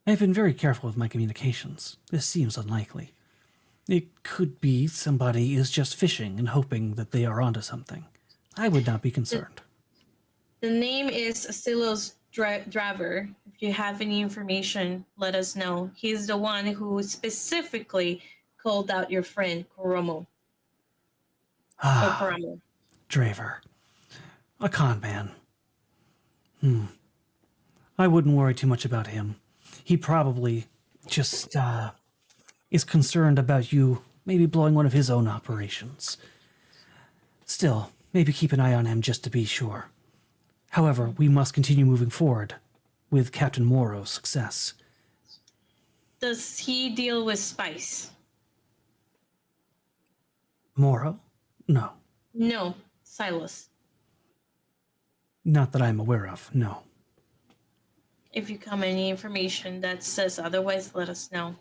I've been very careful with my communications. This seems unlikely. It could be somebody is just fishing and hoping that they are onto something. I would not be concerned. The name is Silos Driver. If you have any information, let us know. He's the one who specifically called out your friend, Koromo. Koromo. Draver. A con man. I wouldn't worry too much about him. He probably just is concerned about you maybe blowing one of his own operations. Still, maybe keep an eye on him just to be sure. However, we must continue moving forward with Captain Moro's success. Does he deal with spice? Moro? No. No, Silas. Not that I'm aware of, no. If you come any information that says otherwise, let us know.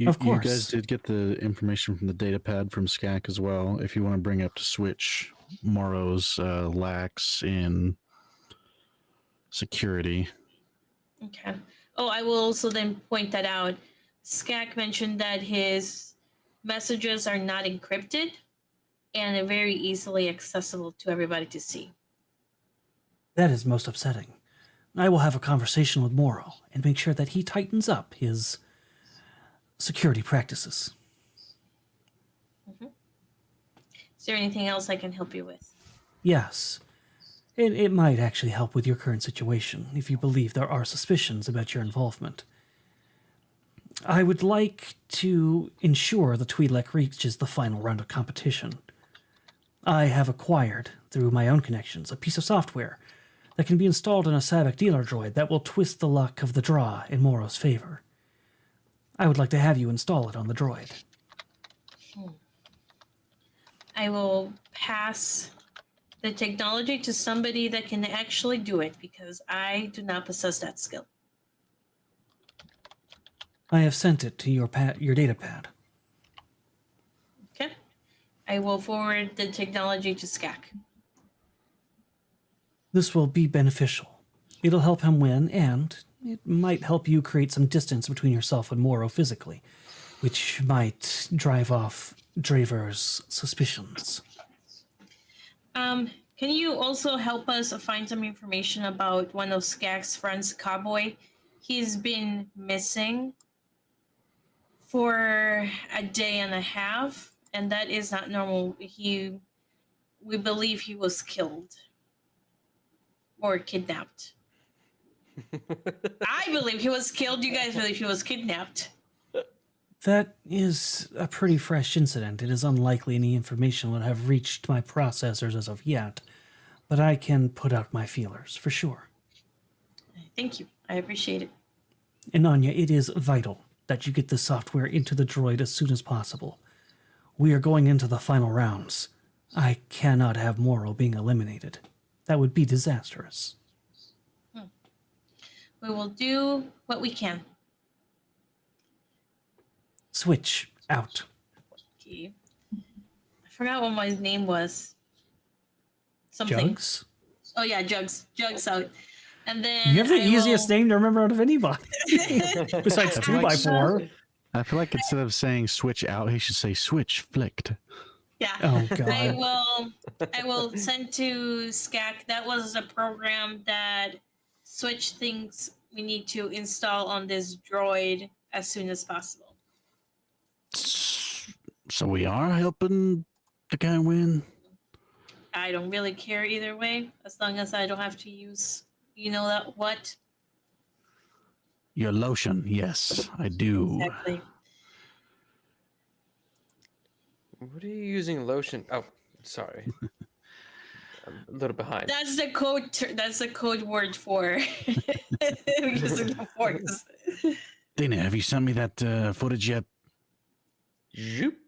Of course. You guys did get the information from the data pad from SCAC as well. If you want to bring up to Switch Moro's lacks in security. Okay. Oh, I will also then point that out. SCAC mentioned that his messages are not encrypted and are very easily accessible to everybody to see. That is most upsetting. I will have a conversation with Moro and make sure that he tightens up his security practices. Is there anything else I can help you with? Yes. It might actually help with your current situation if you believe there are suspicions about your involvement. I would like to ensure the Twi'lek reaches the final round of competition. I have acquired, through my own connections, a piece of software that can be installed in a Sabak dealer droid that will twist the luck of the draw in Moro's favor. I would like to have you install it on the droid. I will pass the technology to somebody that can actually do it, because I do not possess that skill. I have sent it to your data pad. Okay. I will forward the technology to SCAC. This will be beneficial. It'll help him win, and it might help you create some distance between yourself and Moro physically, which might drive off Draver's suspicions. Can you also help us find some information about one of SCAC's friends, Cowboy? He's been missing for a day and a half, and that is not normal. We believe he was killed or kidnapped. I believe he was killed. You guys believe he was kidnapped. That is a pretty fresh incident. It is unlikely any information would have reached my processors as of yet, but I can put out my feelers, for sure. Thank you. I appreciate it. And Anya, it is vital that you get this software into the droid as soon as possible. We are going into the final rounds. I cannot have Moro being eliminated. That would be disastrous. We will do what we can. Switch out. Okay. I forgot what my name was. Something. Jugs? Oh yeah, Jugs. Jugs out. And then You have the I easiest will... name to remember out of anybody. Besides I feel like 2x4. I feel like instead of saying switch out, he should say switch flicked. Yeah. Oh god. I will send to SCAC. That was a program that switch things we need to install on this droid as soon as possible. So we are helping the guy win. I don't really care either way, as long as I don't have to use, you know that what? Your lotion, yes, I do. Exactly. What are you using lotion? Oh, sorry. I'm a little behind. That's the code. That's the code word for using the force. Dana, have you sent me that footage yet? Zoop.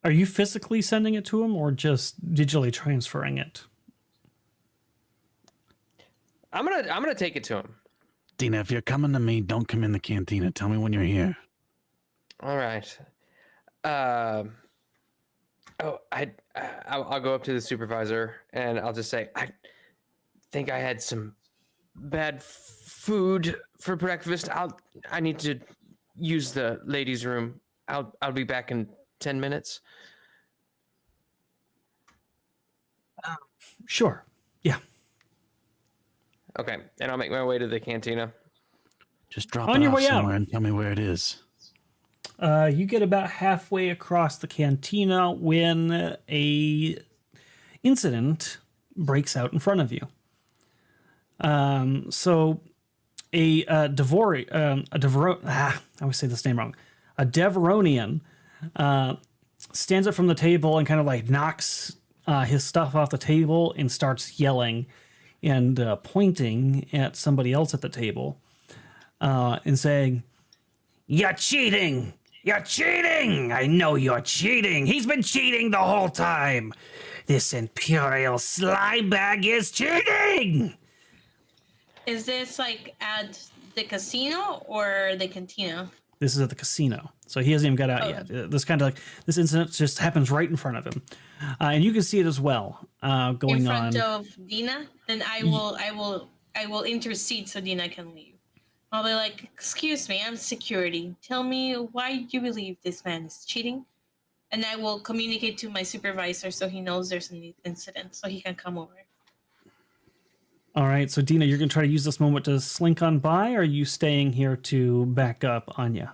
Are you physically sending it to him or just digitally transferring it? I'm gonna take it to him. Dina, if you're coming to me, don't come in the cantina. Tell me when you're here. All right. I'll go up to the supervisor and I'll just say, I think I had some bad food for breakfast. I need to use the ladies' room. I'll be back in 10 minutes. Sure. Yeah. Okay, and I'll make my way to the cantina. Just drop On it your off way out. somewhere and tell me where it is. You get about halfway across the cantina when a incident breaks out in front of you. So I always say this name wrong. A Deveronian stands up from the table and kind of like knocks his stuff off the table and starts yelling and pointing at somebody else at the table and saying, "You're cheating! You're cheating! I know you're cheating! He's been cheating the whole time! This Imperial slybag is cheating!" Is this like at the casino or the cantina? This is at the casino, so he hasn't even got out yet. This kind of like this incident just happens right in front of him, and you can see it as well going in on. front of Dina. Then I will intercede so Dina can leave. I'll be like, "Excuse me, I'm security. Tell me why you believe this man is cheating," and I will communicate to my supervisor so he knows there's an incident, so he can come over. All right, so Dina, you're going to try to use this moment to slink on by, or are you staying here to back up Anya?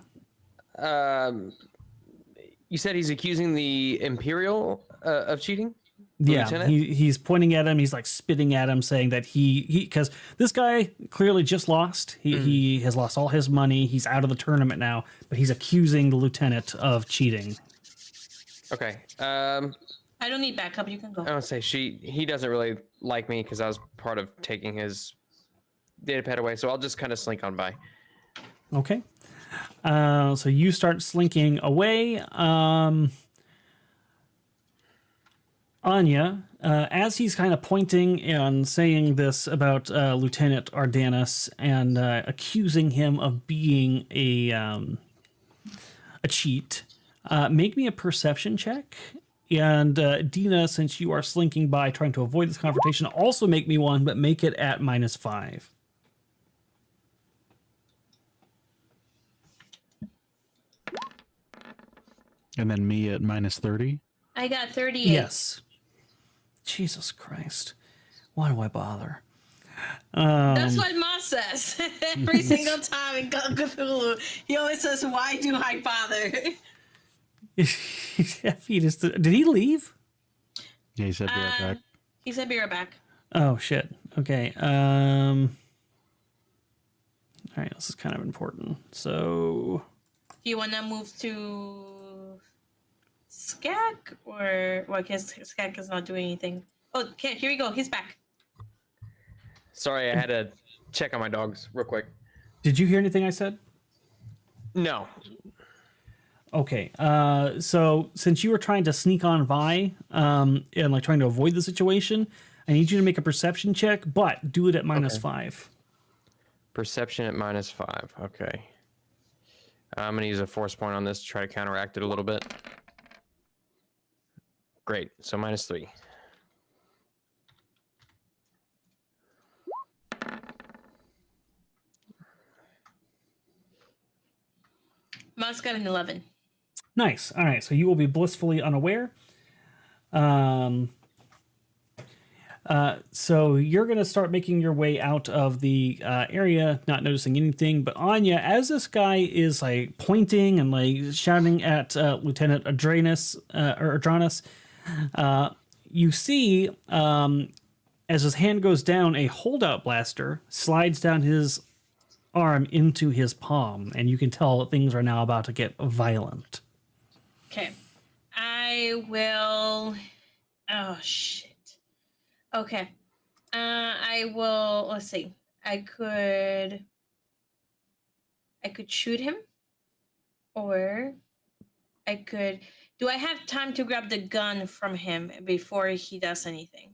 You said he's accusing the Imperial of cheating? Yeah, Lieutenant? he's pointing at him. He's like spitting at him, saying that because this guy clearly just lost. He has lost all his money. He's out of the tournament now, but he's accusing the lieutenant of cheating. Okay. I don't need backup. You can go. I would say he doesn't really like me because I was part of taking his data pad away, so I'll just kind of slink on by. Okay. So you start slinking away. Anya, as he's kind of pointing and saying this about Lieutenant Ardanis and accusing him of being a cheat, make me a perception check. And Dina, since you are slinking by trying to avoid this confrontation, also make me one, but make it at -5. And then me at -30. I got 38. Yes. Jesus Christ. Why do I bother? That's what Moss says every single time in Call of Cthulhu. He always says, "Why do I bother?" Did he leave? Yeah, he said be right back. He said, "Be right back." Oh shit. Okay. All right, this is kind of important. So Do you want to move to SCAC or well, I guess SCAC is not doing anything. Oh, okay, here we go. He's back. Sorry, I had to check on my dogs real quick. did you hear anything I said? No. Okay. So since you were trying to sneak on by and like trying to avoid the situation, I need you to make a perception check, but do it at -5. Perception at -5. Okay. I'm going to use a force point on this to try to counteract it a little bit. Great. So -3. Mouse got an 11. Nice. All right. So you will be blissfully unaware. So you're going to start making your way out of the area, not noticing anything. But Anya, as this guy is like pointing and like shouting at Lieutenant Adranus, you see as his hand goes down, a holdout blaster slides down his arm into his palm, and you can tell that things are now about to get violent. Okay. I will. Oh, shit. Okay. I will. Let's see. I could shoot him, or I could. Do I have time to grab the gun from him before he does anything?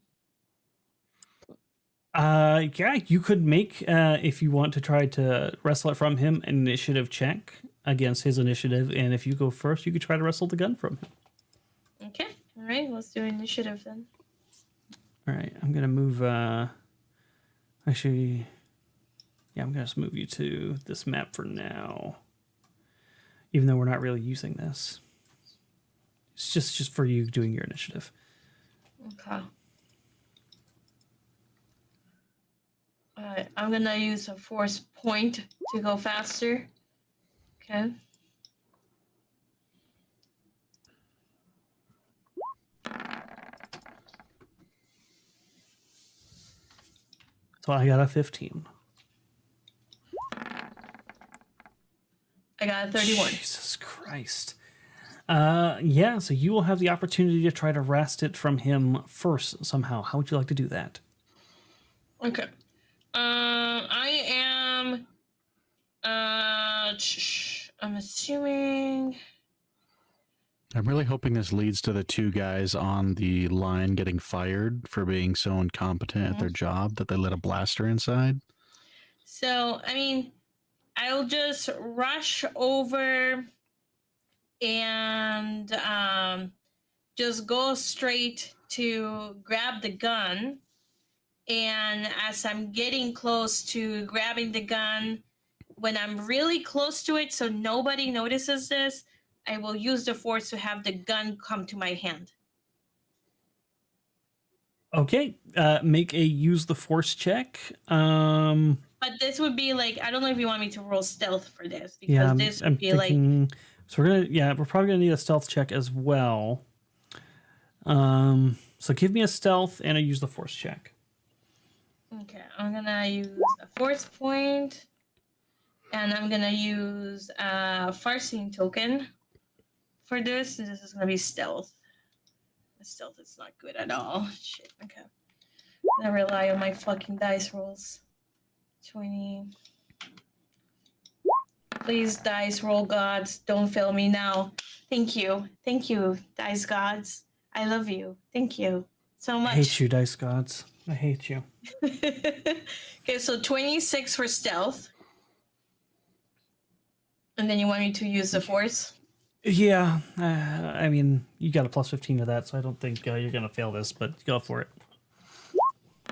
Yeah, you could make, if you want to try to wrestle it from him, an initiative check against his initiative, and if you go first, you could try to wrestle the gun from him. Okay. All right. Let's do initiative then. All right, I'm gonna move. Actually, yeah, I'm gonna just move you to this map for now, even though we're not really using this. It's just for you doing your initiative. Okay. I'm gonna use a force point to go faster. Okay. So I got a 15. I got a 31. Jesus Christ. Yeah, so you will have the opportunity to try to wrest it from him first somehow. How would you like to do that? Okay. I am. I'm assuming. I'm really hoping this leads to the two guys on the line getting fired for being so incompetent at their job that they let a blaster inside. So, I mean, I'll just rush over and just go straight to grab the gun. And as I'm getting close to grabbing the gun, when I'm really close to it so nobody notices this, I will use the force to have the gun come to my hand. Okay, make a use the force check. But this would be like, I don't know if you want me to roll stealth for this, because Yeah, this would I'm be thinking. So we're probably gonna need a stealth check as well. So give me a stealth and a use the force check. Okay, I'm gonna use a force point, and I'm gonna use a farseeing token for this. This is gonna be stealth. Stealth is not good at all. Shit. Okay. I'm gonna rely on my fucking dice rolls. 20. Please, dice roll gods, don't fail me now. Thank you. Thank you, dice gods. I love you. Thank you so much. I hate you, dice gods. I hate you. Okay, so 26 for stealth. And then you want me to use the force? Yeah, I mean, you got a plus 15 to that, so I don't think you're gonna fail this, but go for it.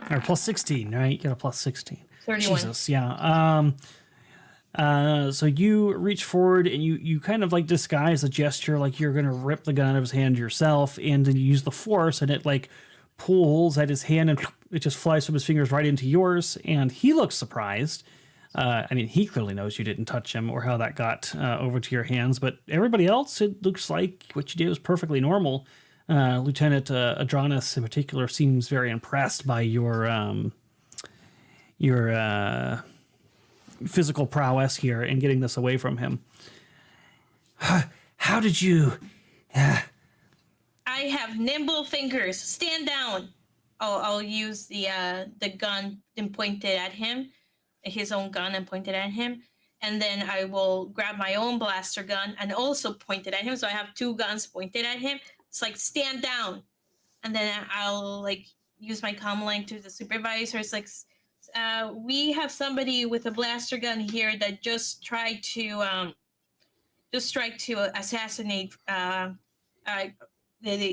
Or plus 16, right? You got a plus 16. 31. Jesus, yeah. So you reach forward and you kind of like disguise a gesture like you're gonna rip the gun out of his hand yourself, and then you use the force and it like pulls at his hand and it just flies from his fingers right into yours, and he looks surprised. I mean, he clearly knows you didn't touch him or how that got over to your hands, but everybody else, it looks like what you did was perfectly normal. Lieutenant Adranus in particular seems very impressed by your physical prowess here in getting this away from him. How did you... I have nimble fingers. Stand down. I'll use the gun and point it at him, his own gun, and point it at him, and then I will grab my own blaster gun and also point it at him. So I have two guns pointed at him. It's like, stand down, and then I'll like use my comm link to the supervisor. It's like, we have somebody with a blaster gun here that just tried to assassinate the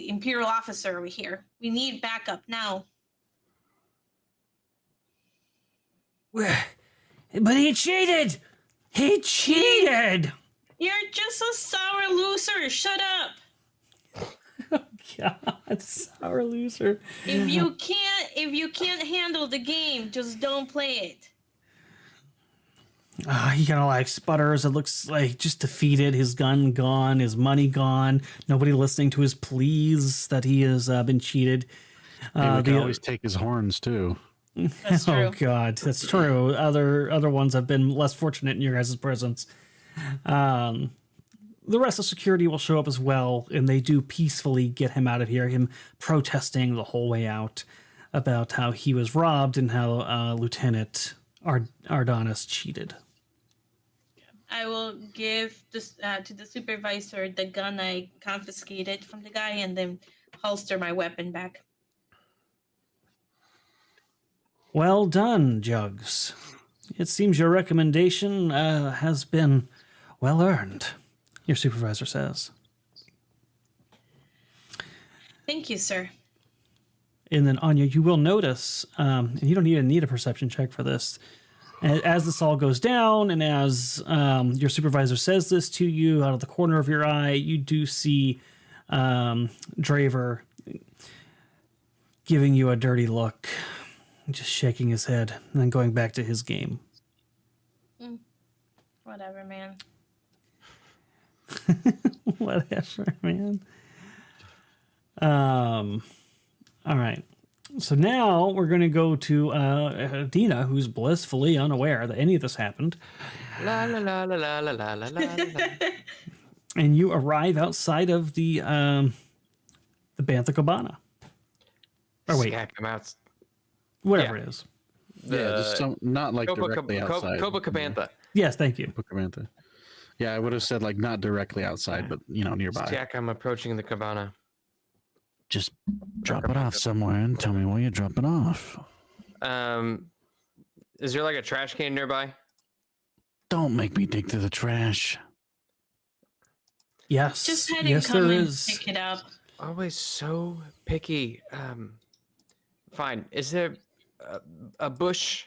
Imperial officer over here. We need backup now. But he cheated! He cheated! You're just a sour loser. Shut up. God, sour loser. If you can't handle the game, just don't play it. He kind of like sputters. It looks like just defeated. His gun gone. His money gone. Nobody listening to his pleas that he has been cheated. We can always take his horns too. That's true. Oh God, that's true. Other ones have been less fortunate in your guys' presence. The rest of security will show up as well, and they do peacefully get him out of here. Him protesting the whole way out about how he was robbed and how Lieutenant Ardonis cheated. I will give this to the supervisor the gun I confiscated from the guy, and then holster my weapon back. Well done, Jugs. It seems your recommendation has been well earned, your supervisor says. Thank you, sir. And then, Anya, you will notice, and you don't even need a perception check for this, as this all goes down and as your supervisor says this to you out of the corner of your eye, you do see Draver giving you a dirty look, just shaking his head, and then going back to his game. Whatever, man. Whatever, man. All right. So now we're going to go to Dina, who's blissfully unaware that any of this happened. La la la la la la la la la. And you arrive outside of the Bantha Cabana. Or wait, Scack 'em out. whatever yeah. it is. Just not like directly outside. Copacabana. Yes, thank you. Copacabana. Yeah, I would have said like not directly outside, but nearby. Jack, I'm approaching the cabana. Just drop it off somewhere and tell me where you drop it off. Is there like a trash can nearby? Don't make me dig through the trash. Yes. Just had him yes, come there and is. pick it up. Always so picky. Fine. Is there a bush?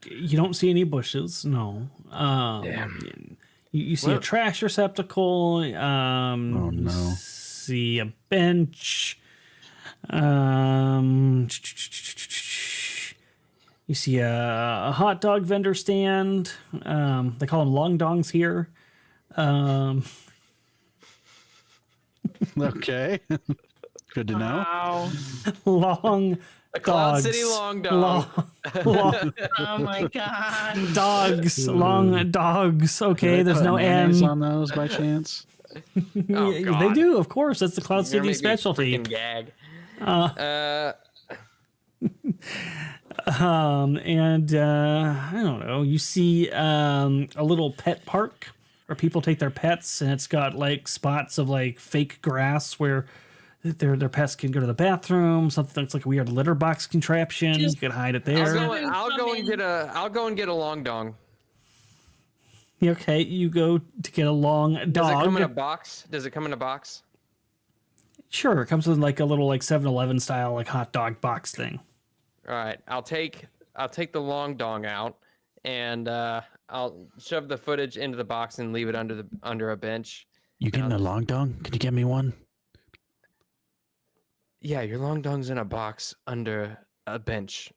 You don't see any bushes, no. Damn. You see a trash receptacle. Oh no! You see a bench. You see a hot dog vendor stand. They call them long dongs here. Okay. Good to know. Wow. Long A Cloud dogs. City long dog. Long Oh my god. dogs. Long dogs. Okay, Do they there's put no mayonnaise N. on those by chance? Oh, They God. do, of course. That's the Cloud You're gonna City make me specialty. freaking gag. I don't know. You see a little pet park where people take their pets, and it's got like spots of like fake grass where their pets can go to the bathroom. Something that's like a weird litter box contraption. You could hide it there. I'll go and get a long dong. Okay, you go to get a long dog. Does it come in a box? Does it come in a box? Sure, it comes with like a little like 7-Eleven style like hot dog box thing. All right, I'll take the long dong out, and I'll shove the footage into the box and leave it under a bench. You getting a long dong? Can you get me one? Yeah, your long dong's in a box under a bench,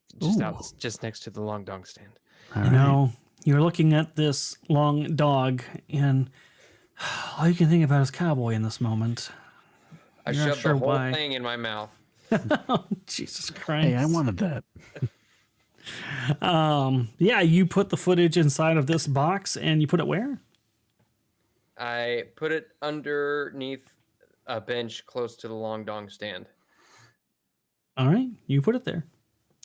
just next to the long dong stand. You know, you're looking at this long dog, and all you can think about is cowboy in this moment. I You're not shoved sure the whole why. thing in my mouth. Oh, Jesus Christ. Hey, I wanted that. Yeah, you put the footage inside of this box, and you put it where? I put it underneath a bench close to the long dong stand. All right, you put it there.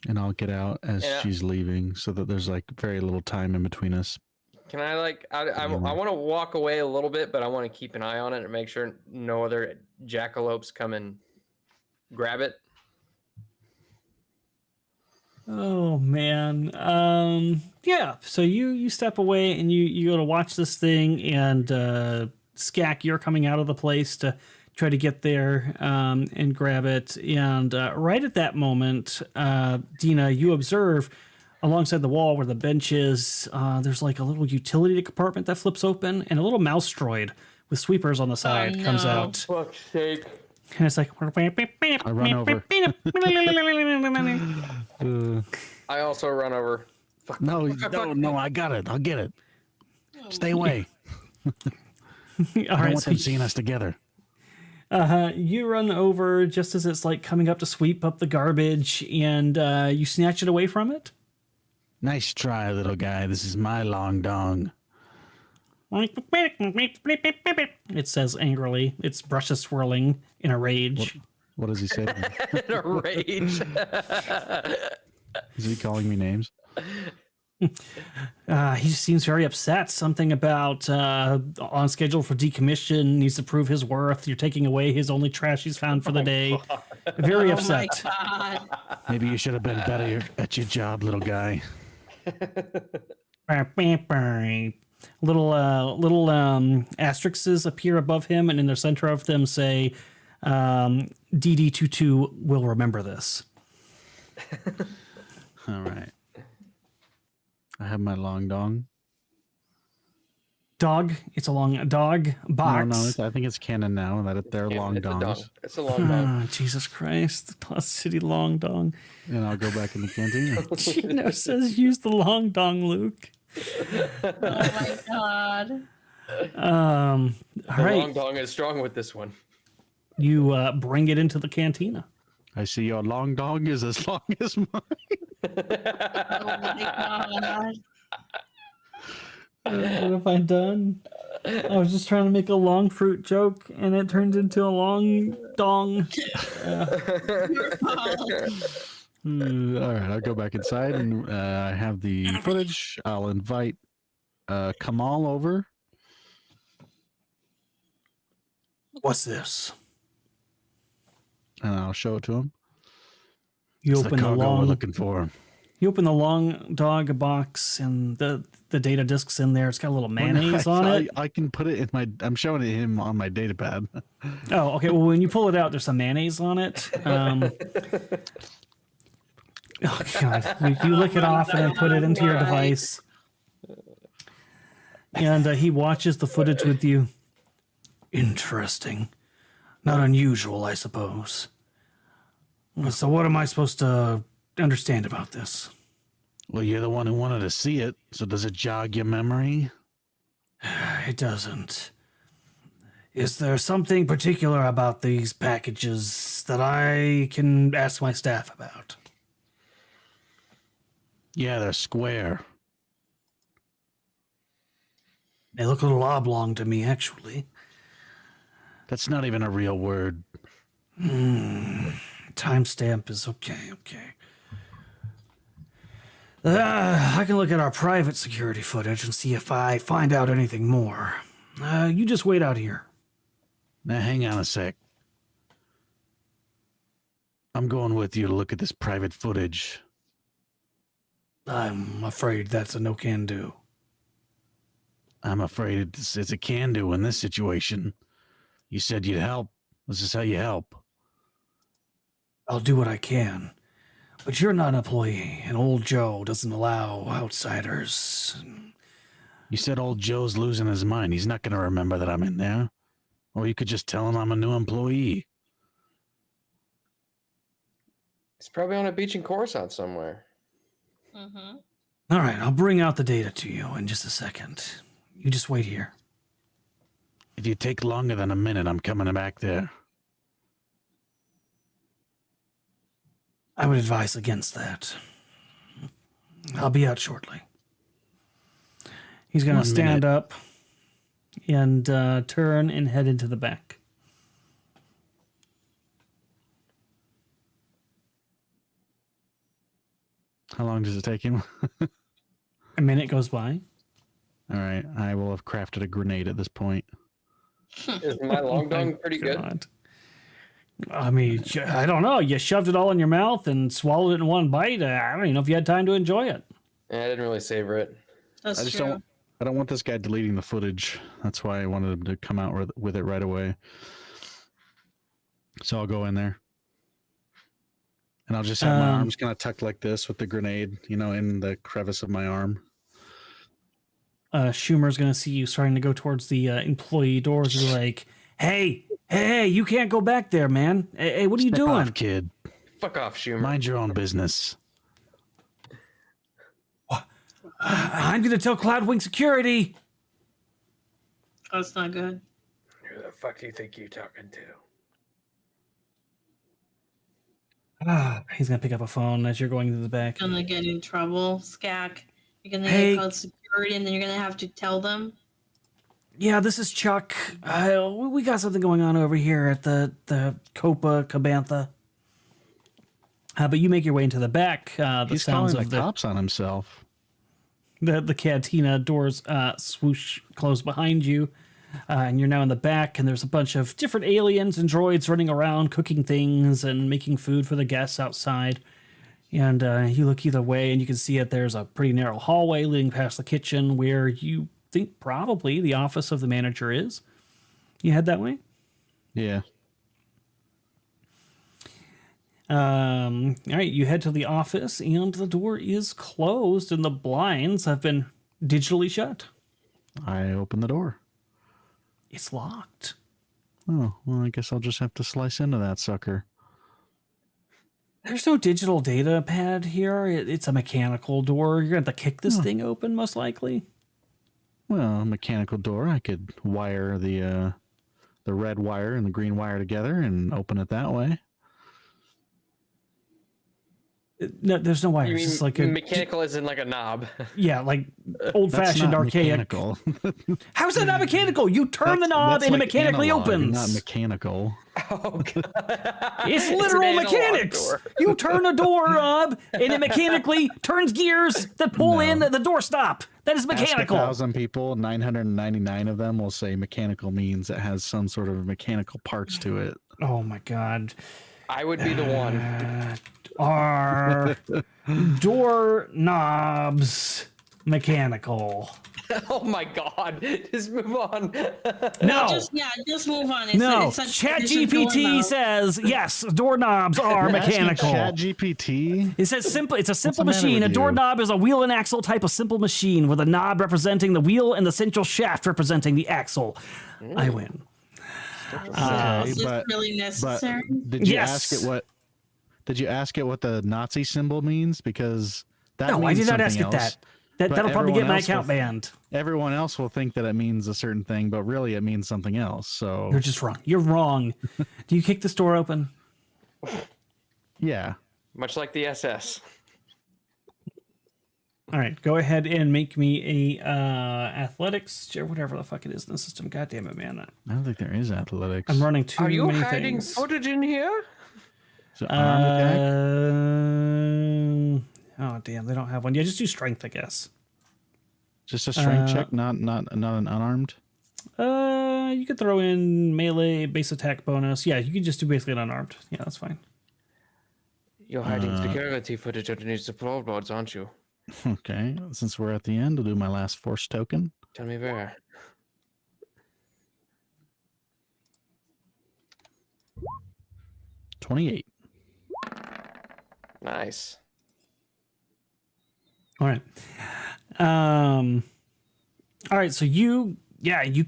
And I'll get out as she's leaving so that there's like very little time in between us. Can I I want to walk away a little bit, but I want to keep an eye on it and make sure no other jackalopes come and grab it. Oh man. Yeah. So you step away and you go to watch this thing, and Skak, you're coming out of the place to try to get there and grab it. And right at that moment, Dina, you observe alongside the wall where the bench is, there's like a little utility compartment that flips open, and a little mouse droid with sweepers on the side comes no. out. Fuck's sake. And it's like, I run over. I also run over. Fuck. No, no, I got it. I'll get it. Stay away. All I don't right, want so them seeing us together. you run over just as it's like coming up to sweep up the garbage, and you snatch it away from it. Nice try, little guy. This is my long dong. It says angrily. Its brushes swirling in a rage. What does he say? In a rage. Is he calling me names? He seems very upset. Something about on schedule for decommission, needs to prove his worth. You're taking away his only trash he's found for the day. Very upset. God. Maybe you should have been better at your job, little guy. Little asterisks appear above him, and in the center of them say, DD22 will remember this. All right. I have my long dong. Dog. It's a long dog box. No, I think it's canon now that they're long It's a dongs. dong. It's a long dong. Jesus Christ. The Lost City long dong. And I'll go back in the canteen. Gino says use the long dong, Luke. Oh my God. All The right. long dong is strong with this one. You bring it into the cantina. I see your long dong is as long as mine. Oh my God. What have I done? I was just trying to make a long fruit joke, and it turned into a long dong. Your fault. All right, I'll go back inside and I have the footage. I'll invite Kamal over. What's this? And I'll show it to him. You It's the open the cargo we're long. looking for. You open the long dog box, and the data disk's in there. It's got a little mayonnaise on it. I can put it in my. I'm showing it to him on my data pad. Oh, okay. Well, when you pull it out, there's some mayonnaise on it. Oh God! You lick it off and then put it into your device. And he watches the footage with you. Interesting. Not unusual, I suppose. So what am I supposed to understand about this? Well, you're the one who wanted to see it, so does it jog your memory? It doesn't. Is there something particular about these packages that I can ask my staff about? Yeah, they're square. They look a little oblong to me, actually. That's not even a real word. Timestamp is okay. I can look at our private security footage and see if I find out anything more. You just wait out here. Now, hang on a sec. I'm going with you to look at this private footage. I'm afraid that's a no-can-do. I'm afraid it's a can-do in this situation. You said you'd help. This is how you help. I'll do what I can. But you're not an employee, and old Joe doesn't allow outsiders. You said old Joe's losing his mind. He's not going to remember that I'm in there. Or you could just tell him I'm a new employee. It's probably on a beach in Coruscant somewhere. Mm-hmm. All right, I'll bring out the data to you in just a second. You just wait here. If you take longer than a minute, I'm coming back there. I would advise against that. I'll be out shortly. He's going to 1 stand minute. up and turn and head into the back. How long does it take him? A minute goes by. All right, I will have crafted a grenade at this point. Is my long dong pretty good? God. I mean, I don't know. You shoved it all in your mouth and swallowed it in one bite. I don't even know if you had time to enjoy it. Yeah, I didn't really savor it. That's I just true. I don't want this guy deleting the footage. That's why I wanted him to come out with it right away. So I'll go in there. And I'll just have my arms kind of tucked like this with the grenade, in the crevice of my arm. Schumer's going to see you starting to go towards the employee doors. He's like, hey, you can't go back there, man. Hey, what are you Step doing? off, kid. Fuck off, Schumer. Mind your own business. I'm going to tell Cloudwing Security. That's not good. Who the fuck do you think you're talking to? He's going to pick up a phone as you're going to the back. Gonna get in trouble, Skak. You're gonna Hey. get called security, and then you're gonna have to tell them. Yeah, this is Chuck. We got something going on over here at the Copa Cabantha. But you make your way into the back. The He's sounds calling of the cops on himself. the cantina doors swoosh close behind you. And you're now in the back, and there's a bunch of different aliens and droids running around, cooking things and making food for the guests outside. And you look either way, and you can see that there's a pretty narrow hallway leading past the kitchen where you think probably the office of the manager is. You head that way? Yeah. All right, you head to the office, and the door is closed, and the blinds have been digitally shut. I open the door. It's locked. Oh, well, I guess I'll just have to slice into that sucker. There's no digital data pad here. It's a mechanical door. You're going to have to kick this thing open, most likely. Well, a mechanical door. I could wire the red wire and the green wire together and open it that way. No, there's no wires. You mean It's like a mechanical isn't like a knob? yeah, like That's old-fashioned not archaic. mechanical. How's that not mechanical? You turn the knob That's and it like mechanically analog, opens. Not mechanical. Oh god. It's an literal analog mechanics. door. You turn a door knob and it mechanically turns gears that pull No. in the door stop. That is Ask mechanical. 1,000 people, 999 of them will say mechanical means it has some sort of mechanical parts to it. Oh my god. I would be the one. Are door knobs mechanical? Oh my god. Just move on. No. Just move on. It's, No, it's a ChatGPT doorknob. says yes. Doorknobs are mechanical. Chat GPT. It says simple. It's a simple the matter machine. A with you? doorknob is a wheel and axle type of simple machine with a knob representing the wheel and the central shaft representing the axle. I win. Is this but- really necessary? Did you Yes. ask it what? Did you ask it what the Nazi symbol means? Because that No, I means did not ask something it else. that. But That'll probably get everyone my else account will- banned. Everyone else will think that it means a certain thing, but really it means something else. So You're just wrong. You're wrong. Do you kick this door open? yeah, Much like the SS. All right, go ahead and make me a athletics or whatever the fuck it is in the system. God damn it, man! I don't think there is athletics. I'm running too Are you many hiding things. footage in here? So armed attack? Oh damn, they don't have one. Yeah, just do strength, I guess. Just a strength check, not an unarmed. You could throw in melee base attack bonus. Yeah, you can just do basically an unarmed. Yeah, that's fine. You're hiding security footage underneath the floorboards, aren't you? Okay, since we're at the end, I'll do my last force token. Tell me where. 28. Nice. All right. All right. So you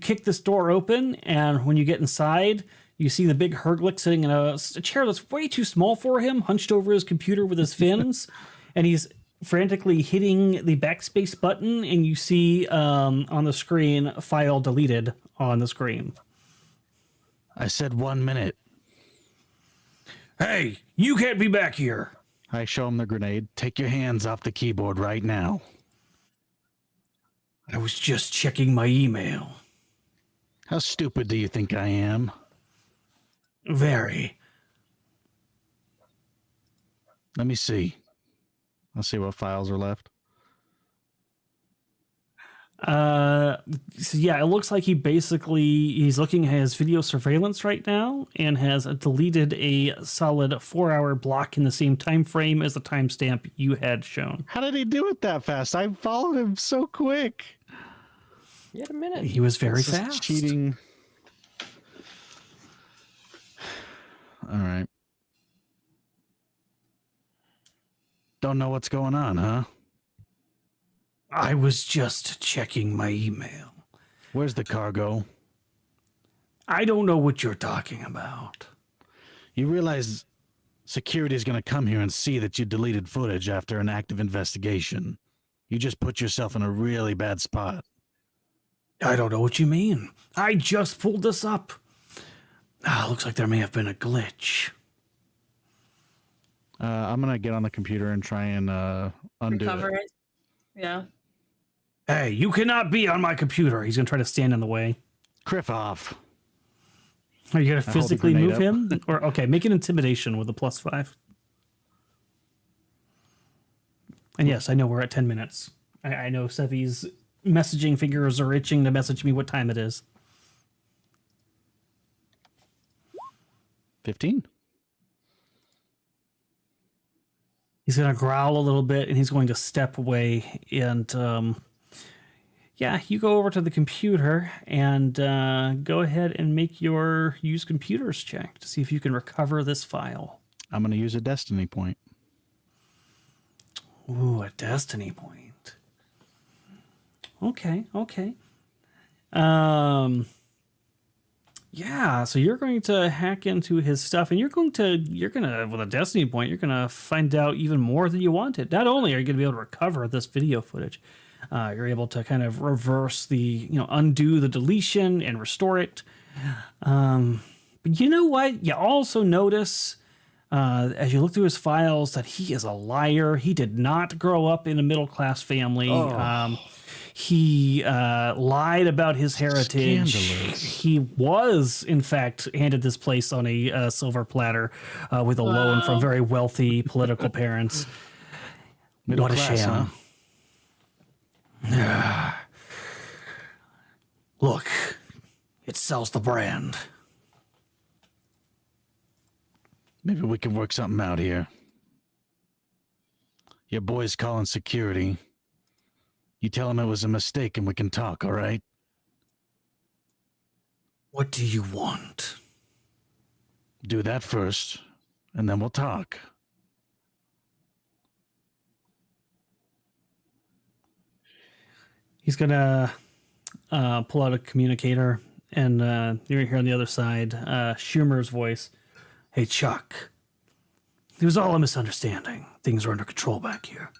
kick this door open, and when you get inside, you see the big Herglick sitting in a chair that's way too small for him, hunched over his computer with his fins, and he's frantically hitting the backspace button, and you see on the screen file deleted on the screen. I said 1 minute. Hey, you can't be back here. I show him the grenade. Take your hands off the keyboard right now. I was just checking my email. How stupid do you think I am? Very. Let me see. I'll see what files are left. So yeah, it looks like he's looking at his video surveillance right now and has deleted a solid 4-hour block in the same time frame as the timestamp you had shown. How did he do it that fast? I followed him so quick. You had a minute. He was very This is fast. cheating. All right. Don't know what's going on, huh? I was just checking my email. Where's the cargo? I don't know what you're talking about. You realize security is going to come here and see that you deleted footage after an active investigation. You just put yourself in a really bad spot. I don't know what you mean. I just pulled this up. Looks like there may have been a glitch. I'm going to get on the computer and try and undo Recover it. it. Yeah. Hey, you cannot be on my computer. He's going to try to stand in the way. Criff off. Are you going to I hold the physically grenade move up. him? Or, okay, make an intimidation with a +5. And yes, I know we're at 10 minutes. I know Sevi's messaging fingers are itching to message me what time it is. 15. He's going to growl a little bit and he's going to step away. And yeah, you go over to the computer and go ahead and make your use computers check to see if you can recover this file. I'm going to use a destiny point. Ooh, a destiny point. Okay. Yeah, so you're going to hack into his stuff and you're gonna with a destiny point, you're gonna find out even more than you wanted. Not only are you gonna be able to recover this video footage, you're able to kind of reverse undo the deletion and restore it. But you know what? You also notice as you look through his files that he is a liar. He did not grow up in a middle-class family. He lied about his heritage. Scandalous. He was, in fact, handed this place on a silver platter with a loan from very wealthy political parents. Middle What a class, sham. huh? Look, it sells the brand. Maybe we can work something out here. Your boy's calling security. You tell him it was a mistake and we can talk, all right? What do you want? Do that first, and then we'll talk. He's gonna pull out a communicator, and you're here on the other side. Schumer's voice. Hey, Chuck. It was all a misunderstanding. Things are under control back here.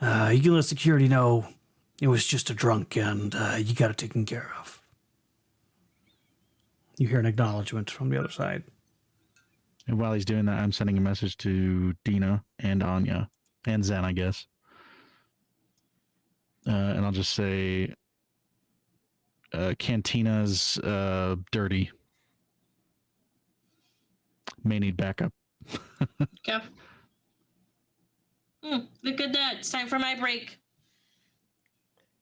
You can let security know it was just a drunk, and you got it taken care of. You hear an acknowledgement from the other side. And while he's doing that, I'm sending a message to Dina and Anya and Zen, I guess. And I'll just say, Cantina's dirty. May need backup. Okay. Look at that. It's time for my break.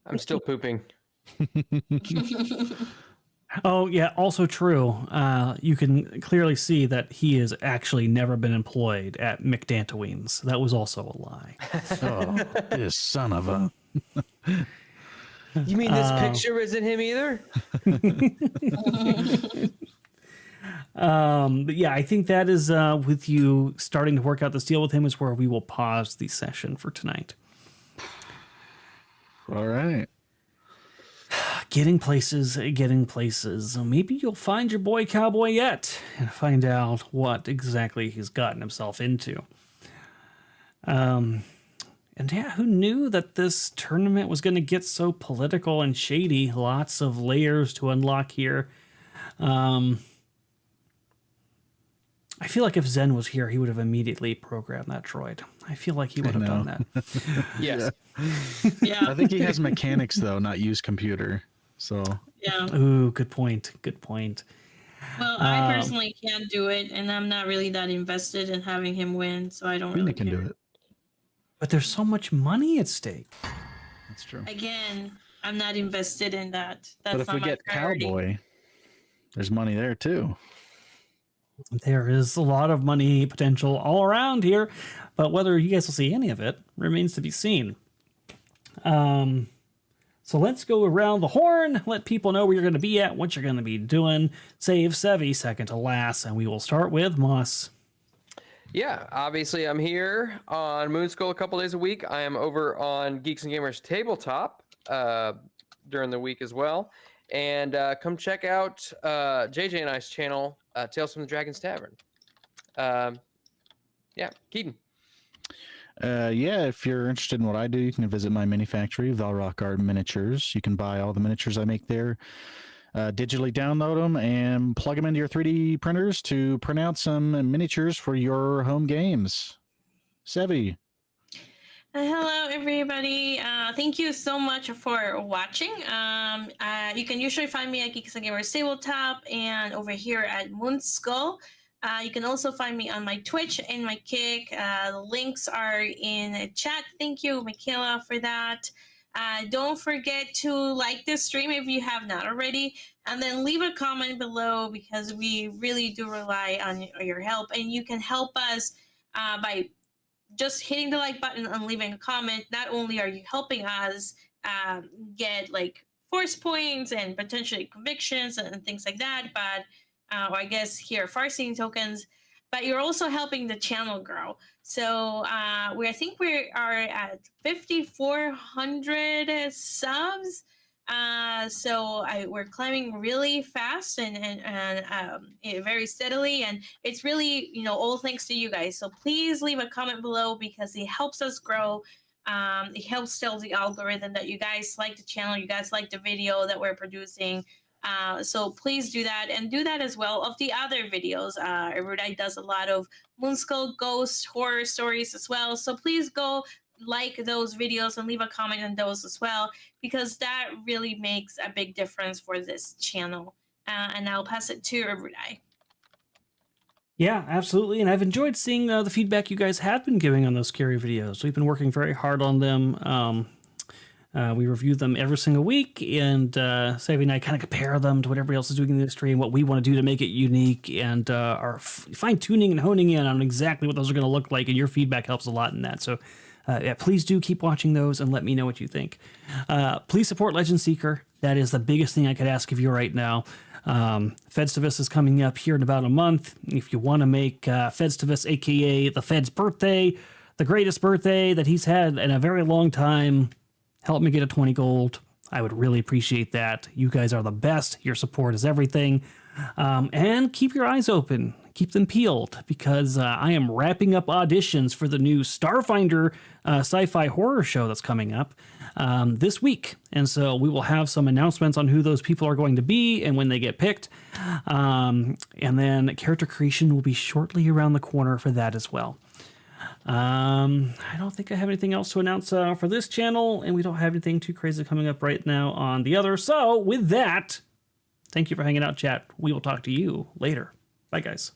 I'm still pooping. Oh, yeah, also true. You can clearly see that he has actually never been employed at McDantoween's. That was also a lie. Oh, this son of a... You mean this picture isn't him either? But yeah, I think that is with you starting to work out this deal with him is where we will pause the session for tonight. All right. Getting places. Maybe you'll find your boy Cowboy yet and find out what exactly he's gotten himself into. And yeah, who knew that this tournament was going to get so political and shady? Lots of layers to unlock here. I feel like if Zen was here, he would have immediately programmed that droid. I feel like he would have done that. Yes. Yeah. I think he has mechanics, though, not use computer. So, Yeah. Ooh, good point. Well, I personally can't do it, and I'm not really that invested in having him win, so I don't really Dina can care. do it. But there's so much money at stake. That's true. Again, I'm not invested in that. That's But if not we my get priority. Cowboy, there's money there too. There is a lot of money potential all around here, but whether you guys will see any of it remains to be seen. So let's go around the horn, let people know where you're going to be at, what you're going to be doing. Save Sevi second to last, and we will start with Moss. Yeah, obviously I'm here on Moonskull a couple days a week. I am over on Geeks and Gamers Tabletop during the week as well. And come check out JJ and I's channel, Tales from the Dragon's Tavern. Yeah, Keaton. Yeah, if you're interested in what I do, you can visit my mini factory, Valrock Art Miniatures. You can buy all the miniatures I make there, digitally download them, and plug them into your 3D printers to print out some miniatures for your home games. Sevi. Hello, everybody. Thank you so much for watching. You can usually find me at Geeks and Gamers Tabletop and over here at Moonskull. You can also find me on my Twitch and my Kick. The links are in the chat. Thank you, Michaela, for that. Don't forget to like this stream if you have not already, and then leave a comment below because we really do rely on your help. And you can help us by just hitting the like button and leaving a comment. Not only are you helping us get like force points and potentially convictions and things like that, but or I guess here farseeing tokens, but you're also helping the channel grow. So I think we are at 5,400 subs. So we're climbing really fast and very steadily, and it's really all thanks to you guys. So please leave a comment below because it helps us grow. It helps tell the algorithm that you guys like the channel, you guys like the video that we're producing. So please do that, and do that as well of the other videos. Erudi does a lot of Moonskull ghost horror stories as well. So please go like those videos and leave a comment on those as well, because that really makes a big difference for this channel. And I'll pass it to Erudi. Yeah, absolutely. And I've enjoyed seeing the feedback you guys have been giving on those scary videos. We've been working very hard on them. We review them every single week, and Savvy and I kind of compare them to what everybody else is doing in the industry and what we want to do to make it unique, and are fine-tuning and honing in on exactly what those are going to look like, and your feedback helps a lot in that. So yeah, please do keep watching those and let me know what you think. Please support Legend Seeker. That is the biggest thing I could ask of you right now. Fedstivus is coming up here in about a month. If you want to make Fedstivus, aka the Fed's birthday, the greatest birthday that he's had in a very long time, help me get a 20 gold. I would really appreciate that. You guys are the best. Your support is everything. And keep your eyes open. Keep them peeled, because I am wrapping up auditions for the new Starfinder sci-fi horror show that's coming up this week. And so we will have some announcements on who those people are going to be and when they get picked. And then character creation will be shortly around the corner for that as well. I don't think I have anything else to announce for this channel, and we don't have anything too crazy coming up right now on the other. So with that, thank you for hanging out, chat. We will talk to you later. Bye, guys.